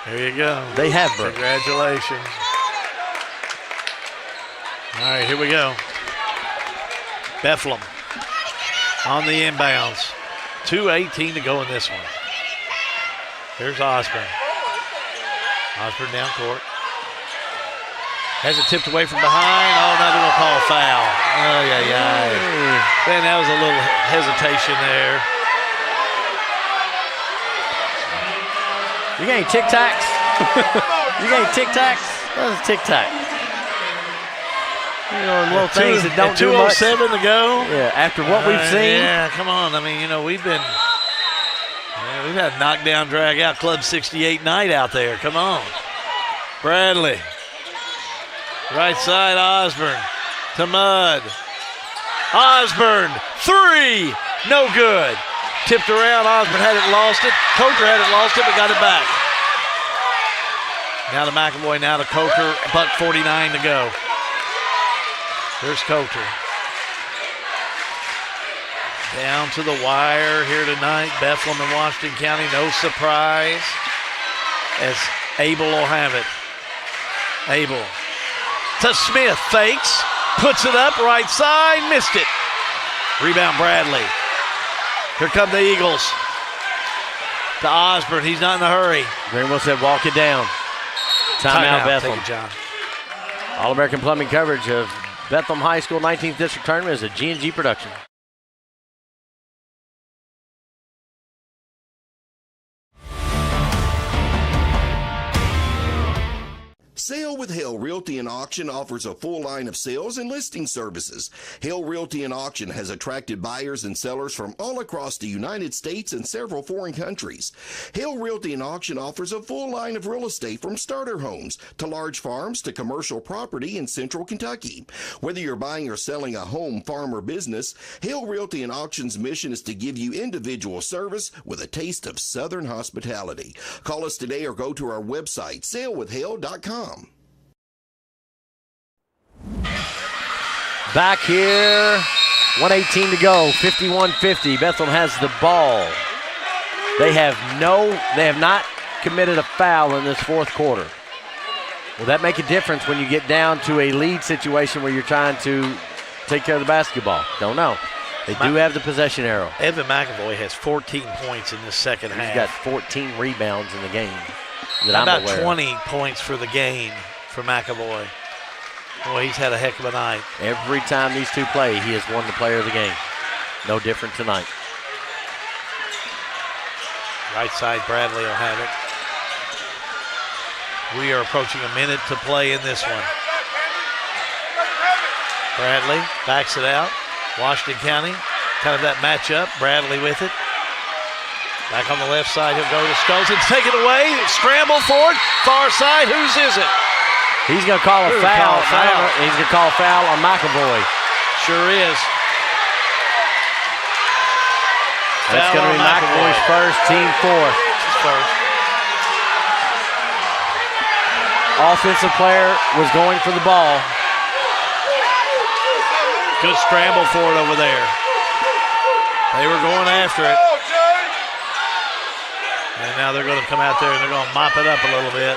There you go. They have brooms. Congratulations. All right, here we go. Bethlehem on the inbounds. 2:18 to go in this one. Here's Osborne. Osborne down court. Has it tipped away from behind. Oh, now they're going to call a foul. Oh, yeah. Man, that was a little hesitation there. You got any Tic Tacs? You got any Tic Tacs? That was a Tic Tac. You know, little things that don't do much. 2:07 to go. Yeah, after what we've seen. Yeah, come on. I mean, we've had knockdown, drag out Club 68 night out there. Come on. Bradley. Right side, Osborne to Mudd. Osborne, 3, no good. Tipped around, Osborne had it, lost it. Coulter had it, lost it, but got it back. Now to McAvoy, now to Coulter, $1:49 to go. Here's Coulter. Down to the wire here tonight. Bethlehem and Washington County, no surprise, as Abel will have it. Abel to Smith, fakes, puts it up, right side, missed it. Rebound Bradley. Here come the Eagles. To Osborne. He's not in a hurry. Greenville said walk it down. Timeout, Bethlehem. Take it, John. All-American Plumbing coverage of Bethlehem High School 19th District Tournament is a G&G production. Sale with Hale Realty and Auction offers a full line of sales and listing services. Hale Realty and Auction has attracted buyers and sellers from all across the United States and several foreign countries. Hale Realty and Auction offers a full line of real estate from starter homes to large farms to commercial property in central Kentucky. Whether you're buying or selling a home, farm, or business, Hale Realty and Auction's mission is to give you individual service with a taste of Southern hospitality. Call us today or go to our website, salewithhale.com. Back here, 1:18 to go, 51-50. Bethlehem has the ball. They have not committed a foul in this fourth quarter. Will that make a difference when you get down to a lead situation where you're trying to take care of the basketball? Don't know. They do have the possession arrow. Evan McAvoy has 14 points in this second half. He's got 14 rebounds in the game. How about 20 points for the game for McAvoy? Boy, he's had a heck of a night. Every time these two play, he has won the player of the game. No different tonight. Right side, Bradley will have it. We are approaching a minute to play in this one. Bradley backs it out. Washington County, kind of that matchup. Bradley with it. Back on the left side, he'll go to Stolzen. Take it away. Scramble for it. Far side. Whose is it? He's going to call a foul. He's going to call a foul on McAvoy. Sure is. That's going to be McAvoy's first, team fourth. His first. Offensive player was going for the ball. Good scramble for it over there. They were going after it. And now they're going to come out there and they're going to mop it up a little bit.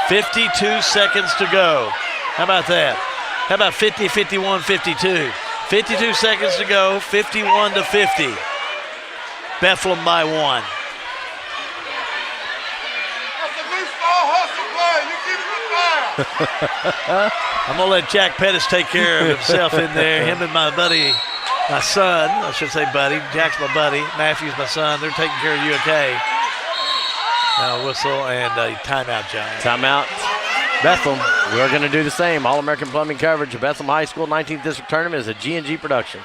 52 seconds to go. How about that? How about 50, 51, 52? 52 seconds to go, 51-50. Bethlehem by one. I'm going to let Jack Pettis take care of himself in there. Him and my buddy, my son, I should say buddy. Jack's my buddy. Matthew's my son. They're taking care of you okay. Now a whistle and a timeout, John. Timeout. Bethlehem, we're going to do the same. All-American Plumbing coverage of Bethlehem High School 19th District Tournament is a G&G production.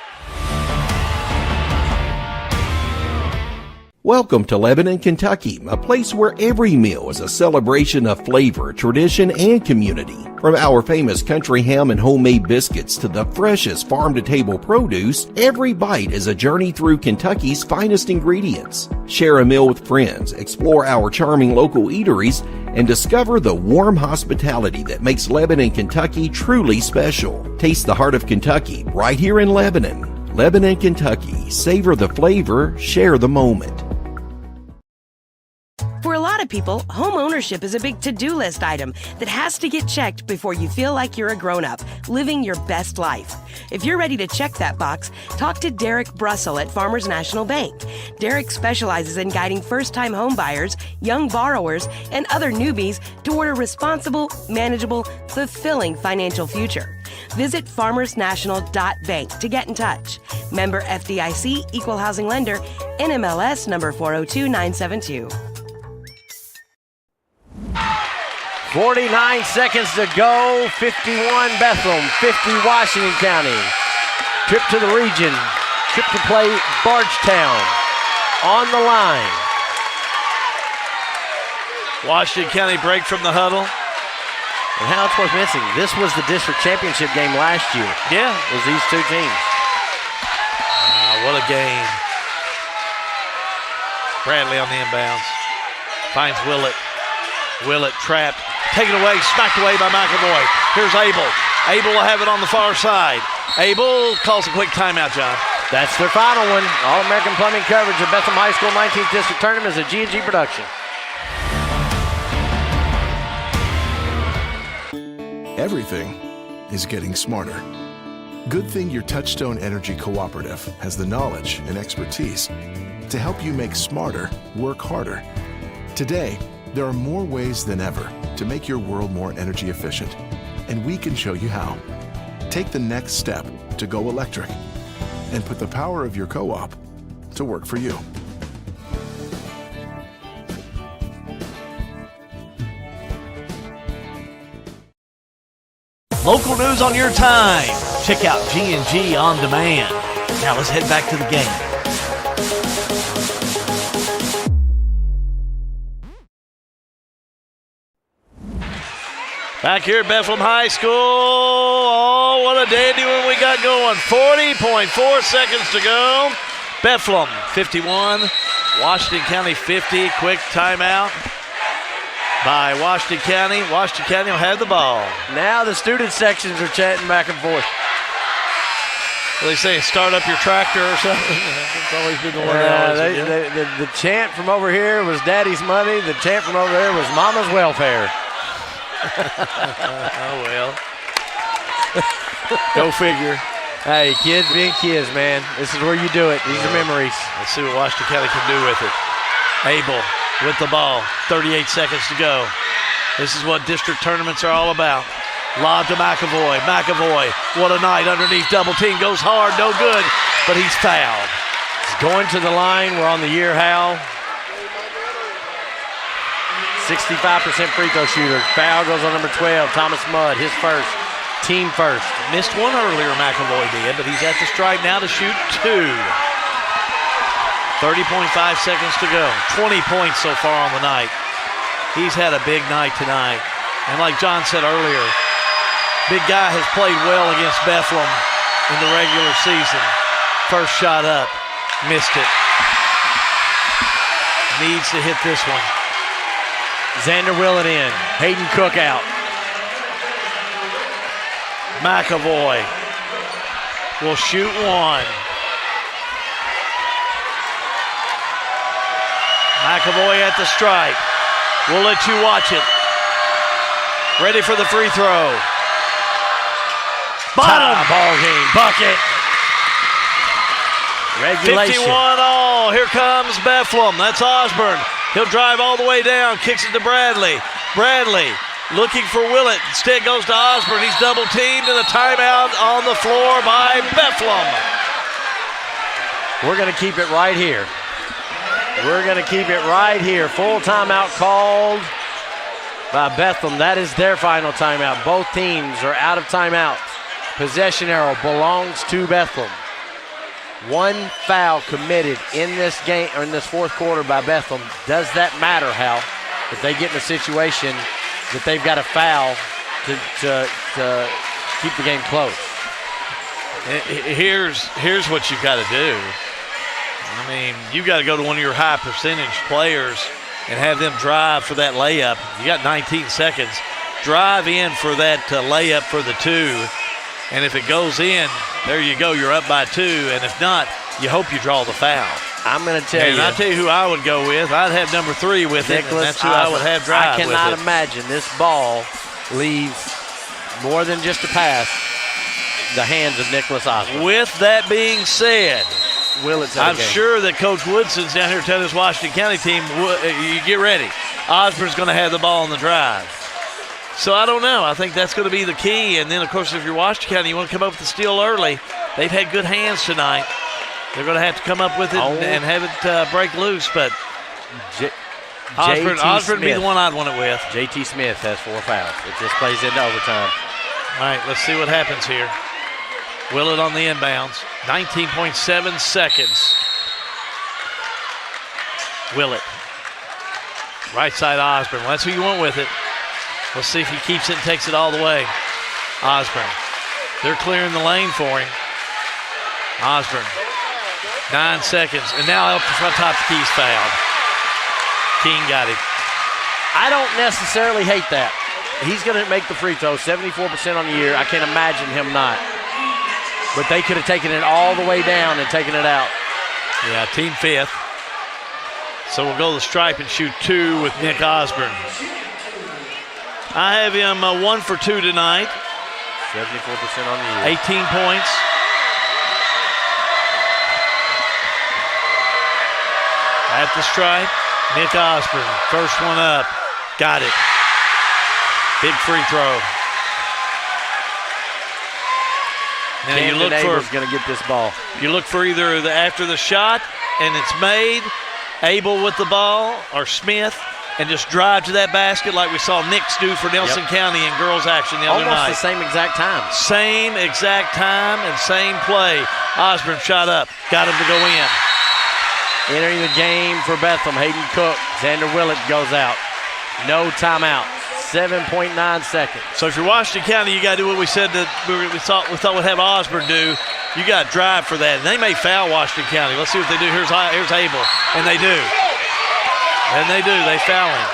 Welcome to Lebanon, Kentucky, a place where every meal is a celebration of flavor, tradition, and community. From our famous country ham and homemade biscuits to the freshest farm-to-table produce, every bite is a journey through Kentucky's finest ingredients. Share a meal with friends, explore our charming local eateries, and discover the warm hospitality that makes Lebanon, Kentucky truly special. Taste the heart of Kentucky right here in Lebanon. Lebanon, Kentucky. Savor the flavor, share the moment. For a lot of people, home ownership is a big to-do list item that has to get checked before you feel like you're a grown-up, living your best life. If you're ready to check that box, talk to Derek Brussel at Farmers National Bank. Derek specializes in guiding first-time home buyers, young borrowers, and other newbies toward a responsible, manageable, fulfilling financial future. Visit farmersnational.bank to get in touch. Member FDIC, Equal Housing Lender, NMLS number 402972. 49 seconds to go, 51 Bethlehem, 50 Washington County. Trip to the region, trip to play Bardstown on the line. Washington County break from the huddle. And how it's worth mentioning, this was the district championship game last year. Yeah. It was these two teams. What a game. Bradley on the inbounds. Finds Willett. Willett trapped. Taken away, smacked away by McAvoy. Here's Abel. Abel will have it on the far side. Abel calls a quick timeout, John. That's their final one. All-American Plumbing coverage of Bethlehem High School 19th District Tournament is a G&G production. Everything is getting smarter. Good thing your Touchstone Energy Cooperative has the knowledge and expertise to help you make smarter, work harder. Today, there are more ways than ever to make your world more energy efficient, and we can show you how. Take the next step to go electric and put the power of your co-op to work for you. Local news on your time. Check out G&G On Demand. Now let's head back to the game. Back here at Bethlehem High School. Oh, what a dandy one we got going. 40.4 seconds to go. Bethlehem 51, Washington County 50. Quick timeout by Washington County. Washington County will have the ball. Now the student sections are chatting back and forth. What are they saying? Start up your tractor or something? It's always been the one. The chant from over here was Daddy's money. The chant from over there was Mama's welfare. Oh, well. Go figure. Hey, kids being kids, man. This is where you do it. These are memories. Let's see what Washington County can do with it. Abel with the ball. 38 seconds to go. This is what district tournaments are all about. Lob to McAvoy. McAvoy, what a night underneath double team. Goes hard, no good, but he's fouled. He's going to the line. We're on the year, Hal. 65% free throw shooter. Foul goes on number 12, Thomas Mudd, his first. Team first. Missed one earlier, McAvoy did, but he's at the stripe now to shoot two. 30.5 seconds to go. 20 points so far on the night. He's had a big night tonight. And like John said earlier, big guy has played well against Bethlehem in the regular season. First shot up, missed it. Needs to hit this one. Xander Willett in. Hayden Cook out. McAvoy will shoot one. McAvoy at the stripe. We'll let you watch it. Ready for the free throw. Bottom. Ball game. Bucket. Regulation. 51 all. Here comes Bethlehem. That's Osborne. He'll drive all the way down. Kicks it to Bradley. Bradley looking for Willett. Instead goes to Osborne. He's double teamed and a timeout on the floor by Bethlehem. We're going to keep it right here. We're going to keep it right here. Full timeout called by Bethlehem. That is their final timeout. Both teams are out of timeout. Possession arrow belongs to Bethlehem. One foul committed in this game, or in this fourth quarter by Bethlehem. Does that matter, Hal? If they get in a situation that they've got a foul to keep the game close. Here's what you've got to do. I mean, you've got to go to one of your high percentage players and have them drive for that layup. You got 19 seconds. Drive in for that layup for the two. And if it goes in, there you go. You're up by two. And if not, you hope you draw the foul. I'm going to tell you. And I'll tell you who I would go with. I'd have number 3 with it. And that's who I would have drive with it. I cannot imagine this ball leaves more than just a pass the hands of Nicholas Osborne. With that being said, I'm game. sure that Coach Woodson's down here telling this Washington County team, you get ready. Osborne's going to have the ball on the drive. So I don't know. I think that's going to be the key. And then, of course, if you're Washington County, you want to come up with the steal early. They've had good hands tonight. They're going to have to come up with it and have it break loose. But Osborne would be the one I'd want it with. J.T. Smith has 4 fouls. It just plays into overtime. All right, let's see what happens here. Willett on the inbounds. 19.7 seconds. Willett. Right side Osborne. Well, that's who you want with it. Let's see if he keeps it and takes it all the way. Osborne. They're clearing the lane for him. Osborne. 9 seconds. And now up to front top, Key's fouled. King got him. I don't necessarily hate that. He's going to make the free throw, 74% on the year. I can't imagine him not. But they could have taken it all the way down and taken it out. Yeah, team 5th. So we'll go to the stripe and shoot 2 with Nick Osborne. I have him 1 for 2 tonight. 74% on the year. 18 points. At the stripe, Nick Osborne, first one up. Got it. Big free throw. Now you look for going to get this ball. You look for either after the shot and it's made, Abel with the ball, or Smith, and just drive to that basket like we saw Knicks do for Nelson County in girls action the other night. Almost the same exact time. Same exact time and same play. Osborne shot up, got him to go in. Entering the game for Bethlehem, Hayden Cook. Xander Willett goes out. No timeout. 7.9 seconds. So if you're Washington County, you got to do what we said that we thought we'd have Osborne do. You got to drive for that. And they may foul Washington County. Let's see what they do. Here's Abel. And they do. They foul him.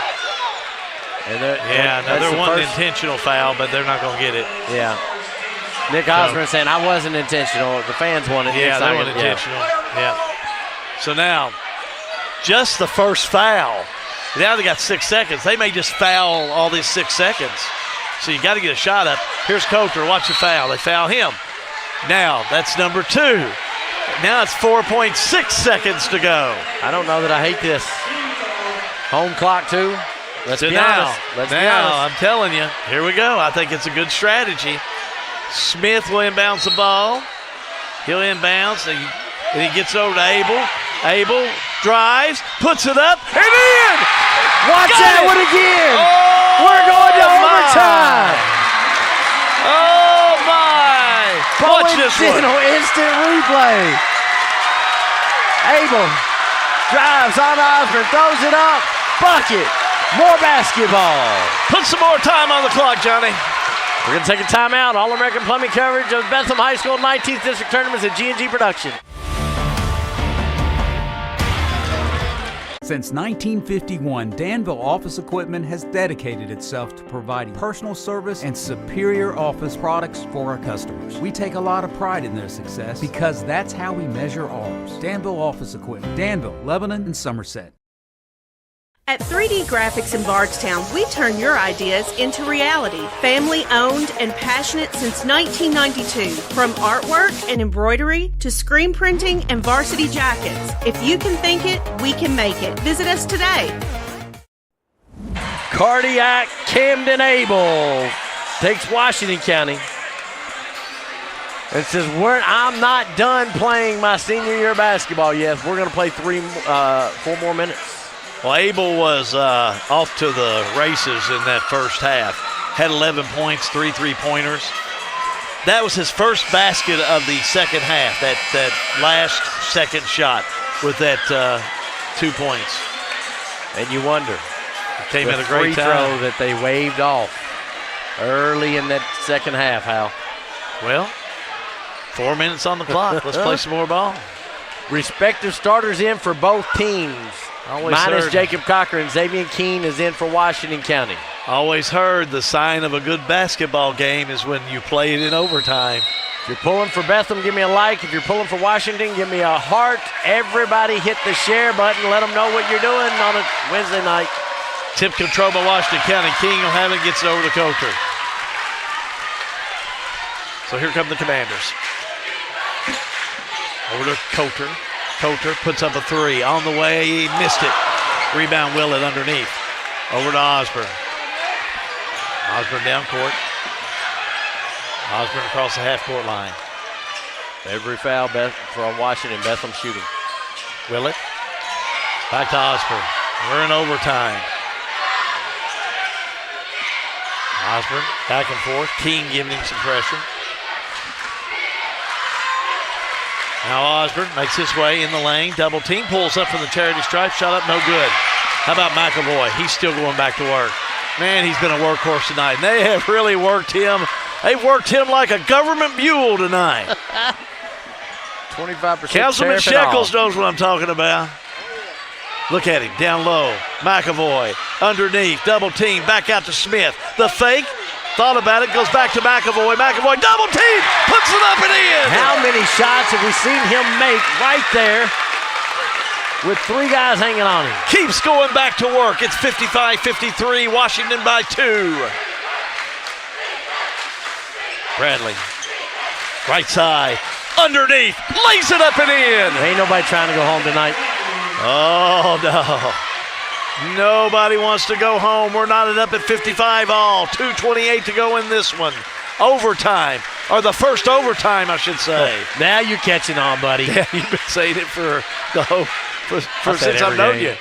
They're one intentional foul, but they're not going to get it. Yeah. Nick Osborne saying, I wasn't intentional. The fans wanted it. Yeah, they weren't intentional. Yeah. So now, just the first foul. Now they got 6 seconds. They may just foul all these 6 seconds. So you got to get a shot up. Here's Coulter. Watch the foul. They foul him. Now, that's number 2. Now it's 4.6 seconds to go. I don't know that I hate this. Home clock, too. Let's be honest. I'm telling you, here we go. I think it's a good strategy. Smith will inbounds the ball. He'll inbounds, and he gets over to Abel. Abel drives, puts it up, and in! Watch that one again! Oh, we're going to overtime! Oh, my! Watch this one. Instant replay. Abel drives on Osborne, throws it up, bucket. More basketball. Put some more time on the clock, Johnny. We're going to take a timeout. All-American Plumbing coverage of Bethlehem High School 19th District Tournaments at G&G Production. Since 1951, Danville Office Equipment has dedicated itself to providing personal service and superior office products for our customers. We take a lot of pride in their success because that's how we measure ours. Danville Office Equipment, Danville, Lebanon, and Somerset. At 3D Graphics in Bardstown, we turn your ideas into reality. Family owned and passionate since 1992. From artwork and embroidery to screen printing and varsity jackets. If you can think it, we can make it. Visit us today. Cardiac Camden Abel takes Washington County and says, I'm not done playing my senior year basketball yet. We're going to play 4 more minutes. Well, Abel was off to the races in that first half. Had 11 points, 3 3-pointers. That was his first basket of the second half, that last second shot with that 2 points. And you wonder. It came at a great free time. Throw that they waved off early in that second half, Hal. Well, 4 minutes on the clock. Let's play some more ball. Respective starters in for both teams. Minus Jacob Cochran, Xavier Keene is in for Washington County. Always heard the sign of a good basketball game is when you play it in overtime. If you're pulling for Bethlehem, give me a like. If you're pulling for Washington, give me a heart. Everybody hit the share button. Let them know what you're doing on a Wednesday night. Tip control by Washington County. King will have it, gets it over to Coulter. So here come the Commanders. Over to Coulter. Coulter puts up a 3. On the way, he missed it. Rebound Willett underneath. Over to Osborne. Osborne down court. Osborne across the half-court line. Every foul from Washington, Bethlehem shooting. Willett. Back to Osborne. We're in overtime. Osborne back and forth. King giving him some pressure. Now Osborne makes his way in the lane. Double team, pulls up from the charity stripe. Shot up, no good. How about McAvoy? He's still going back to work. Man, he's been a workhorse tonight. And they have really worked him. They've worked him like a government mule tonight. 25% Councilman Shekels knows what I'm talking about. Look at him, down low. McAvoy, underneath, double team, back out to Smith. The fake. Thought about it, goes back to McAvoy. McAvoy, double team, puts it up and in. How many shots have we seen him make right there with 3 guys hanging on him? Keeps going back to work. It's 55-53, Washington by 2. Bradley, right side, underneath, lays it up and in. Ain't nobody trying to go home tonight. Oh, no. Nobody wants to go home. We're knotted up at 55 all. 2:28 to go in this one. Overtime, or the first overtime, I should say. Oh, now you're catching on, buddy. Yeah, you've been saying it for since I've known you.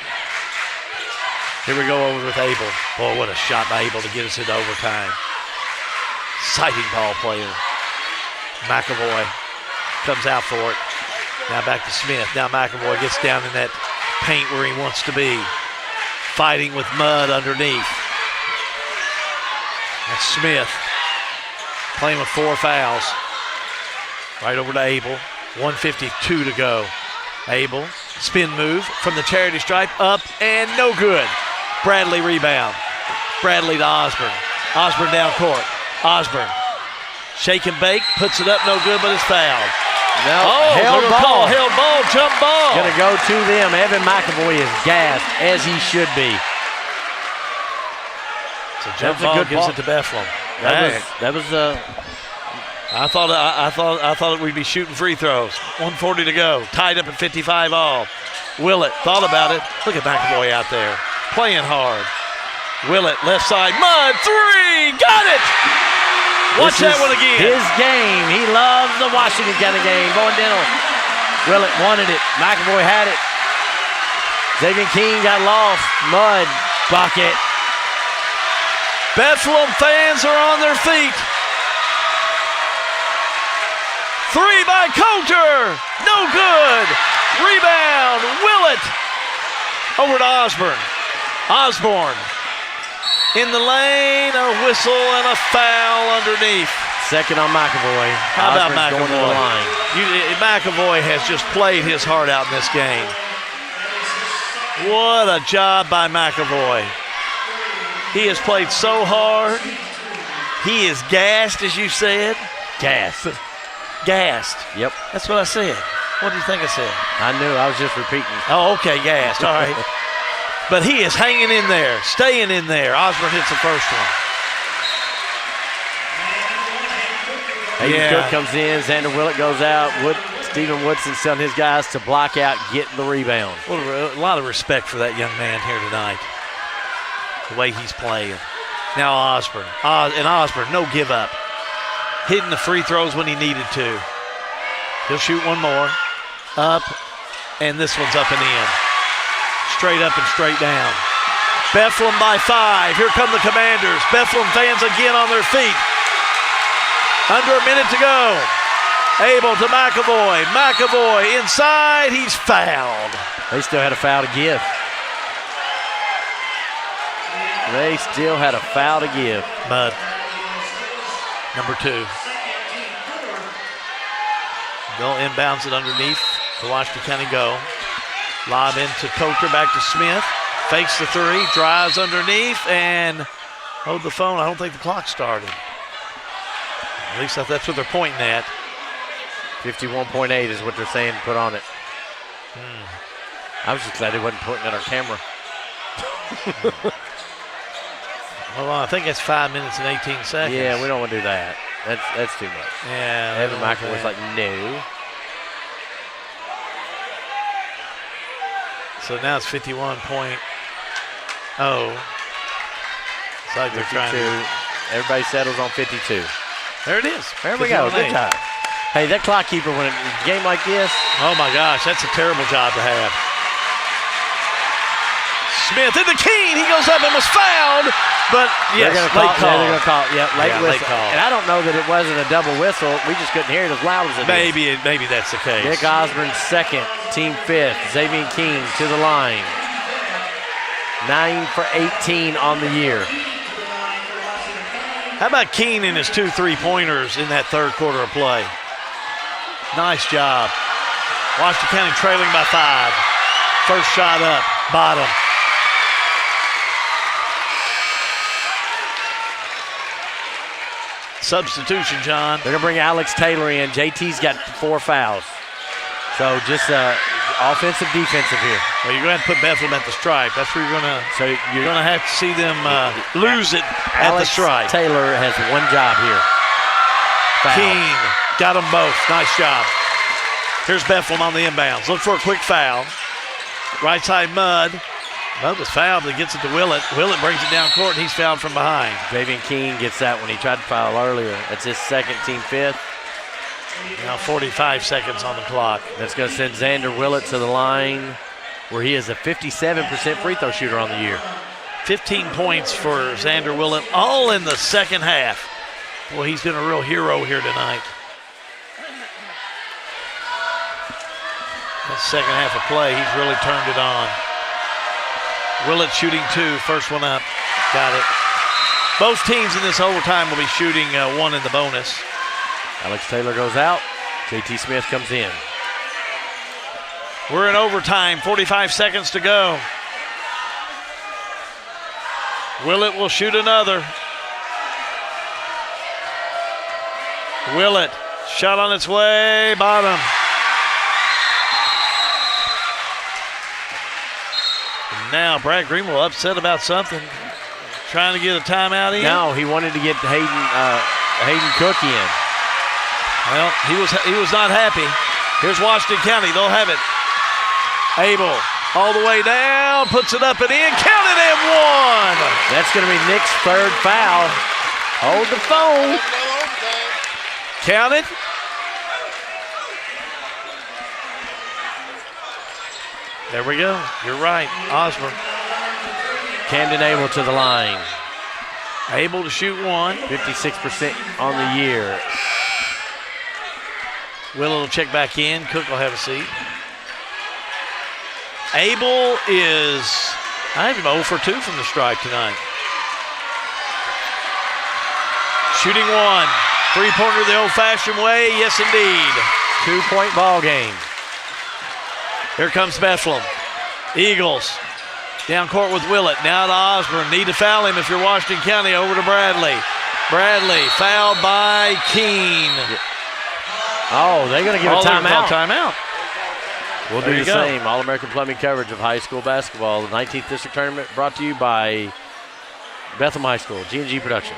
Here we go over with Abel. Boy, what a shot by Abel to get us into overtime. Exciting ball player. McAvoy comes out for it. Now back to Smith. Now McAvoy gets down in that paint where he wants to be. Fighting with mud underneath. That's Smith. Playing with 4 fouls. Right over to Abel. 1:52 to go. Abel, spin move from the charity stripe, up and no good. Bradley rebound. Bradley to Osborne. Osborne down court. Osborne, shake and bake, puts it up, no good, but it's fouled. No, held ball, jump ball. Gonna go to them. Evan McAvoy is gassed, as he should be. So jump ball gives it to Bethlehem. That was I thought we'd be shooting free throws. 1:40 to go. Tied up at 55 all. Willett thought about it. Look at McAvoy out there playing hard. Willett left side, mud three, got it. Watch that one again. His game. He loves the Washington County game. Bowen Dental. Willett wanted it. McAvoy had it. Xavier King got lost. Mud bucket. Bethlehem fans are on their feet. Three by Coulter. No good. Rebound. Willett. Over to Osborne. Osborne. In the lane, a whistle and a foul underneath. Second on McAvoy. How about Osborne's McAvoy? going to the line. McAvoy has just played his heart out in this game. What a job by McAvoy. He has played so hard. He is gassed, as you said. Gassed. Gassed. Yep. That's what I said. What do you think I said? I knew. I was just repeating. Oh, okay, gassed. All right. But he is hanging in there, staying in there. Osborne hits the first one. Hayden Cook comes in. Xander Willett goes out. Stephen Woodson's telling his guys to block out, get the rebound. Well, a lot of respect for that young man here tonight. The way he's playing. Now Osborne. Osborne, no give up. Hitting the free throws when he needed to. He'll shoot one more. Up, and this one's up and in. Straight up and straight down. Bethlehem by 5. Here come the Commanders. Bethlehem fans again on their feet. Under a minute to go. Able to McAvoy. McAvoy inside. He's fouled. They still had a foul to give. They still had a foul to give. Mud. Number 2. They'll inbounds it underneath to Washington County go. Lob into Coulter, back to Smith. Fakes the 3, drives underneath, and hold the phone. I don't think the clock started. At least that's what they're pointing at. 51.8 is what they're saying, put on it. I was just glad they wasn't pointing at our camera. Well, I think that's 5 minutes and 18 seconds. Yeah, we don't want to do that. That's too much. Yeah. Evan McAvoy was like, no. So now it's 51.0. It's like they're trying to. Everybody settles on 52. There it is. There we go. Good job. Hey, that clock keeper, when a game like this. Oh, my gosh. That's a terrible job to have. Smith into Keene. He goes up and was fouled. But, yes, late call. They're going to call. Yeah, late whistle. Late call. And I don't know that it wasn't a double whistle. We just couldn't hear it as loud as it is. Maybe that's the case. Nick Osborne second, team 5th. Xavier King to the line. 9 for 18 on the year. How about Keene and his 2 3-pointers in that third quarter of play? Nice job. Washington County trailing by 5. First shot up, bottom. Substitution, John. They're going to bring Alex Taylor in. JT's got 4 fouls. So just offensive, defensive here. Well, you're going to have to put Bethlehem at the stripe. That's where you're going to. So you're going to have to see them lose it at the stripe. Taylor has one job here. foul. Keene got them both. Nice job. Here's Bethlehem on the inbounds. Look for a quick foul. Right side Mudd. Mudd was fouled, but he gets it to Willett. Willett brings it down court, and he's fouled from behind. Javian Keene gets that when he tried to foul earlier. That's his second, team fifth. Now 45 seconds on the clock. That's going to send Xander Willett to the line, where he is a 57% free throw shooter on the year. 15 points for Xander Willett, all in the second half. Boy, he's been a real hero here tonight. That second half of play, he's really turned it on. Willett shooting 2, first one up. Got it. Both teams in this overtime will be shooting 1 in the bonus. Alex Taylor goes out. JT Smith comes in. We're in overtime, 45 seconds to go. Willett will shoot another. Willett, shot on its way, bottom. And now Brad Greenwell upset about something. Trying to get a timeout in? No, he wanted to get Hayden Cook in. Well, he was not happy. Here's Washington County. They'll have it. Abel all the way down, puts it up and in, counted and one. That's going to be Nick's third foul. Hold the phone. Counted. There we go. You're right, Osborne. Camden Abel to the line. Able to shoot 1. 56% on the year. Willett will check back in. Cook will have a seat. Abel is, I have him 0 for 2 from the stripe tonight. Shooting 1. Three-pointer the old-fashioned way. Yes, indeed. 2-point ball game. Here comes Bethlehem. Eagles down court with Willett. Now to Osborne. Need to foul him if you're Washington County. Over to Bradley. Bradley fouled by Keene. Oh, they're going to give a timeout. Timeout. We'll do the same. All-American Plumbing coverage of high school basketball. The 19th District Tournament brought to you by Bethlehem High School, G&G Production.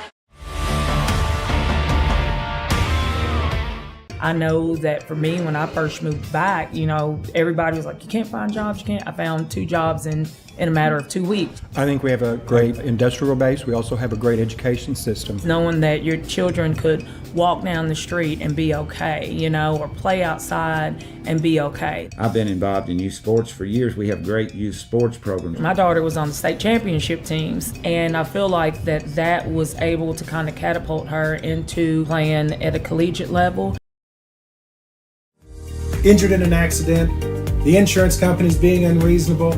I know that for me, when I first moved back, everybody was like, you can't find jobs, you can't. I found 2 jobs in a matter of 2 weeks. I think we have a great industrial base. We also have a great education system. Knowing that your children could walk down the street and be okay, or play outside and be okay. I've been involved in youth sports for years. We have great youth sports programs. My daughter was on the state championship teams, and I feel like that was able to kind of catapult her into playing at a collegiate level. Injured in an accident, the insurance company's being unreasonable,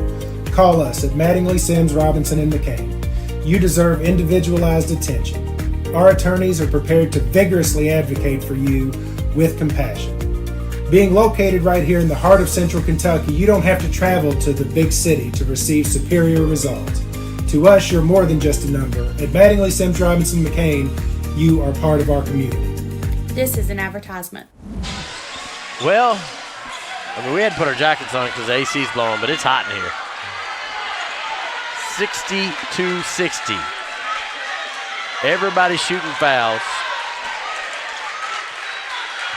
call us at Mattingly, Sims, Robinson, and McCain. You deserve individualized attention. Our attorneys are prepared to vigorously advocate for you with compassion. Being located right here in the heart of Central Kentucky, you don't have to travel to the big city to receive superior results. To us, you're more than just a number. At Mattingly, Sims, Robinson, McCain, you are part of our community. This is an advertisement. Well, we had to put our jackets on because the AC's blowing, but it's hot in here. 60-60. Everybody's shooting fouls.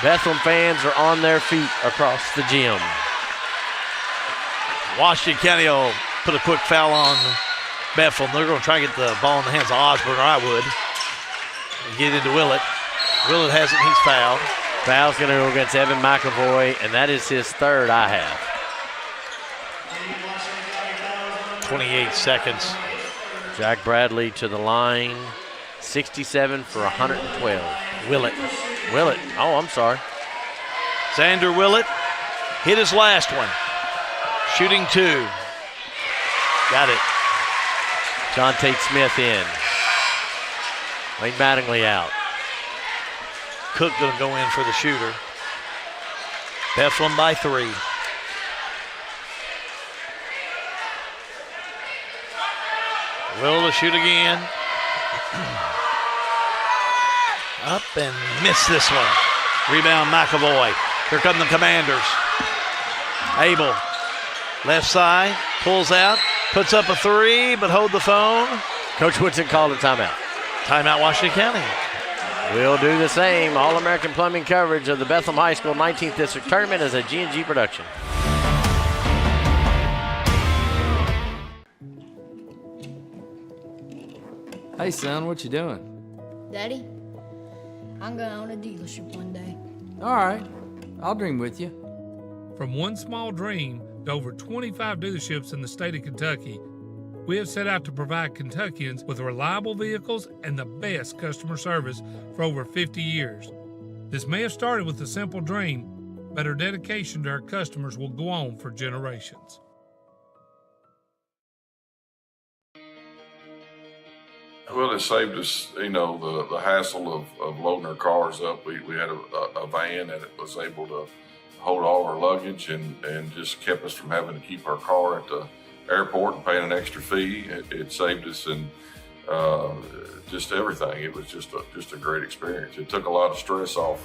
Bethlehem fans are on their feet across the gym. Washington County will put a quick foul on Bethlehem. They're going to try and get the ball in the hands of Osborne, or I would. Get into Willett. Willett has it, he's fouled. Foul's going to go against Evan McAvoy, and that is his third I have. 28 seconds. Jack Bradley to the line. 67 for 112. Willett. Oh, I'm sorry. Xander Willett hit his last one. Shooting 2. Got it. John Tate Smith in. Wayne Mattingly out. Cook going to go in for the shooter. Bethlehem by 3. Will to shoot again. Up and miss this one. Rebound McAvoy. Here come the Commanders. Abel. Left side. Pulls out. Puts up a 3, but hold the phone. Coach Woodson called a timeout. Timeout Washington County. We'll do the same. All-American Plumbing coverage of the Bethlehem High School 19th District Tournament is a G&G production. Hey, son, what you doing? Daddy, I'm going to own a dealership one day. All right, I'll dream with you. From one small dream to over 25 dealerships in the state of Kentucky, we have set out to provide Kentuckians with reliable vehicles and the best customer service for over 50 years. This may have started with a simple dream, but our dedication to our customers will go on for generations. Well, it saved us, the hassle of loading our cars up. We had a van that was able to hold all our luggage and just kept us from having to keep our car at the airport and paying an extra fee. It saved us in just everything. It was just a great experience. It took a lot of stress off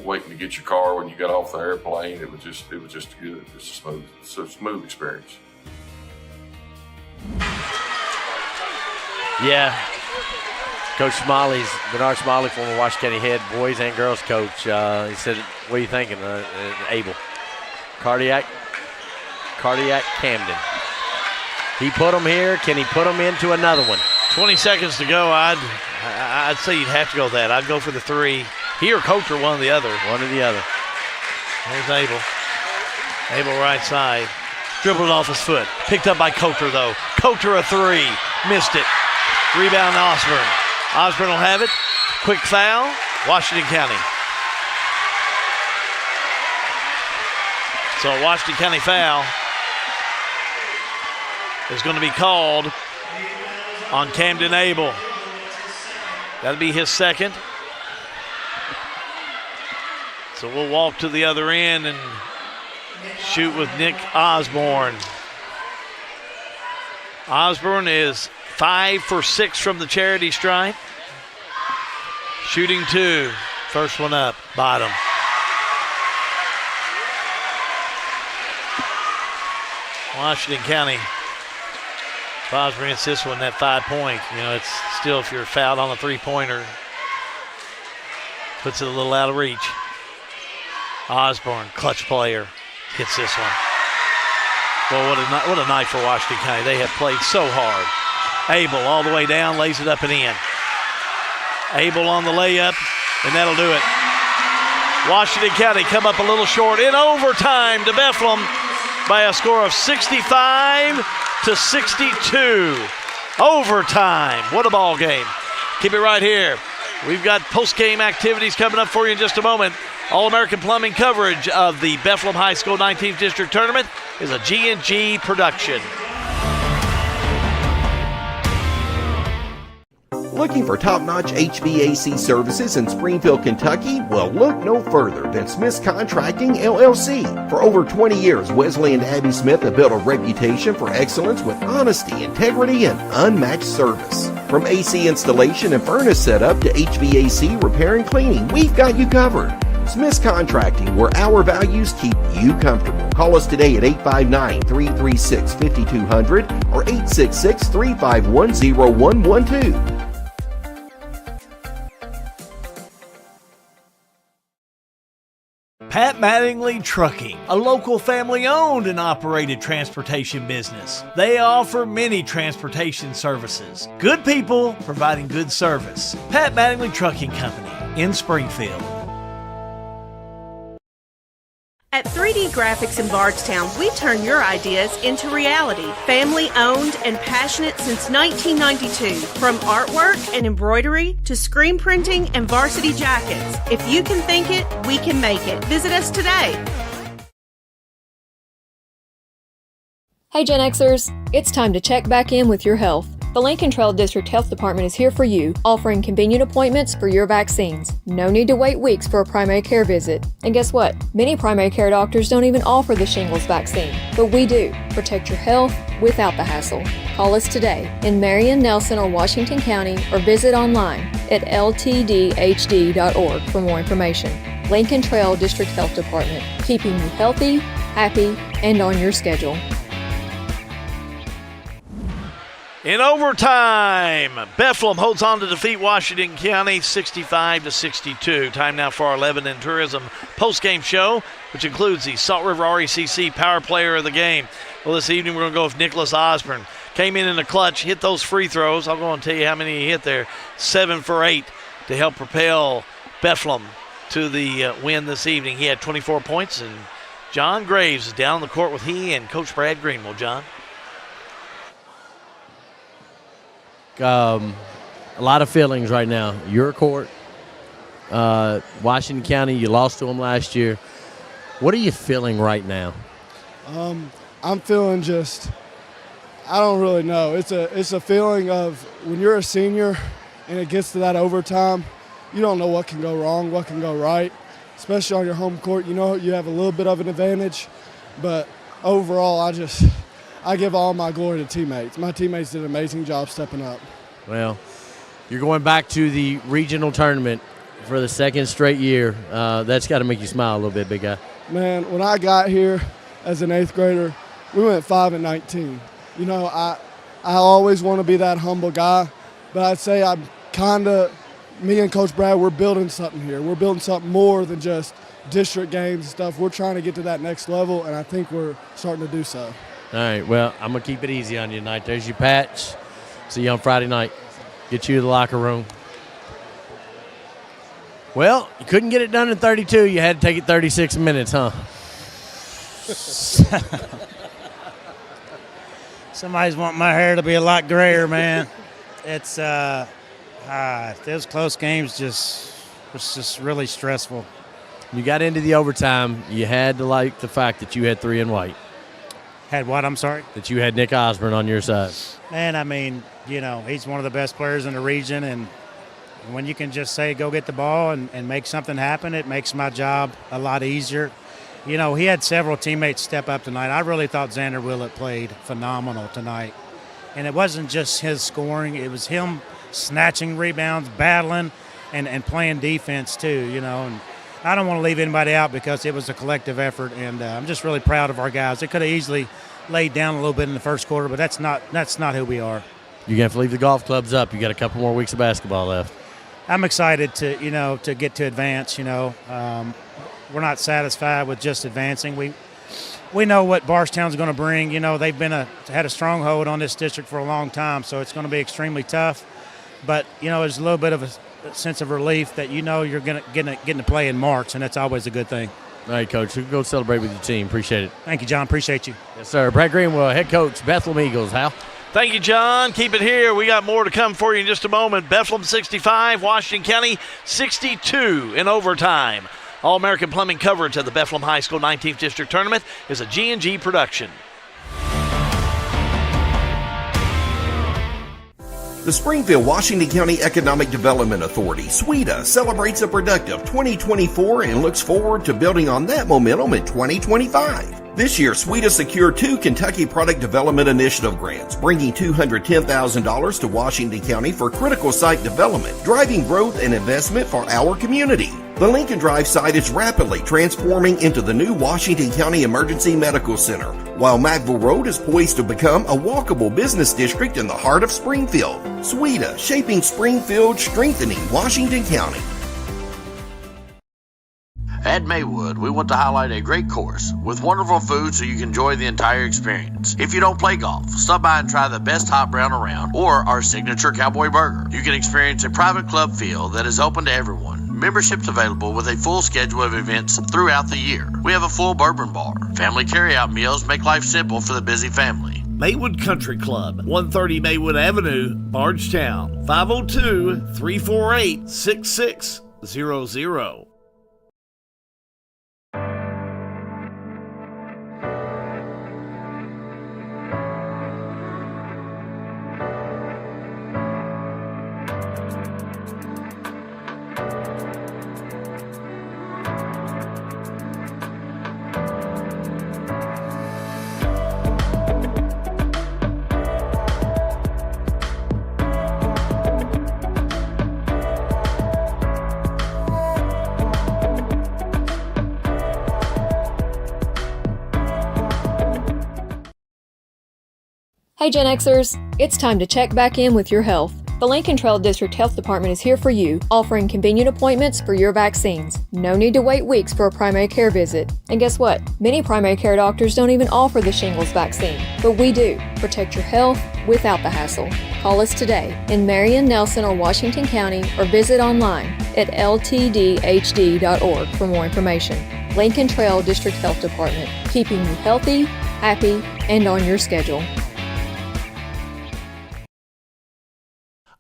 waiting to get your car when you got off the airplane. It was just good. It's a smooth experience. Yeah, Coach Smalley's, Bernard Smalley, former Washington County head boys and girls coach. He said, "What are you thinking, Abel?" Cardiac Camden. He put them here. Can he put them into another one? 20 seconds to go. I'd say you'd have to go that. I'd go for the 3. He or Coach or one or the other. One or the other. There's Abel. Abel right side. Dribbled off his foot. Picked up by Coulter, though. Coulter a 3. Missed it. Rebound Osborne. Osborne will have it. Quick foul. Washington County. So a Washington County foul is going to be called on Camden Abel. That'll be his second. So we'll walk to the other end and shoot with Nick Osborne. Osborne is 5 for 6 from the charity stripe. Shooting 2. First one up, bottom. Washington County. If Osborne hits this one, that 5-point, it's still, if you're fouled on a 3-pointer, puts it a little out of reach. Osborne, clutch player, hits this one. Well, what a night for Washington County. They have played so hard. Abel all the way down, lays it up and in. Abel on the layup, and that'll do it. Washington County come up a little short in overtime to Bethlehem by a score of 65-62. Overtime. What a ball game. Keep it right here. We've got post-game activities coming up for you in just a moment. All-American Plumbing coverage of the Bethlehem High School 19th District Tournament is a G&G production. Looking for top-notch HVAC services in Springfield, Kentucky? Well, look no further than Smith's Contracting, LLC. For over 20 years, Wesley and Abby Smith have built a reputation for excellence with honesty, integrity, and unmatched service. From AC installation and furnace setup to HVAC repair and cleaning, we've got you covered. Smith's Contracting, where our values keep you comfortable. Call us today at 859-336-5200 or 866-351-0112. Pat Mattingly Trucking, a local family-owned and operated transportation business. They offer many transportation services. Good people providing good service. Pat Mattingly Trucking Company in Springfield. At 3D Graphics in Bardstown, we turn your ideas into reality. Family-owned and passionate since 1992. From artwork and embroidery to screen printing and varsity jackets. If you can think it, we can make it. Visit us today. Hey Gen Xers, it's time to check back in with your health. The Lincoln Trail District Health Department is here for you, offering convenient appointments for your vaccines. No need to wait weeks for a primary care visit. And guess what? Many primary care doctors don't even offer the shingles vaccine, but we do. Protect your health without the hassle. Call us today in Marion, Nelson, or Washington County, or visit online at ltdhd.org for more information. Lincoln Trail District Health Department, keeping you healthy, happy, and on your schedule. In overtime, Bethlehem holds on to defeat Washington County 65-62. Time now for our 11 in Tourism postgame show, which includes the Salt River RECC Power Player of the Game. Well, this evening we're going to go with Nicholas Osborne. Came in the clutch, hit those free throws. I'll go and tell you how many he hit there. 7 for 8 to help propel Bethlehem to the win this evening. He had 24 points, and John Graves is down on the court with he and Coach Brad Greenwell. John? A lot of feelings right now. Your court, Washington County, you lost to them last year. What are you feeling right now? I'm feeling I don't really know. It's a feeling of when you're a senior and it gets to that overtime, you don't know what can go wrong, what can go right, especially on your home court. You know you have a little bit of an advantage, but overall I give all my glory to teammates. My teammates did an amazing job stepping up. Well, you're going back to the regional tournament for the second straight year. That's got to make you smile a little bit, big guy. Man, when I got here as an 8th grader, we went 5-19. You know, I always want to be that humble guy, but I'd say me and Coach Brad, we're building something here. We're building something more than just district games and stuff. We're trying to get to that next level, and I think we're starting to do so. All right, well, I'm going to keep it easy on you tonight. There's your patch. See you on Friday night. Get you to the locker room. Well, you couldn't get it done in 32. You had to take it 36 minutes, huh? Somebody's wanting my hair to be a lot grayer, man. It's those close games was just really stressful. You got into the overtime. You had to like the fact that you had 3 in white. Had what? I'm sorry? That you had Nick Osborne on your side. Man, I mean, you know, he's one of the best players in the region, and when you can just say go get the ball and make something happen, it makes my job a lot easier. You know, he had several teammates step up tonight. I really thought Xander Willett played phenomenal tonight. And it wasn't just his scoring. It was him snatching rebounds, battling, and playing defense too, you know. And I don't want to leave anybody out because it was a collective effort, and I'm just really proud of our guys. They could have easily laid down a little bit in the first quarter, but that's not who we are. You're going to have to leave the golf clubs up. You got a couple more weeks of basketball left. I'm excited to get to advance, you know. We're not satisfied with just advancing. We know what Barstown's going to bring. You know, they've had a stronghold on this district for a long time, so it's going to be extremely tough. But, you know, there's a little bit of a sense of relief that you know you're getting to play in March, and that's always a good thing. All right, Coach. You can go celebrate with your team. Appreciate it. Thank you, John. Appreciate you. Yes, sir. Brad Greenwell, head coach, Bethlehem Eagles. Hal? Thank you, John. Keep it here. We got more to come for you in just a moment. Bethlehem 65, Washington County 62 in overtime. All-American Plumbing coverage of the Bethlehem High School 19th District Tournament is a G&G production. The Springfield Washington County Economic Development Authority, SWEDA, celebrates a productive 2024 and looks forward to building on that momentum in 2025. This year, SWEDA secured 2 Kentucky Product Development Initiative grants, bringing $210,000 to Washington County for critical site development, driving growth and investment for our community. The Lincoln Drive site is rapidly transforming into the new Washington County Emergency Medical Center, while Macville Road is poised to become a walkable business district in the heart of Springfield. SWEDA, shaping Springfield, strengthening Washington County. At Maywood, we want to highlight a great course with wonderful food so you can enjoy the entire experience. If you don't play golf, stop by and try the best hot brown around or our signature cowboy burger. You can experience a private club feel that is open to everyone. Memberships available with a full schedule of events throughout the year. We have a full bourbon bar. Family carryout meals make life simple for the busy family. Maywood Country Club, 130 Maywood Avenue, Bardstown, 502-348-6600. Hey Gen Xers, it's time to check back in with your health. The Lincoln Trail District Health Department is here for you, offering convenient appointments for your vaccines. No need to wait weeks for a primary care visit. And guess what? Many primary care doctors don't even offer the shingles vaccine, but we do. Protect your health without the hassle. Call us today in Marion, Nelson, or Washington County, or visit online at ltdhd.org for more information. Lincoln Trail District Health Department, keeping you healthy, happy, and on your schedule.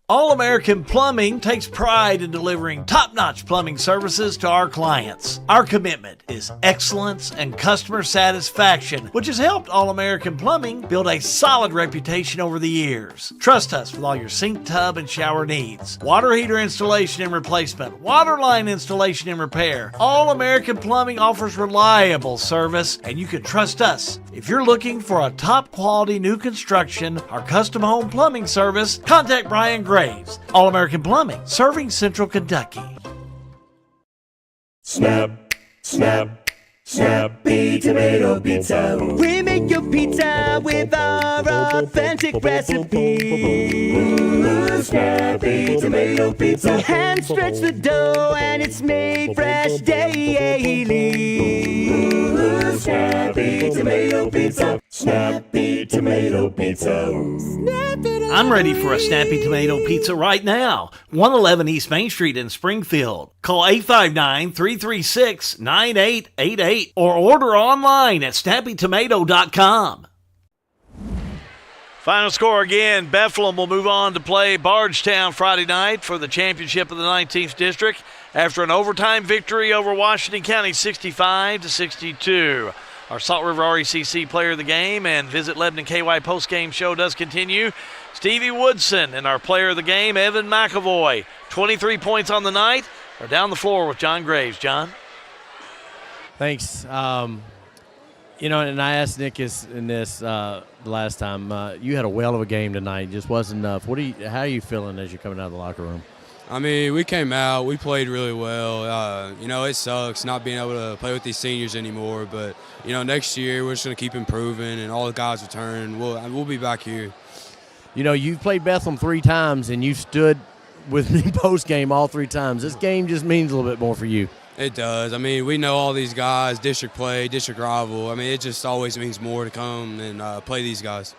All-American Plumbing takes pride in delivering top-notch plumbing services to our clients. Our commitment is excellence and customer satisfaction, which has helped All-American Plumbing build a solid reputation over the years. Trust us with all your sink, tub, and shower needs. Water heater installation and replacement, water line installation and repair. All-American Plumbing offers reliable service, and you can trust us. If you're looking for a top-quality new construction or custom home plumbing service, contact Brian Graves. All-American Plumbing, serving Central Kentucky. Snap, snap, Snappy Tomato Pizza. We make your pizza with our authentic recipe. Snappy Tomato Pizza. Hand stretch the dough and it's made fresh daily. Snappy Tomato Pizza. Snappy Tomato Pizza. I'm ready for a Snappy Tomato Pizza right now. 111 East Main Street in Springfield. Call 859-336-9888 or order online at snappytomato.com. Final score again, Bethlehem will move on to play Bardstown Friday night for the championship of the 19th District after an overtime victory over Washington County 65-62. Our Salt River RECC player of the game and Visit Lebanon KY postgame show does continue. Stevie Woodson and our player of the game, Evan McAvoy. 23 points on the night. Are down the floor with John Graves. John? Thanks. You know, and I asked Nick in this last time. You had a whale of a game tonight. Just wasn't enough. How are you feeling as you're coming out of the locker room? I mean, we came out. We played really well. You know, it sucks not being able to play with these seniors anymore. But, you know, next year we're just going to keep improving, and all the guys return. We'll be back here. You know, you've played Bethlehem 3 times, and you stood with me post-game all 3 times. This game just means a little bit more for you. It does. I mean, we know all these guys, district play, district rival. I mean, it just always means more to come and play these guys.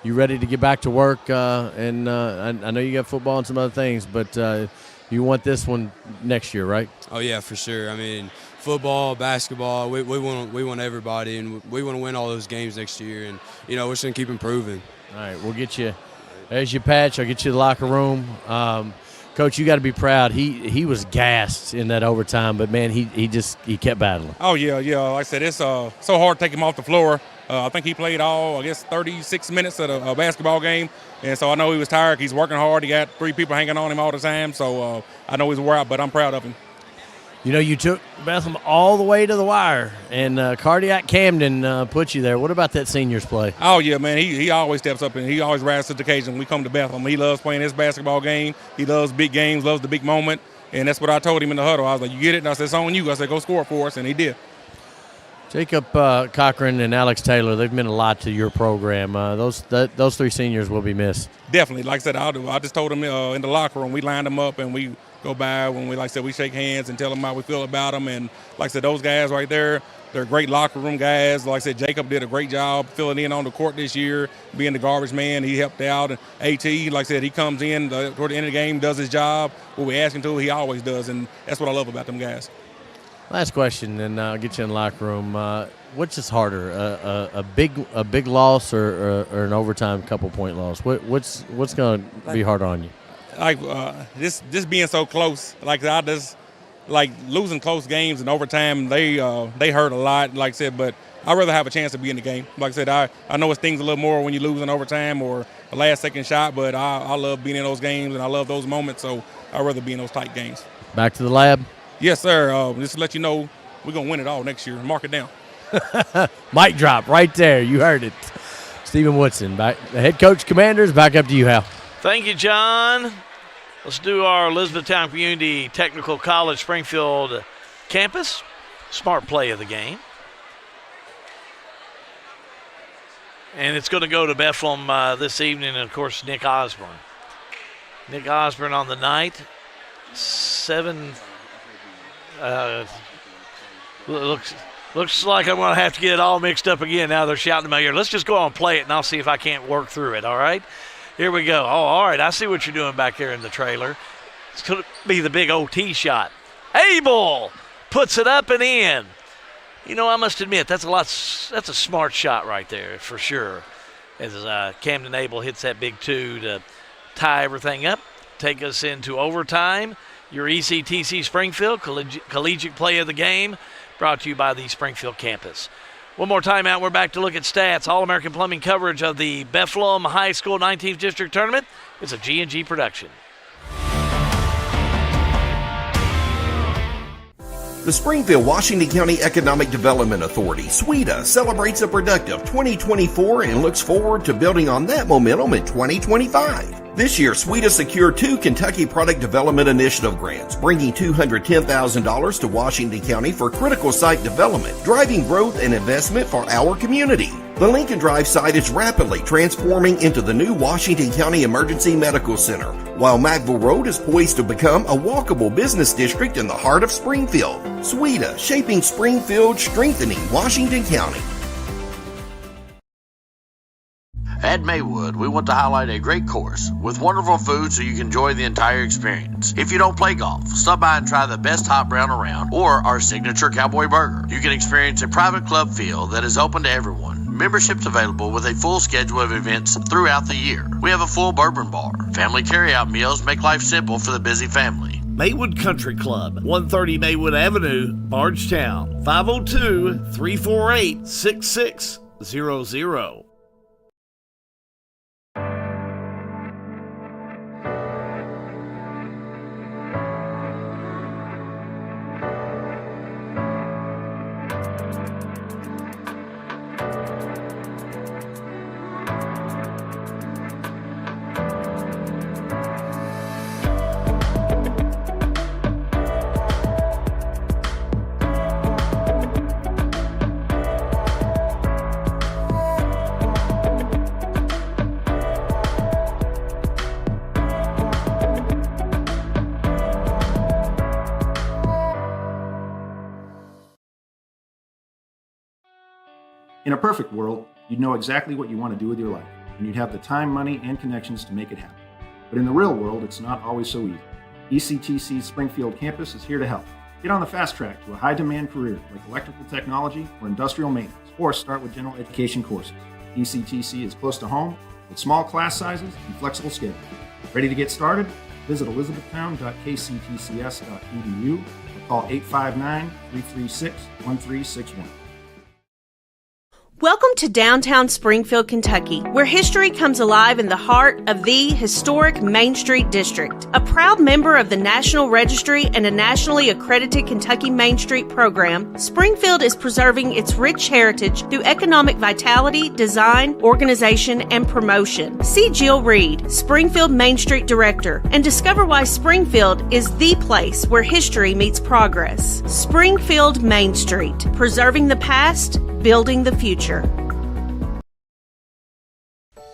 You ready to get back to work? I know you got football and some other things, but you want this one next year, right? Oh, yeah, for sure. I mean, football, basketball, we want everybody, and we want to win all those games next year. And, you know, we're just going to keep improving. All right, we'll get you. There's your patch. I'll get you to the locker room. Coach, you got to be proud. He was gassed in that overtime, but, man, he kept battling. Oh, yeah. Like I said, it's so hard to take him off the floor. I think he played 36 minutes of a basketball game, and so I know he was tired. He's working hard. He got 3 people hanging on him all the time, so I know he's wore out, but I'm proud of him. You know, you took Bethlehem all the way to the wire, and Cardiac Camden put you there. What about that seniors play? Oh, yeah, man. He always steps up, and he always rises to the occasion when we come to Bethlehem. He loves playing his basketball game. He loves big games, loves the big moment, and that's what I told him in the huddle. I was like, you get it? And I said, it's on you. I said, go score for us, and he did. Jacob Cochran and Alex Taylor, they've meant a lot to your program. Those 3 seniors will be missed. Definitely. Like I said, I just told them in the locker room, we lined them up, and we go by when we shake hands and tell them how we feel about them. And like I said, those guys right there, they're great locker room guys. Like I said, Jacob did a great job filling in on the court this year, being the garbage man. He helped out. And AT, like I said, he comes in toward the end of the game, does his job. What we ask him to, he always does. And that's what I love about them guys. Last question, and I'll get you in the locker room. What's just harder, a big loss or an overtime couple-point loss? What's going to be harder on you? Like this being so close, I just losing close games and overtime. They hurt a lot, like I said. But I'd rather have a chance to be in the game. Like I said, I know it stings a little more when you lose in overtime or a last-second shot. But I love being in those games and I love those moments. So I'd rather be in those tight games. Back to the lab. Yes, sir. Just to let you know, we're gonna win it all next year. Mark it down. Mic drop right there. You heard it. Stephen Woodson, the head coach, Commanders. Back up to you, Hal. Thank you, John. Let's do our Elizabethtown Community Technical College Springfield campus smart play of the game. And it's going to go to Bethlehem this evening, and, of course, Nick Osborne. Nick Osborne on the night. 7. Looks like I'm going to have to get it all mixed up again. Now they're shouting in my ear. Let's just go on and play it, and I'll see if I can't work through it, all right? Here we go. Oh, all right, I see what you're doing back there in the trailer. It's going to be the big OT shot. Abel puts it up and in. You know, I must admit, that's a smart shot right there for sure. As Camden Abel hits that big 2 to tie everything up, take us into overtime. Your ECTC Springfield Collegiate Play of the Game, brought to you by the Springfield campus. One more time out, we're back to look at stats. All-American Plumbing coverage of the Bethlehem High School 19th District Tournament. It's a G&G production. The Springfield Washington County Economic Development Authority, SWEDA, celebrates a productive 2024 and looks forward to building on that momentum in 2025. This year, SWEDA secured 2 Kentucky Product Development Initiative grants, bringing $210,000 to Washington County for critical site development, driving growth and investment for our community. The Lincoln Drive site is rapidly transforming into the new Washington County Emergency Medical Center, while Macville Road is poised to become a walkable business district in the heart of Springfield. SWEDA, shaping Springfield, strengthening Washington County. At Maywood, we want to highlight a great course with wonderful food so you can enjoy the entire experience. If you don't play golf, stop by and try the best hot brown around or our signature cowboy burger. You can experience a private club feel that is open to everyone. Memberships available with a full schedule of events throughout the year. We have a full bourbon bar. Family carryout meals make life simple for the busy family. Maywood Country Club, 130 Maywood Avenue, Bardstown, 502-348-6600. In a perfect world, you'd know exactly what you want to do with your life, and you'd have the time, money, and connections to make it happen. But in the real world, it's not always so easy. ECTC's Springfield campus is here to help. Get on the fast track to a high-demand career like electrical technology or industrial maintenance, or start with general education courses. ECTC is close to home with small class sizes and flexible schedules. Ready to get started? Visit elizabethtown.kctcs.edu or call 859-336-1361. Welcome to downtown Springfield, Kentucky, where history comes alive in the heart of the historic Main Street District. A proud member of the National Registry and a nationally accredited Kentucky Main Street program, Springfield is preserving its rich heritage through economic vitality, design, organization, and promotion. See Jill Reed, Springfield Main Street Director, and discover why Springfield is the place where history meets progress. Springfield Main Street, preserving the past, building the future.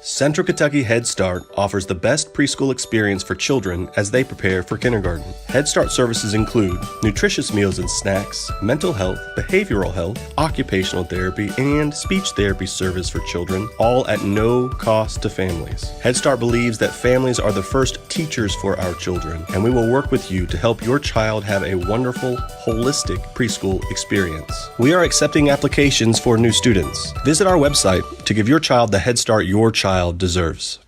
Central Kentucky Head Start offers the best preschool experience for children as they prepare for kindergarten. Head Start services include nutritious meals and snacks, mental health, behavioral health, occupational therapy, and speech therapy service for children, all at no cost to families. Head Start believes that families are the first teachers for our children, and we will work with you to help your child have a wonderful, holistic preschool experience. We are accepting applications for new students. Visit our website to give your child the Head Start your child deserves.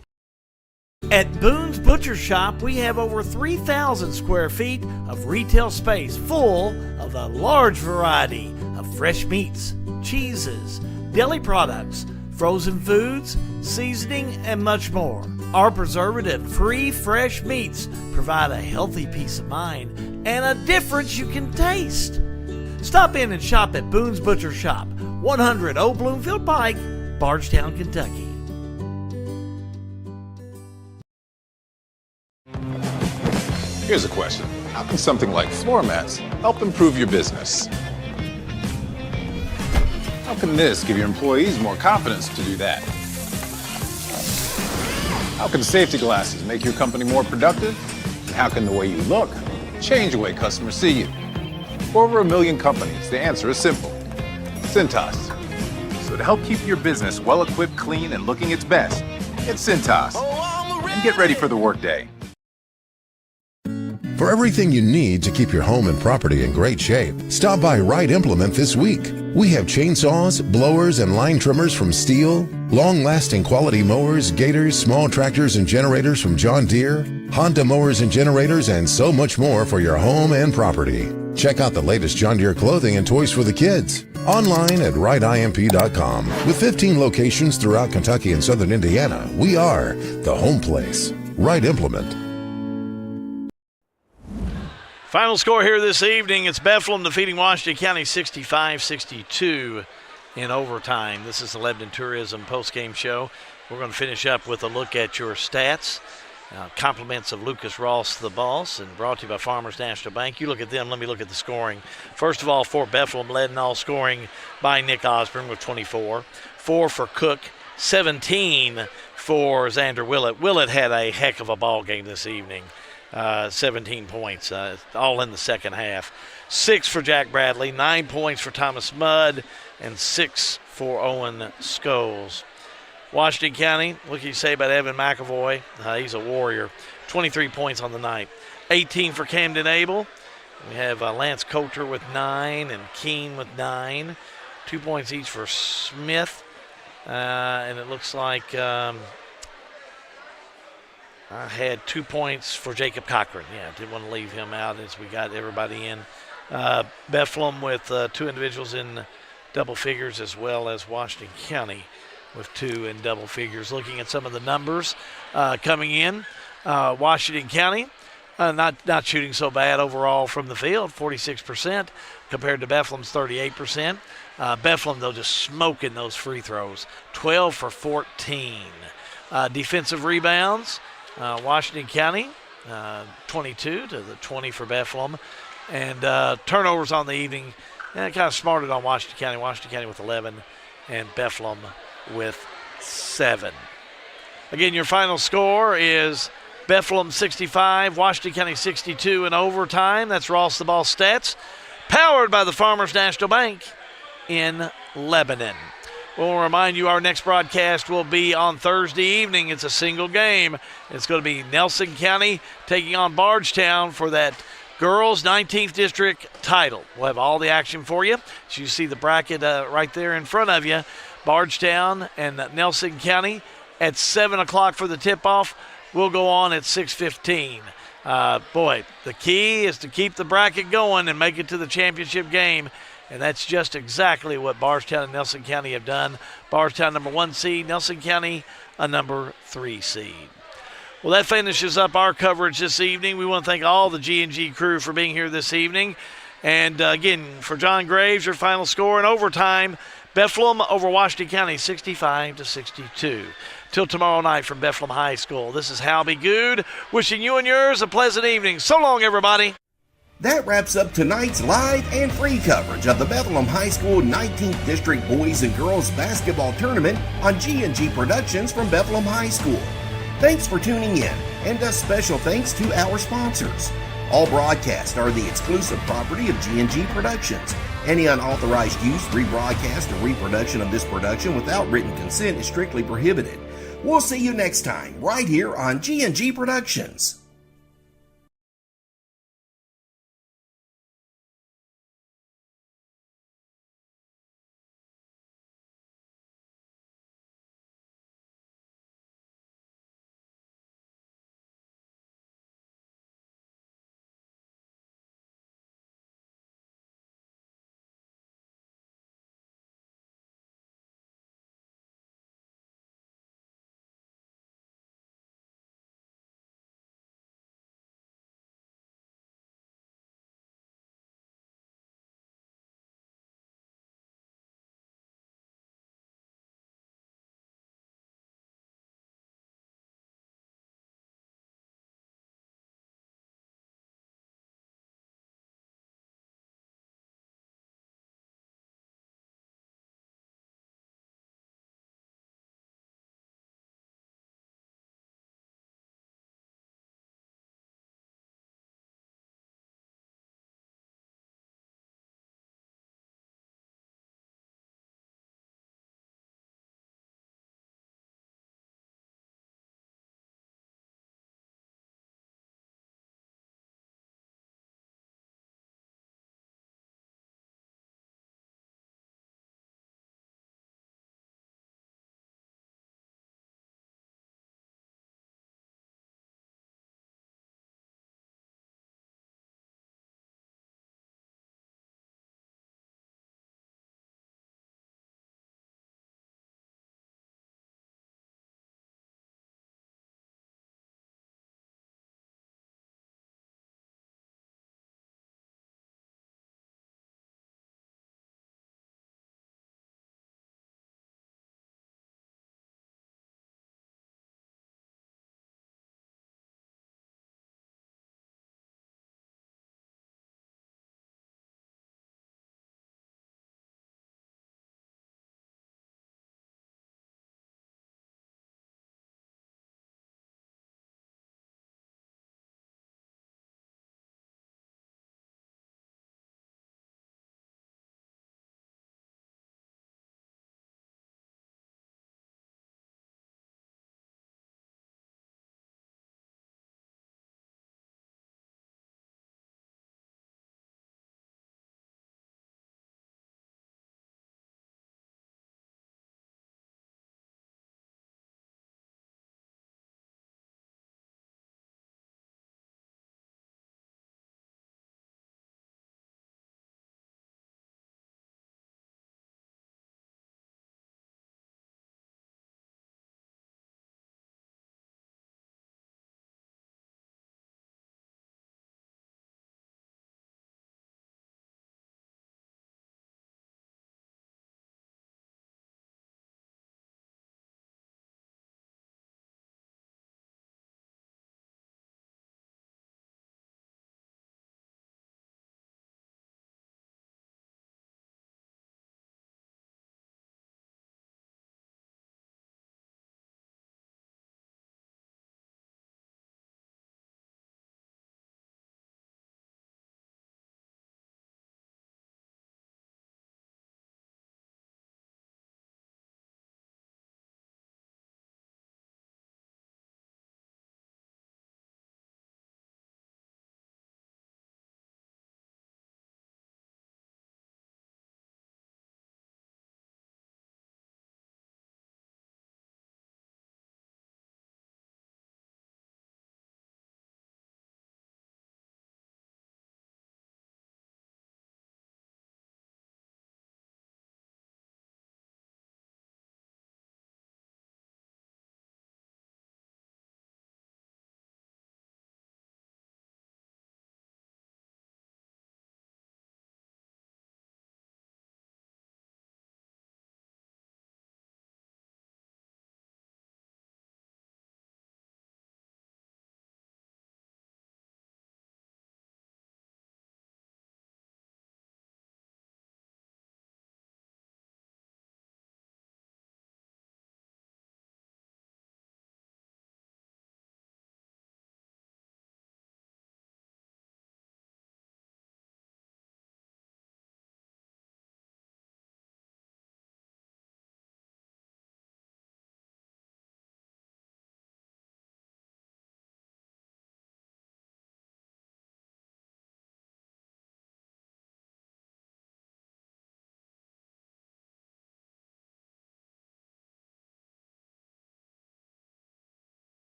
At Boone's Butcher Shop, we have over 3,000 square feet of retail space full of a large variety of fresh meats, cheeses, deli products, frozen foods, seasoning, and much more. Our preservative-free fresh meats provide a healthy peace of mind and a difference you can taste. Stop in and shop at Boone's Butcher Shop, 100 Old Bloomfield Pike, Bardstown, Kentucky. Here's a question. How can something like floor mats help improve your business? How can this give your employees more confidence to do that? How can safety glasses make your company more productive? And how can the way you look change the way customers see you? For over 1 million companies, the answer is simple. Cintas. So to help keep your business well-equipped, clean, and looking its best, get Cintas. And get ready for the workday. For everything you need to keep your home and property in great shape, stop by Wright Implement this week. We have chainsaws, blowers, and line trimmers from Steel, long-lasting quality mowers, gators, small tractors, and generators from John Deere, Honda mowers and generators, and so much more for your home and property. Check out the latest John Deere clothing and toys for the kids. Online at wrightimp.com. With 15 locations throughout Kentucky and southern Indiana, we are the home place. Wright Implement. Final score here this evening, it's Bethlehem defeating Washington County 65-62 in overtime. This is the Lebanon Tourism postgame show. We're going to finish up with a look at your stats. Compliments of Lucas Ross, the boss, and brought to you by Farmers National Bank. You look at them, let me look at the scoring. First of all, for Bethlehem, led in all scoring by Nick Osborne with 24. 4 for Cook, 17 for Xander Willett. Willett had a heck of a ball game this evening. 17 points, all in the second half. 6 for Jack Bradley, 9 points for Thomas Mudd, and 6 for Owen Scholes. Washington County, what can you say about Evan McAvoy? He's a warrior. 23 points on the night. 18 for Camden Abel. We have Lance Coulter with 9 and Keene with 9. 2 points each for Smith. And it looks like I had 2 points for Jacob Cochran. Yeah, didn't want to leave him out as we got everybody in. Bethlehem with 2 individuals in double figures, as well as Washington County with 2 in double figures. Looking at some of the numbers coming in, Washington County not shooting so bad overall from the field, 46% compared to Bethlehem's 38%. Bethlehem, though, just smoking those free throws, 12 for 14. Defensive rebounds, Washington County, 22 to the 20 for Bethlehem. And turnovers on the evening, kind of smarted on Washington County. Washington County with 11 and Bethlehem with 7. Again, your final score is Bethlehem 65, Washington County 62 in overtime. That's Ross the Ball stats, powered by the Farmers National Bank in Lebanon. We'll remind you our next broadcast will be on Thursday evening. It's a single game. It's going to be Nelson County taking on Bardstown for that girls 19th district title. We'll have all the action for you. As you see the bracket right there in front of you, Bardstown and Nelson County at 7 o'clock for the tip-off. We'll go on at 6:15. Boy, the key is to keep the bracket going and make it to the championship game. And that's just exactly what Bardstown and Nelson County have done. Bardstown number 1 seed, Nelson County a number 3 seed. Well, that finishes up our coverage this evening. We want to thank all the G&G crew for being here this evening. And again, for John Graves, your final score in overtime, Bethlehem over Washington County 65-62. Till tomorrow night from Bethlehem High School, this is Hal B. Good wishing you and yours a pleasant evening. So long, everybody. That wraps up tonight's live and free coverage of the Bethlehem High School 19th District Boys and Girls Basketball Tournament on G&G Productions from Bethlehem High School. Thanks for tuning in, and a special thanks to our sponsors. All broadcasts are the exclusive property of G&G Productions. Any unauthorized use, rebroadcast, or reproduction of this production without written consent is strictly prohibited. We'll see you next time, right here on G&G Productions.